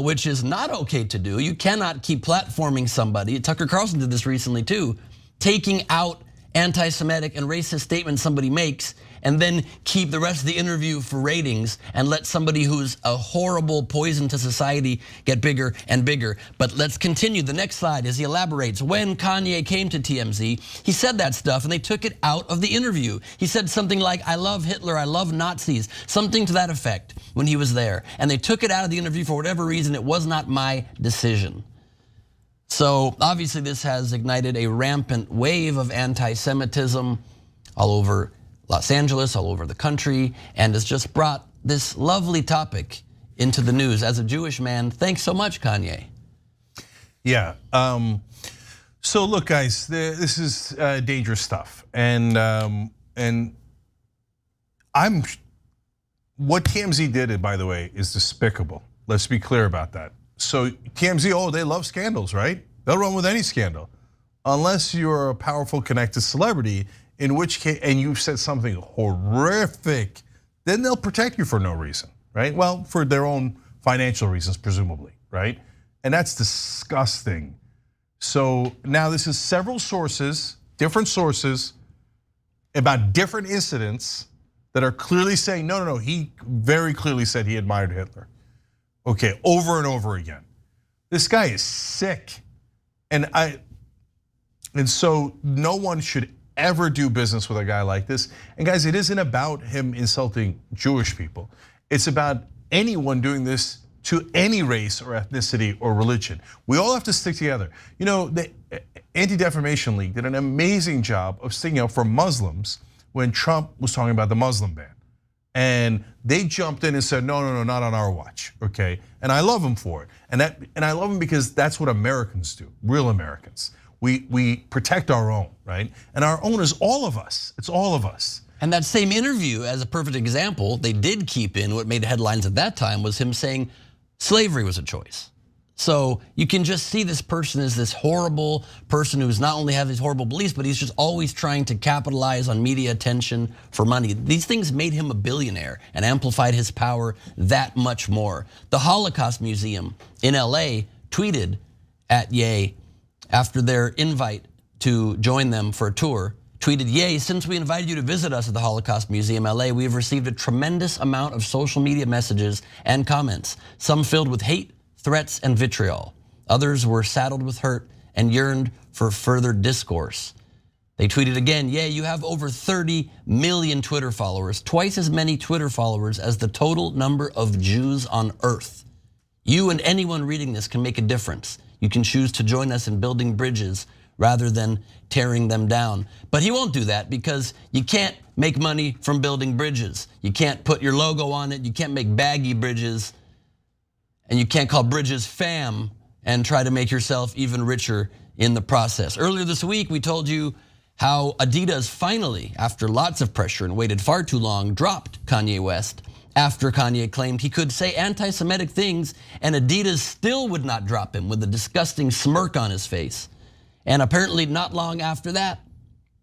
Which is not okay to do. You cannot keep platforming somebody. Tucker Carlson did this recently too. Taking out anti-Semitic and racist statements somebody makes and then keep the rest of the interview for ratings and let somebody who's a horrible poison to society get bigger and bigger. But let's continue. The next slide as he elaborates. When Kanye came to TMZ, he said that stuff and they took it out of the interview. He said something like, I love Hitler, I love Nazis, something to that effect when he was there. And they took it out of the interview for whatever reason. It was not my decision. So obviously this has ignited a rampant wave of anti-Semitism all over Los Angeles, all over the country, and has just brought this lovely topic into the news. As a Jewish man, thanks so much, Kanye. Yeah, so look guys, this is dangerous stuff. And what TMZ did, by the way, is despicable. Let's be clear about that. So TMZ, they love scandals, right? They'll run with any scandal. Unless you're a powerful connected celebrity, in which case, and you've said something horrific, then they'll protect you for no reason, right? Well, for their own financial reasons, presumably, right? And that's disgusting. So now this is several sources, different sources, about different incidents that are clearly saying, no, he very clearly said he admired Hitler. Okay, over and over again. This guy is sick. And so no one should ever do business with a guy like this. And guys, it isn't about him insulting Jewish people. It's about anyone doing this to any race or ethnicity or religion. We all have to stick together. You know, the Anti-Defamation League did an amazing job of sticking up for Muslims when Trump was talking about the Muslim ban. And they jumped in and said, no, not on our watch, okay? And I love them for it. And I love them because that's what Americans do, real Americans. We protect our own, right? And our own is all of us, it's all of us. And that same interview, as a perfect example, they did keep in what made headlines at that time was him saying slavery was a choice. So you can just see this person as this horrible person who's not only has these horrible beliefs, but he's just always trying to capitalize on media attention for money. These things made him a billionaire and amplified his power that much more. The Holocaust Museum in LA tweeted at Ye after their invite to join them for a tour, tweeted, "Ye, since we invited you to visit us at the Holocaust Museum LA, we have received a tremendous amount of social media messages and comments, some filled with hate, threats, and vitriol. Others were saddled with hurt and yearned for further discourse." They tweeted again, "Yeah, you have over 30 million Twitter followers, twice as many Twitter followers as the total number of Jews on earth. You and anyone reading this can make a difference. You can choose to join us in building bridges rather than tearing them down." But he won't do that because you can't make money from building bridges. You can't put your logo on it, you can't make baggy bridges, and you can't call bridges fam and try to make yourself even richer in the process. Earlier this week, we told you how Adidas finally, after lots of pressure and waited far too long, dropped Kanye West after Kanye claimed he could say anti-Semitic things and Adidas still would not drop him with a disgusting smirk on his face. And apparently not long after that,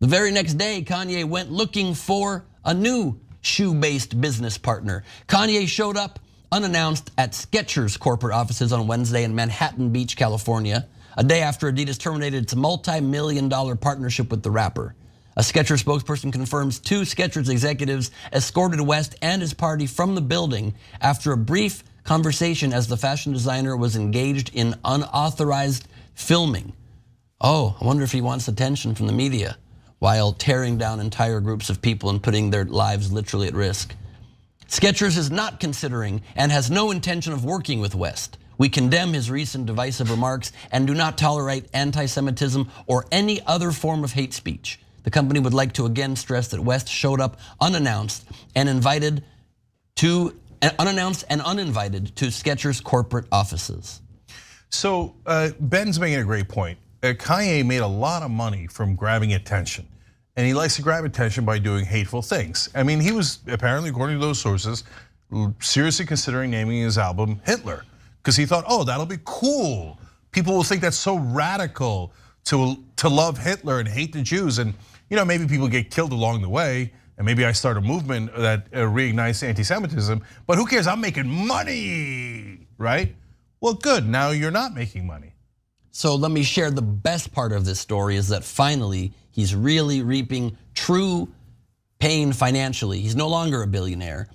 the very next day, Kanye went looking for a new shoe-based business partner. Kanye showed up unannounced at Skechers corporate offices on Wednesday in Manhattan Beach, California, a day after Adidas terminated its multi-million-dollar partnership with the rapper. A Skechers spokesperson confirms 2 Skechers executives escorted West and his party from the building after a brief conversation as the fashion designer was engaged in unauthorized filming. Oh, I wonder if he wants attention from the media while tearing down entire groups of people and putting their lives literally at risk. Skechers is not considering and has no intention of working with West. We condemn his recent divisive remarks and do not tolerate anti-Semitism or any other form of hate speech. The company would like to again stress that West showed up unannounced and uninvited to Skechers corporate offices. So Ben's making a great point. Kanye made a lot of money from grabbing attention. And he likes to grab attention by doing hateful things. I mean, he was apparently, according to those sources, seriously considering naming his album Hitler. Because he thought, oh, that'll be cool. People will think that's so radical to love Hitler and hate the Jews. And maybe people get killed along the way. And maybe I start a movement that reignites anti-Semitism. But who cares? I'm making money, right? Well, good, now you're not making money. So let me share the best part of this story is that finally he's really reaping true pain financially. He's no longer a billionaire.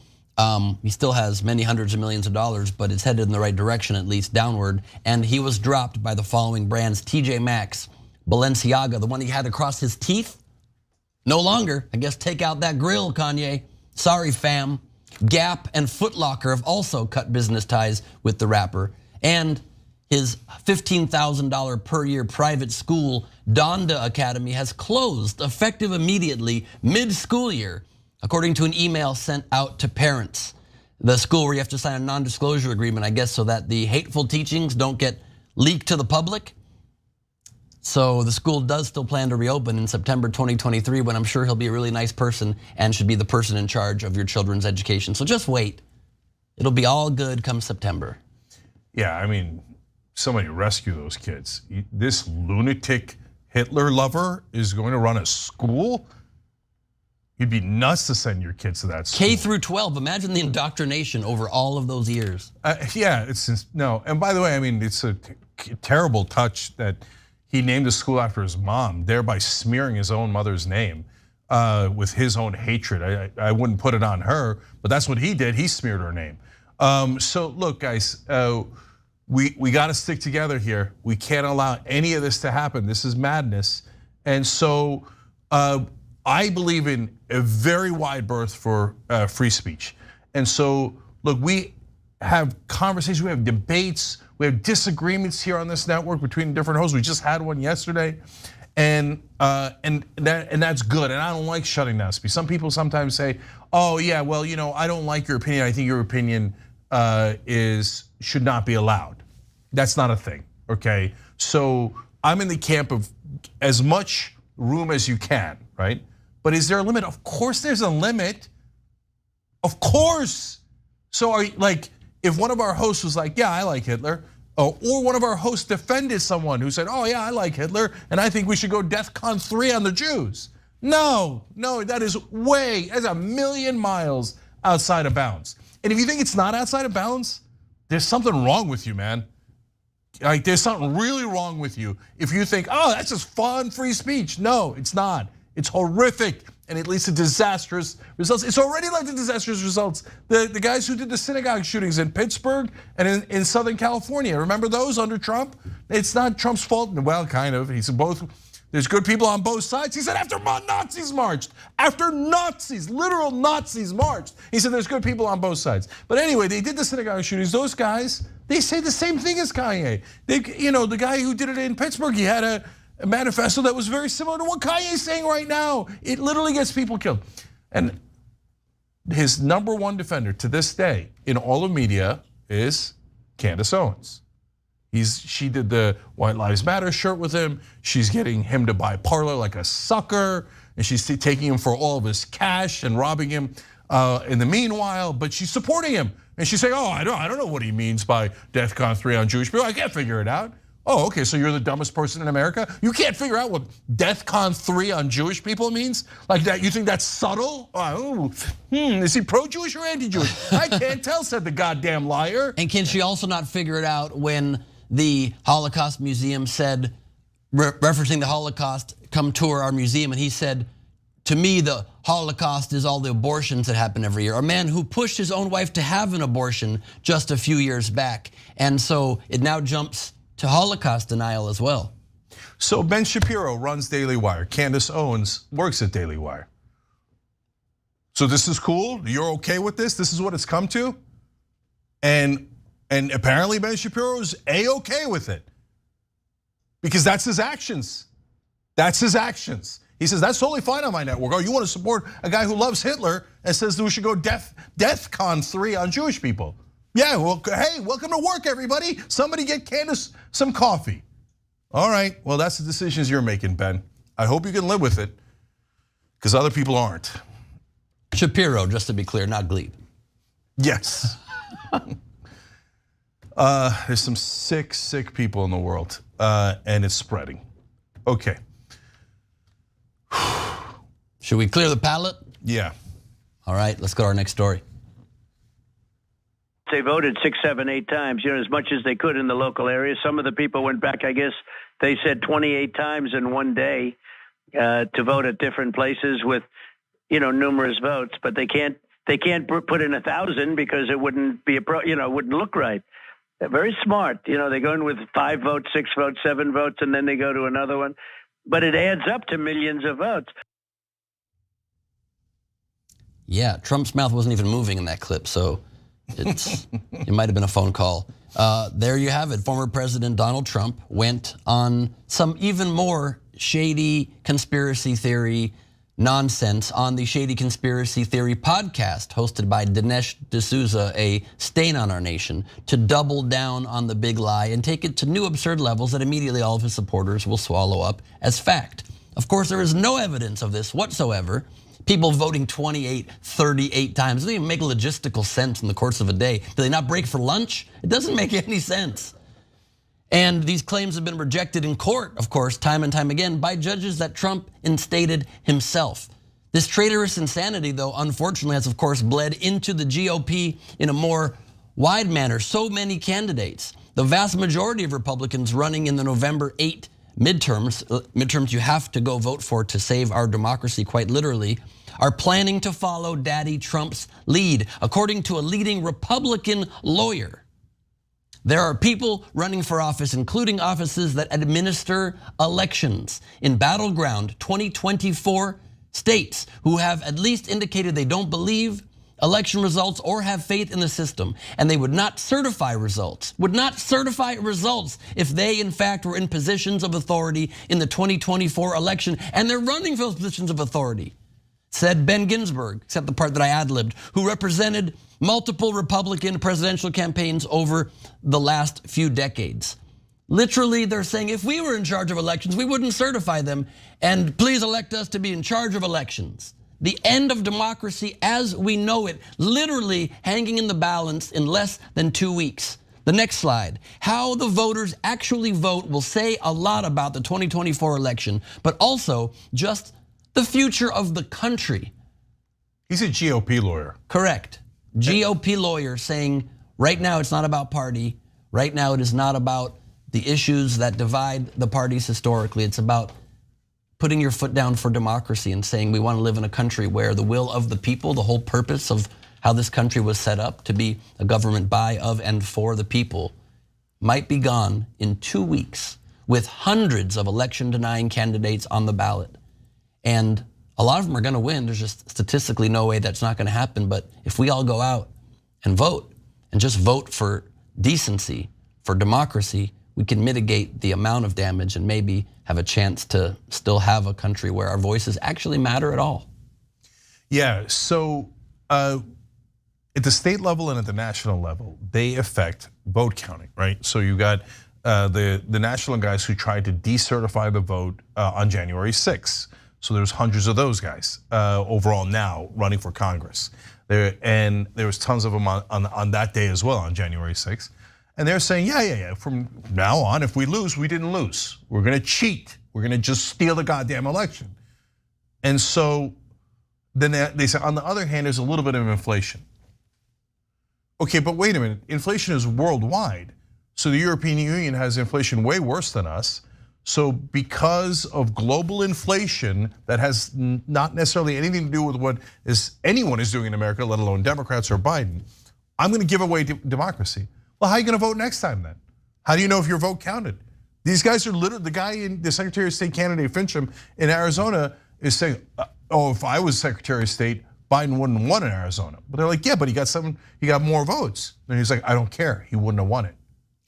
He still has many hundreds of millions of dollars, but it's headed in the right direction, at least downward. And he was dropped by the following brands: TJ Maxx, Balenciaga, the one he had across his teeth. No longer. I guess take out that grill, Kanye. Sorry, fam. Gap and Foot Locker have also cut business ties with the rapper. And his $15,000 per year private school, Donda Academy, has closed effective immediately mid-school year, according to an email sent out to parents. The school where you have to sign a non-disclosure agreement, I guess, so that the hateful teachings don't get leaked to the public. So the school does still plan to reopen in September 2023, when I'm sure he'll be a really nice person and should be the person in charge of your children's education. So just wait. It'll be all good come September. Yeah, I mean, somebody rescue those kids. This lunatic Hitler lover is going to run a school? You'd be nuts to send your kids to that school. K through 12, imagine the indoctrination over all of those years. Yeah, no, and by the way, I mean, it's a terrible touch that he named the school after his mom, thereby smearing his own mother's name with his own hatred. I wouldn't put it on her, but that's what he did. He smeared her name. So look, guys, we got to stick together here. We can't allow any of this to happen. This is madness. And so I believe in a very wide berth for free speech. And so look, we have conversations, we have debates, we have disagreements here on this network between different hosts. We just had one yesterday. And that's good. And I don't like shutting down speech. Some people sometimes say, oh yeah, well, I don't like your opinion. I think your opinion should not be allowed. That's not a thing, okay? So I'm in the camp of as much room as you can, right? But is there a limit? Of course there's a limit. Of course. So if one of our hosts was like, yeah, I like Hitler, or one of our hosts defended someone who said, oh yeah, I like Hitler, and I think we should go DEFCON 3 on the Jews. No, that is that's a million miles outside of bounds. And if you think it's not outside of bounds, there's something wrong with you, man. Like, there's something really wrong with you if you think, oh, that's just fun, free speech. No, it's not. It's horrific, and it leads to disastrous results. It's already led to disastrous results. The guys who did the synagogue shootings in Pittsburgh and in Southern California, remember those under Trump? It's not Trump's fault. Well, kind of. He said both. There's good people on both sides. He said after Nazis marched, after Nazis, literal Nazis marched, he said there's good people on both sides. But anyway, they did the synagogue shootings. Those guys, they say the same thing as Kanye. The guy who did it in Pittsburgh, he had a manifesto that was very similar to what Kanye's saying right now. It literally gets people killed. And his number one defender to this day in all of media is Candace Owens. She did the White Lives Matter shirt with him. She's getting him to buy Parler like a sucker, and she's taking him for all of his cash and robbing him in the meanwhile, but she's supporting him. And she's saying, oh, I don't know what he means by DEFCON 3 on Jewish people. I can't figure it out. Oh, okay, so you're the dumbest person in America? You can't figure out what DEFCON 3 on Jewish people means? Like that, you think that's subtle? Is he pro-Jewish or anti-Jewish? I can't tell, said the goddamn liar. And can she also not figure it out when the Holocaust Museum said, referencing the Holocaust, come tour our museum, and he said, to me, the Holocaust is all the abortions that happen every year. A man who pushed his own wife to have an abortion just a few years back. And so it now jumps to Holocaust denial as well. So Ben Shapiro runs Daily Wire. Candace Owens works at Daily Wire. So this is cool? You're okay with this? This is what it's come to? And apparently Ben Shapiro is A-okay with it. Because that's his actions. That's his actions. He says, that's totally fine on my network. Oh, you want to support a guy who loves Hitler and says that we should go DEFCON 3 on Jewish people. Yeah, well, hey, welcome to work, everybody. Somebody get Candace some coffee. All right, well, that's the decisions you're making, Ben. I hope you can live with it, because other people aren't. Shapiro, just to be clear, not Glebe. Yes. There's some sick people in the world, and it's spreading. Okay. Should we clear the palate? Yeah. All right, let's go to our next story. They voted 6, 7, 8 times, as much as they could in the local area. Some of the people went back, I guess they said 28 times in one day to vote at different places with, numerous votes. But they can't put in 1,000 because it wouldn't be it wouldn't look right. They're very smart. They go in with 5 votes, 6 votes, 7 votes, and then they go to another one. But it adds up to millions of votes. Yeah, Trump's mouth wasn't even moving in that clip, so it might have been a phone call. There you have it. Former President Donald Trump went on some even more shady conspiracy theory nonsense on the Shady Conspiracy Theory podcast hosted by Dinesh D'Souza, a stain on our nation, to double down on the big lie and take it to new absurd levels that immediately all of his supporters will swallow up as fact. Of course, there is no evidence of this whatsoever. People voting 28, 38 times. It doesn't even make logistical sense in the course of a day. Do they not break for lunch? It doesn't make any sense. And these claims have been rejected in court, of course, time and time again by judges that Trump instated himself. This traitorous insanity, though, unfortunately has, of course, bled into the GOP in a more wide manner. So many candidates, the vast majority of Republicans running in the November 8 midterms you have to go vote for to save our democracy, quite literally, are planning to follow Daddy Trump's lead, according to a leading Republican lawyer. There are people running for office, including offices that administer elections in battleground 2024 states, who have at least indicated they don't believe election results or have faith in the system, and they would not certify results, if they in fact were in positions of authority in the 2024 election, and they're running for those positions of authority. Said Ben Ginsburg, except the part that I ad-libbed, who represented multiple Republican presidential campaigns over the last few decades. Literally, they're saying if we were in charge of elections, we wouldn't certify them, and please elect us to be in charge of elections. The end of democracy as we know it, literally hanging in the balance in less than 2 weeks. The next slide. How the voters actually vote will say a lot about the 2024 election, but also just the future of the country. He's a GOP lawyer. Correct. GOP lawyer saying right now it's not about party. Right now it is not about the issues that divide the parties historically. It's about putting your foot down for democracy and saying we want to live in a country where the will of the people, the whole purpose of how this country was set up to be a government by, of, and for the people, might be gone in 2 weeks with hundreds of election-denying candidates on the ballot. And a lot of them are gonna win. There's just statistically no way that's not gonna happen. But if we all go out and vote, and just vote for decency, for democracy, we can mitigate the amount of damage and maybe have a chance to still have a country where our voices actually matter at all. Yeah, so at the state level and at the national level, they affect vote counting, right? So you got the national guys who tried to decertify the vote on January 6th. So there's hundreds of those guys overall now running for Congress. And there was tons of them on that day as well, on January 6th. And they're saying, yeah, from now on, if we lose, we didn't lose. We're gonna cheat. We're gonna just steal the goddamn election. And so then they say, on the other hand, there's a little bit of inflation. Okay, but wait a minute, inflation is worldwide. So the European Union has inflation way worse than us. So because of global inflation that has not necessarily anything to do with what anyone is doing in America, let alone Democrats or Biden, I'm gonna give away democracy. Well, how are you gonna vote next time then? How do you know if your vote counted? These guys are literally, the guy in the Secretary of State candidate Fincham in Arizona is saying, oh, if I was Secretary of State, Biden wouldn't have won in Arizona. But they're like, yeah, but he got more votes. And he's like, I don't care, he wouldn't have won it.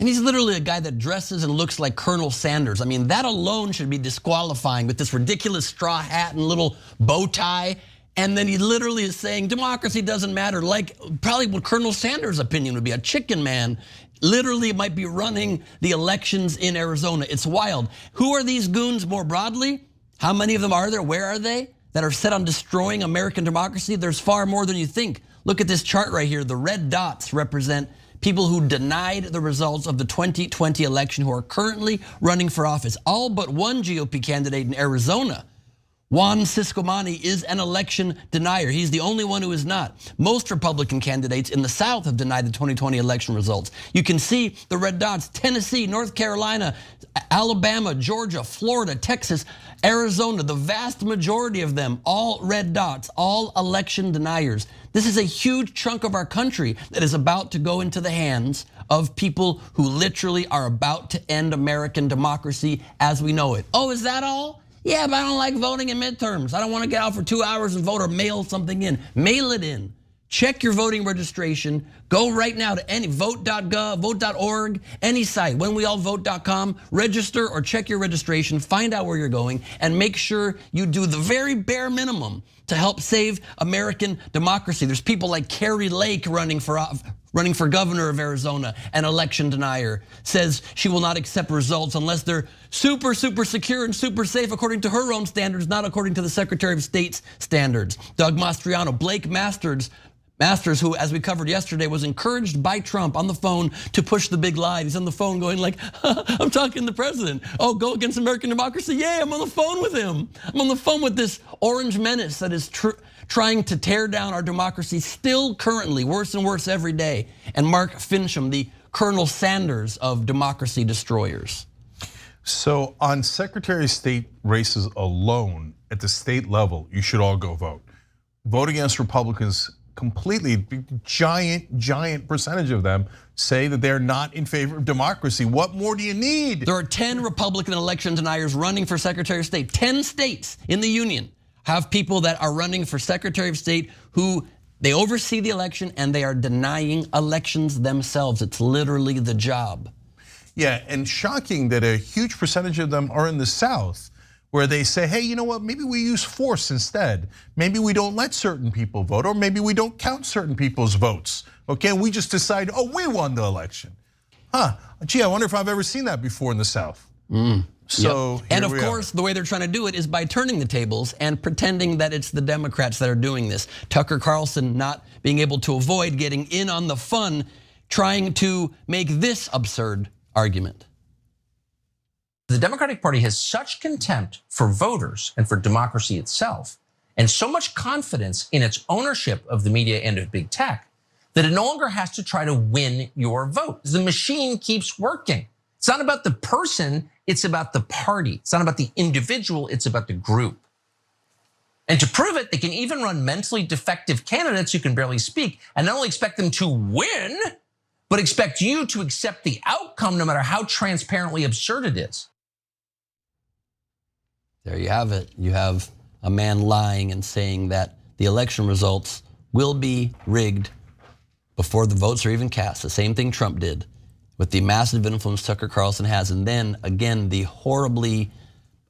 And he's literally a guy that dresses and looks like Colonel Sanders. I mean, that alone should be disqualifying with this ridiculous straw hat and little bow tie. And then he literally is saying democracy doesn't matter, like probably what Colonel Sanders' opinion would be. A chicken man literally might be running the elections in Arizona. It's wild. Who are these goons more broadly? How many of them are there? Where are they? That are set on destroying American democracy? There's far more than you think. Look at this chart right here. The red dots represent people who denied the results of the 2020 election who are currently running for office. All but one GOP candidate in Arizona, Juan Ciscomani, is an election denier. He's the only one who is not. Most Republican candidates in the South have denied the 2020 election results. You can see the red dots: Tennessee, North Carolina, Alabama, Georgia, Florida, Texas, Arizona. The vast majority of them, all red dots, all election deniers. This is a huge chunk of our country that is about to go into the hands of people who literally are about to end American democracy as we know it. Oh, is that all? Yeah, but I don't like voting in midterms. I don't want to get out for 2 hours and vote or mail something in. Mail it in. Check your voting registration. Go right now to any vote.gov, vote.org, any site, whenweallvote.com, register or check your registration, find out where you're going, and make sure you do the very bare minimum to help save American democracy. There's people like Carrie Lake running for governor of Arizona, an election denier, says she will not accept results unless they're super secure and super safe according to her own standards, not according to the Secretary of State's standards. Doug Mastriano, Blake Masters, who, as we covered yesterday, was encouraged by Trump on the phone to push the big lie. He's on the phone going like, I'm talking to the president. Oh, go against American democracy? Yeah, I'm on the phone with him. I'm on the phone with this orange menace that is trying to tear down our democracy still currently, worse and worse every day. And Mark Fincham, the Colonel Sanders of democracy destroyers. So on Secretary of State races alone at the state level, you should all go vote. Vote against Republicans completely. Giant percentage of them say that they're not in favor of democracy. What more do you need? There are 10 Republican election deniers running for Secretary of State. 10 states in the union have people that are running for Secretary of State who they oversee the election and they are denying elections themselves. It's literally the job. Yeah, and shocking that a huge percentage of them are in the South, where they say, hey, you know what, maybe we use force instead. Maybe we don't let certain people vote, or maybe we don't count certain people's votes. Okay, we just decide, oh, we won the election. Gee, I wonder if I've ever seen that before in the South. So, and of course, the way they're trying to do it is by turning the tables and pretending that it's the Democrats that are doing this. Tucker Carlson not being able to avoid getting in on the fun, trying to make this absurd argument. The Democratic Party has such contempt for voters and for democracy itself, and so much confidence in its ownership of the media and of big tech, that it no longer has to try to win your vote. The machine keeps working. It's not about the person, it's about the party. It's not about the individual, it's about the group. And to prove it, they can even run mentally defective candidates who can barely speak and not only expect them to win, but expect you to accept the outcome no matter how transparently absurd it is. There you have it. You have a man lying and saying that the election results will be rigged before the votes are even cast. The same thing Trump did with the massive influence Tucker Carlson has. And then again, the horribly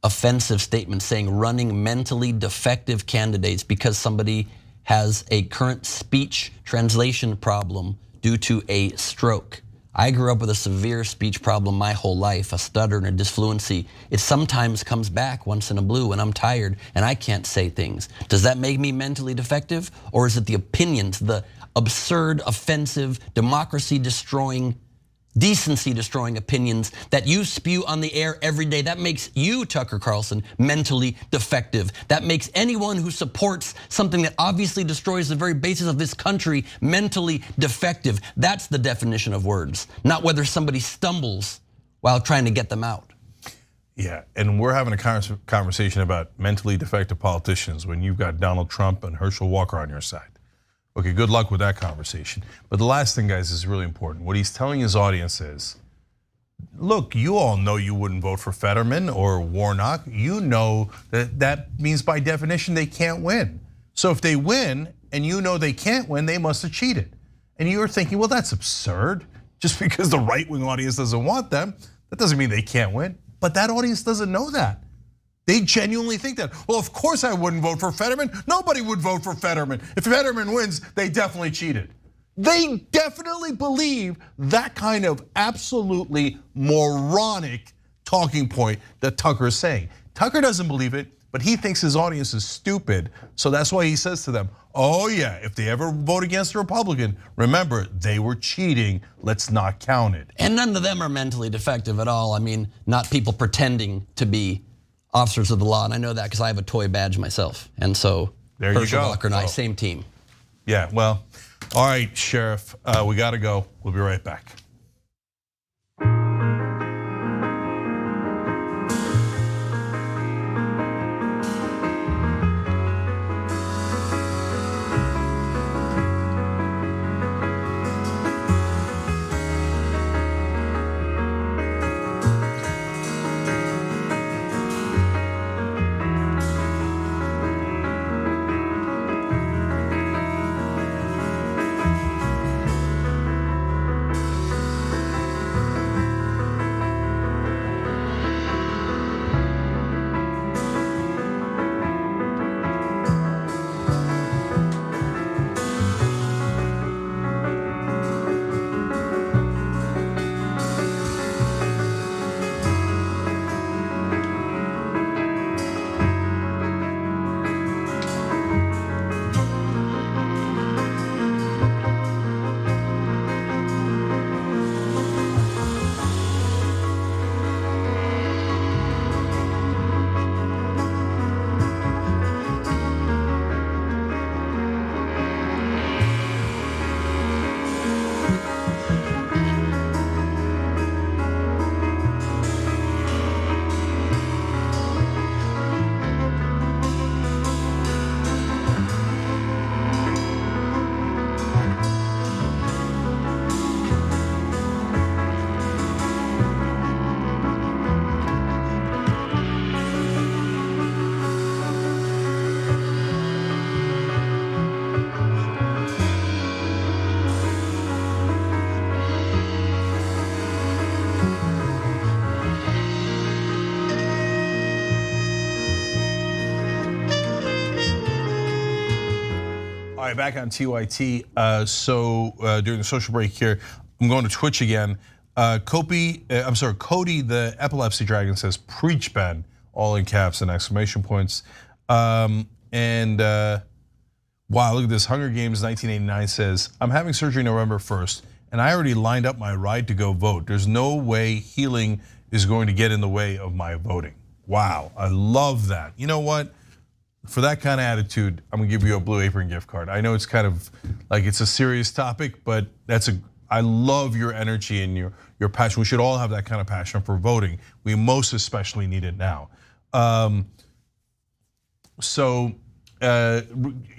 offensive statement saying running mentally defective candidates because somebody has a current speech translation problem due to a stroke. I grew up with a severe speech problem my whole life, a stutter and a disfluency. It sometimes comes back once in a blue when I'm tired and I can't say things. Does that make me mentally defective? Or is it the opinions, the absurd, offensive, democracy-destroying, decency-destroying opinions that you spew on the air every day? That makes you, Tucker Carlson, mentally defective. That makes anyone who supports something that obviously destroys the very basis of this country mentally defective. That's the definition of words, not whether somebody stumbles while trying to get them out. Yeah, and we're having a conversation about mentally defective politicians when you've got Donald Trump and Herschel Walker on your side. Okay, good luck with that conversation. But the last thing, guys, is really important. What he's telling his audience is, look, you all know you wouldn't vote for Fetterman or Warnock. You know that that means by definition they can't win. So if they win and you know they can't win, they must have cheated. And you're thinking, well, that's absurd. Just because the right-wing audience doesn't want them, that doesn't mean they can't win. But that audience doesn't know that. They genuinely think that. Well, of course I wouldn't vote for Fetterman. Nobody would vote for Fetterman. If Fetterman wins, they definitely cheated. They definitely believe that kind of absolutely moronic talking point that Tucker is saying. Tucker doesn't believe it, but he thinks his audience is stupid. So that's why he says to them, oh yeah, if they ever vote against a Republican, remember, they were cheating, let's not count it. And none of them are mentally defective at all. I mean, not people pretending to be officers of the law, and I know that because I have a toy badge myself. And so there you Herschel go. Walker and I, same team. Yeah, well, all right, Sheriff, we gotta go. We'll be right back. All right, back on TYT. So during the social break here, I'm going to Twitch again. Cody, the epilepsy dragon says, "Preach, Ben!" All in caps and exclamation points. Wow, look at this. Hunger Games 1989 says, "I'm having surgery November 1st, and I already lined up my ride to go vote. There's no way healing is going to get in the way of my voting. Wow, I love that. You know what? For that kind of attitude, I'm gonna give you a Blue Apron gift card. I know it's kind of like it's a serious topic, but I love your energy and your passion. We should all have that kind of passion for voting. We most especially need it now.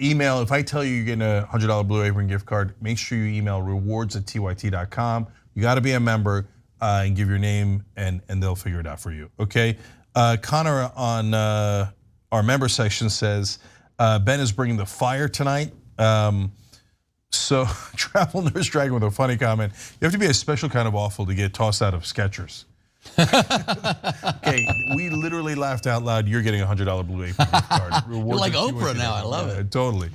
Email, if I tell you you're getting a $100 Blue Apron gift card, make sure you email rewards@tyt.com. You gotta be a member and give your name and they'll figure it out for you, okay? Connor on our member section says, Ben is bringing the fire tonight. So Travel Nurse Dragon with a funny comment. You have to be a special kind of awful to get tossed out of Skechers. Okay, we literally laughed out loud. You're getting a $100 Blue Apron gift card. You're like Oprah now, I love it. Totally.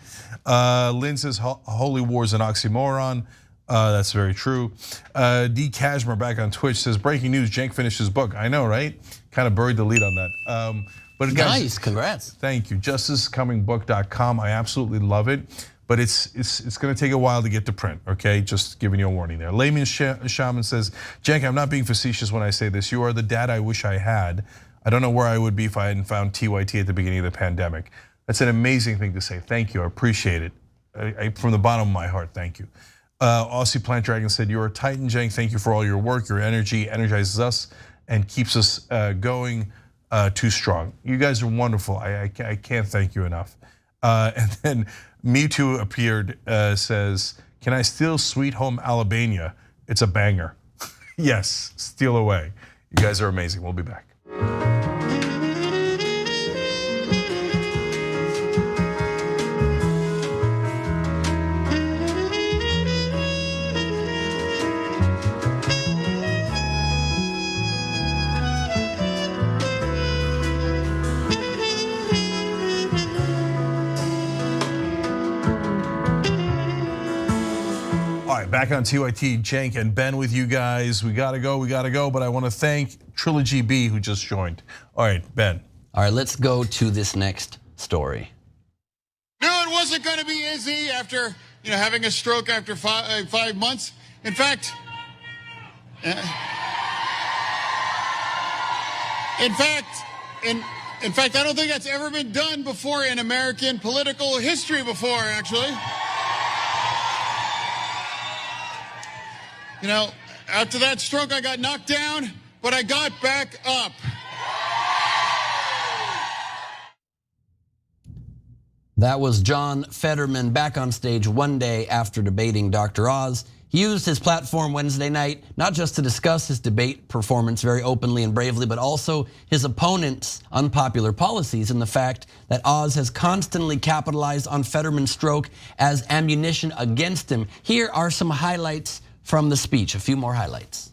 Lynn says, Holy War is an oxymoron. That's very true. D. Kashmir back on Twitch says, breaking news, Cenk finished his book. I know, right? Kind of buried the lead on that. But guys, nice, congrats. Thank you. JusticeComingBook.com. I absolutely love it. But it's going to take a while to get to print, okay? Just giving you a warning there. Layman Shaman says, Cenk, I'm not being facetious when I say this. You are the dad I wish I had. I don't know where I would be if I hadn't found TYT at the beginning of the pandemic. That's an amazing thing to say. Thank you, I appreciate it. From the bottom of my heart, thank you. Aussie Plant Dragon said, you're a titan, Cenk. Thank you for all your work. Your energy energizes us and keeps us going too strong. You guys are wonderful. I can't thank you enough. And then Me Too appeared, says, can I steal Sweet Home Alabama? It's a banger. Yes, steal away. You guys are amazing. We'll be back. Back on TYT, Cenk and Ben with you guys. We gotta go, but I wanna thank Trilogy B who just joined. All right, Ben. All right, let's go to this next story. No, it wasn't gonna be easy after having a stroke after 5 months. In fact, I don't think that's ever been done before in American political history before, actually. After that stroke, I got knocked down, but I got back up. That was John Fetterman back on stage one day after debating Dr. Oz. He used his platform Wednesday night, not just to discuss his debate performance very openly and bravely, but also his opponent's unpopular policies and the fact that Oz has constantly capitalized on Fetterman's stroke as ammunition against him. Here are some highlights from the speech, a few more highlights.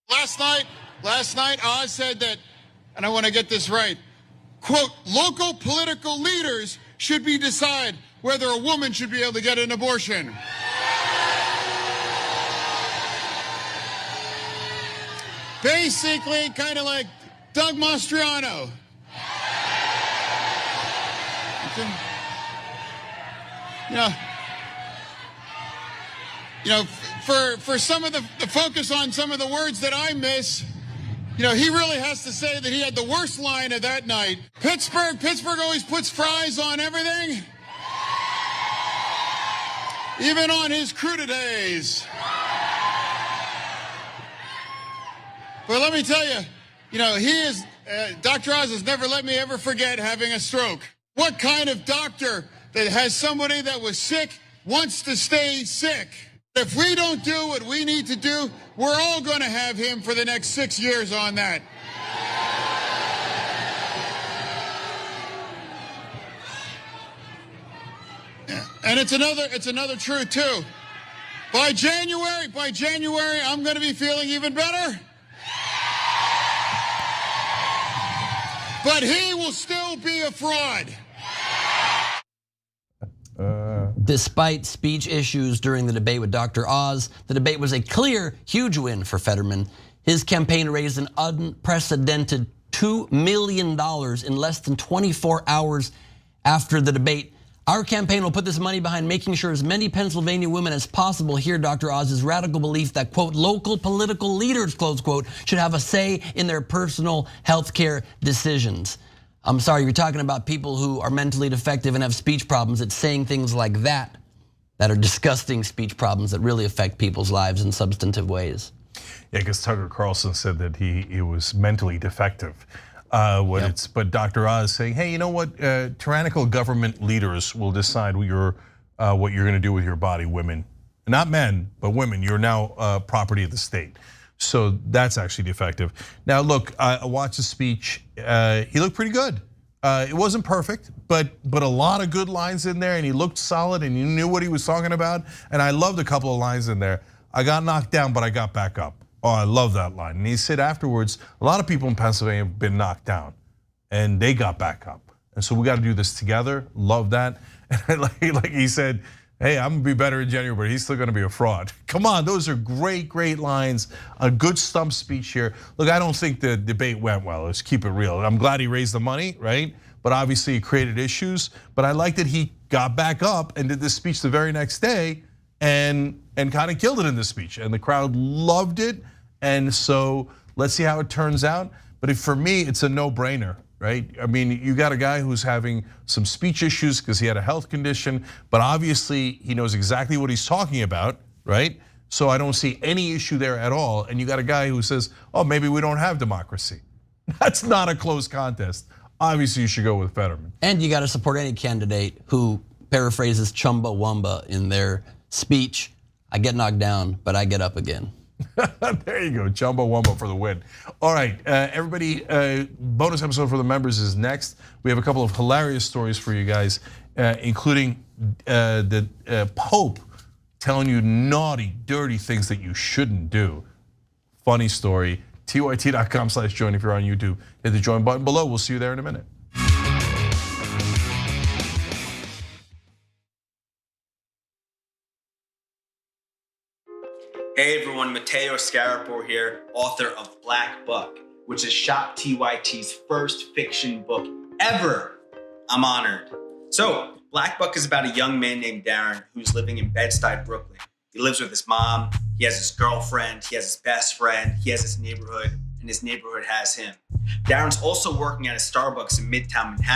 Last night, Oz said that, and I want to get this right, quote, local political leaders should decide whether a woman should be able to get an abortion. Basically, kind of like Doug Mastriano. For some of the focus on some of the words that I miss, he really has to say that he had the worst line of that night. Pittsburgh always puts fries on everything, even on his crudités. But let me tell you, Dr. Oz has never let me ever forget having a stroke. What kind of doctor that has somebody that was sick wants to stay sick? If we don't do what we need to do, we're all going to have him for the next 6 years on that. And it's another truth too. By January, I'm going to be feeling even better. But he will still be a fraud. Despite speech issues during the debate with Dr. Oz, the debate was a clear, huge win for Fetterman. His campaign raised an unprecedented $2 million in less than 24 hours after the debate. Our campaign will put this money behind making sure as many Pennsylvania women as possible hear Dr. Oz's radical belief that, quote, local political leaders, close quote, should have a say in their personal health care decisions. I'm sorry, you're talking about people who are mentally defective and have speech problems. It's saying things like that are disgusting speech problems that really affect people's lives in substantive ways. Yeah, because Tucker Carlson said that he was mentally defective. But Dr. Oz saying, hey, you know what? Tyrannical government leaders will decide what you're going to do with your body. Women, not men, but women. You're now property of the state. So that's actually defective. Now, look, I watched the speech. He looked pretty good. It wasn't perfect, but a lot of good lines in there, and he looked solid, and he knew what he was talking about. And I loved a couple of lines in there. I got knocked down, but I got back up. Oh, I love that line. And he said afterwards, a lot of people in Pennsylvania have been knocked down and they got back up. And so we got to do this together. Love that. And like he said, hey, I'm gonna be better in January, but he's still gonna be a fraud. Come on, those are great, great lines. A good stump speech here. Look, I don't think the debate went well. Let's keep it real. I'm glad he raised the money, right? But obviously he created issues. But I like that he got back up and did this speech the very next day and kind of killed it in the speech. And the crowd loved it. And so let's see how it turns out. But for me, it's a no-brainer, right? I mean, you got a guy who's having some speech issues because he had a health condition, but obviously he knows exactly what he's talking about, right? So I don't see any issue there at all. And you got a guy who says, oh, maybe we don't have democracy. That's not a close contest. Obviously, you should go with Fetterman. And you got to support any candidate who paraphrases Chumbawamba in their speech. I get knocked down, but I get up again. There you go, Chumbawamba for the win. All right, everybody, bonus episode for the members is next. We have a couple of hilarious stories for you guys, including the Pope telling you naughty, dirty things that you shouldn't do. Funny story. TYT.com/join if you're on YouTube. Hit the join button below. We'll see you there in a minute. Hey everyone, Matteo Scarapore here, author of Black Buck, which is Shop TYT's first fiction book ever. I'm honored. So, Black Buck is about a young man named Darren who's living in Bed-Stuy, Brooklyn. He lives with his mom, he has his girlfriend, he has his best friend, he has his neighborhood, and his neighborhood has him. Darren's also working at a Starbucks in Midtown Manhattan.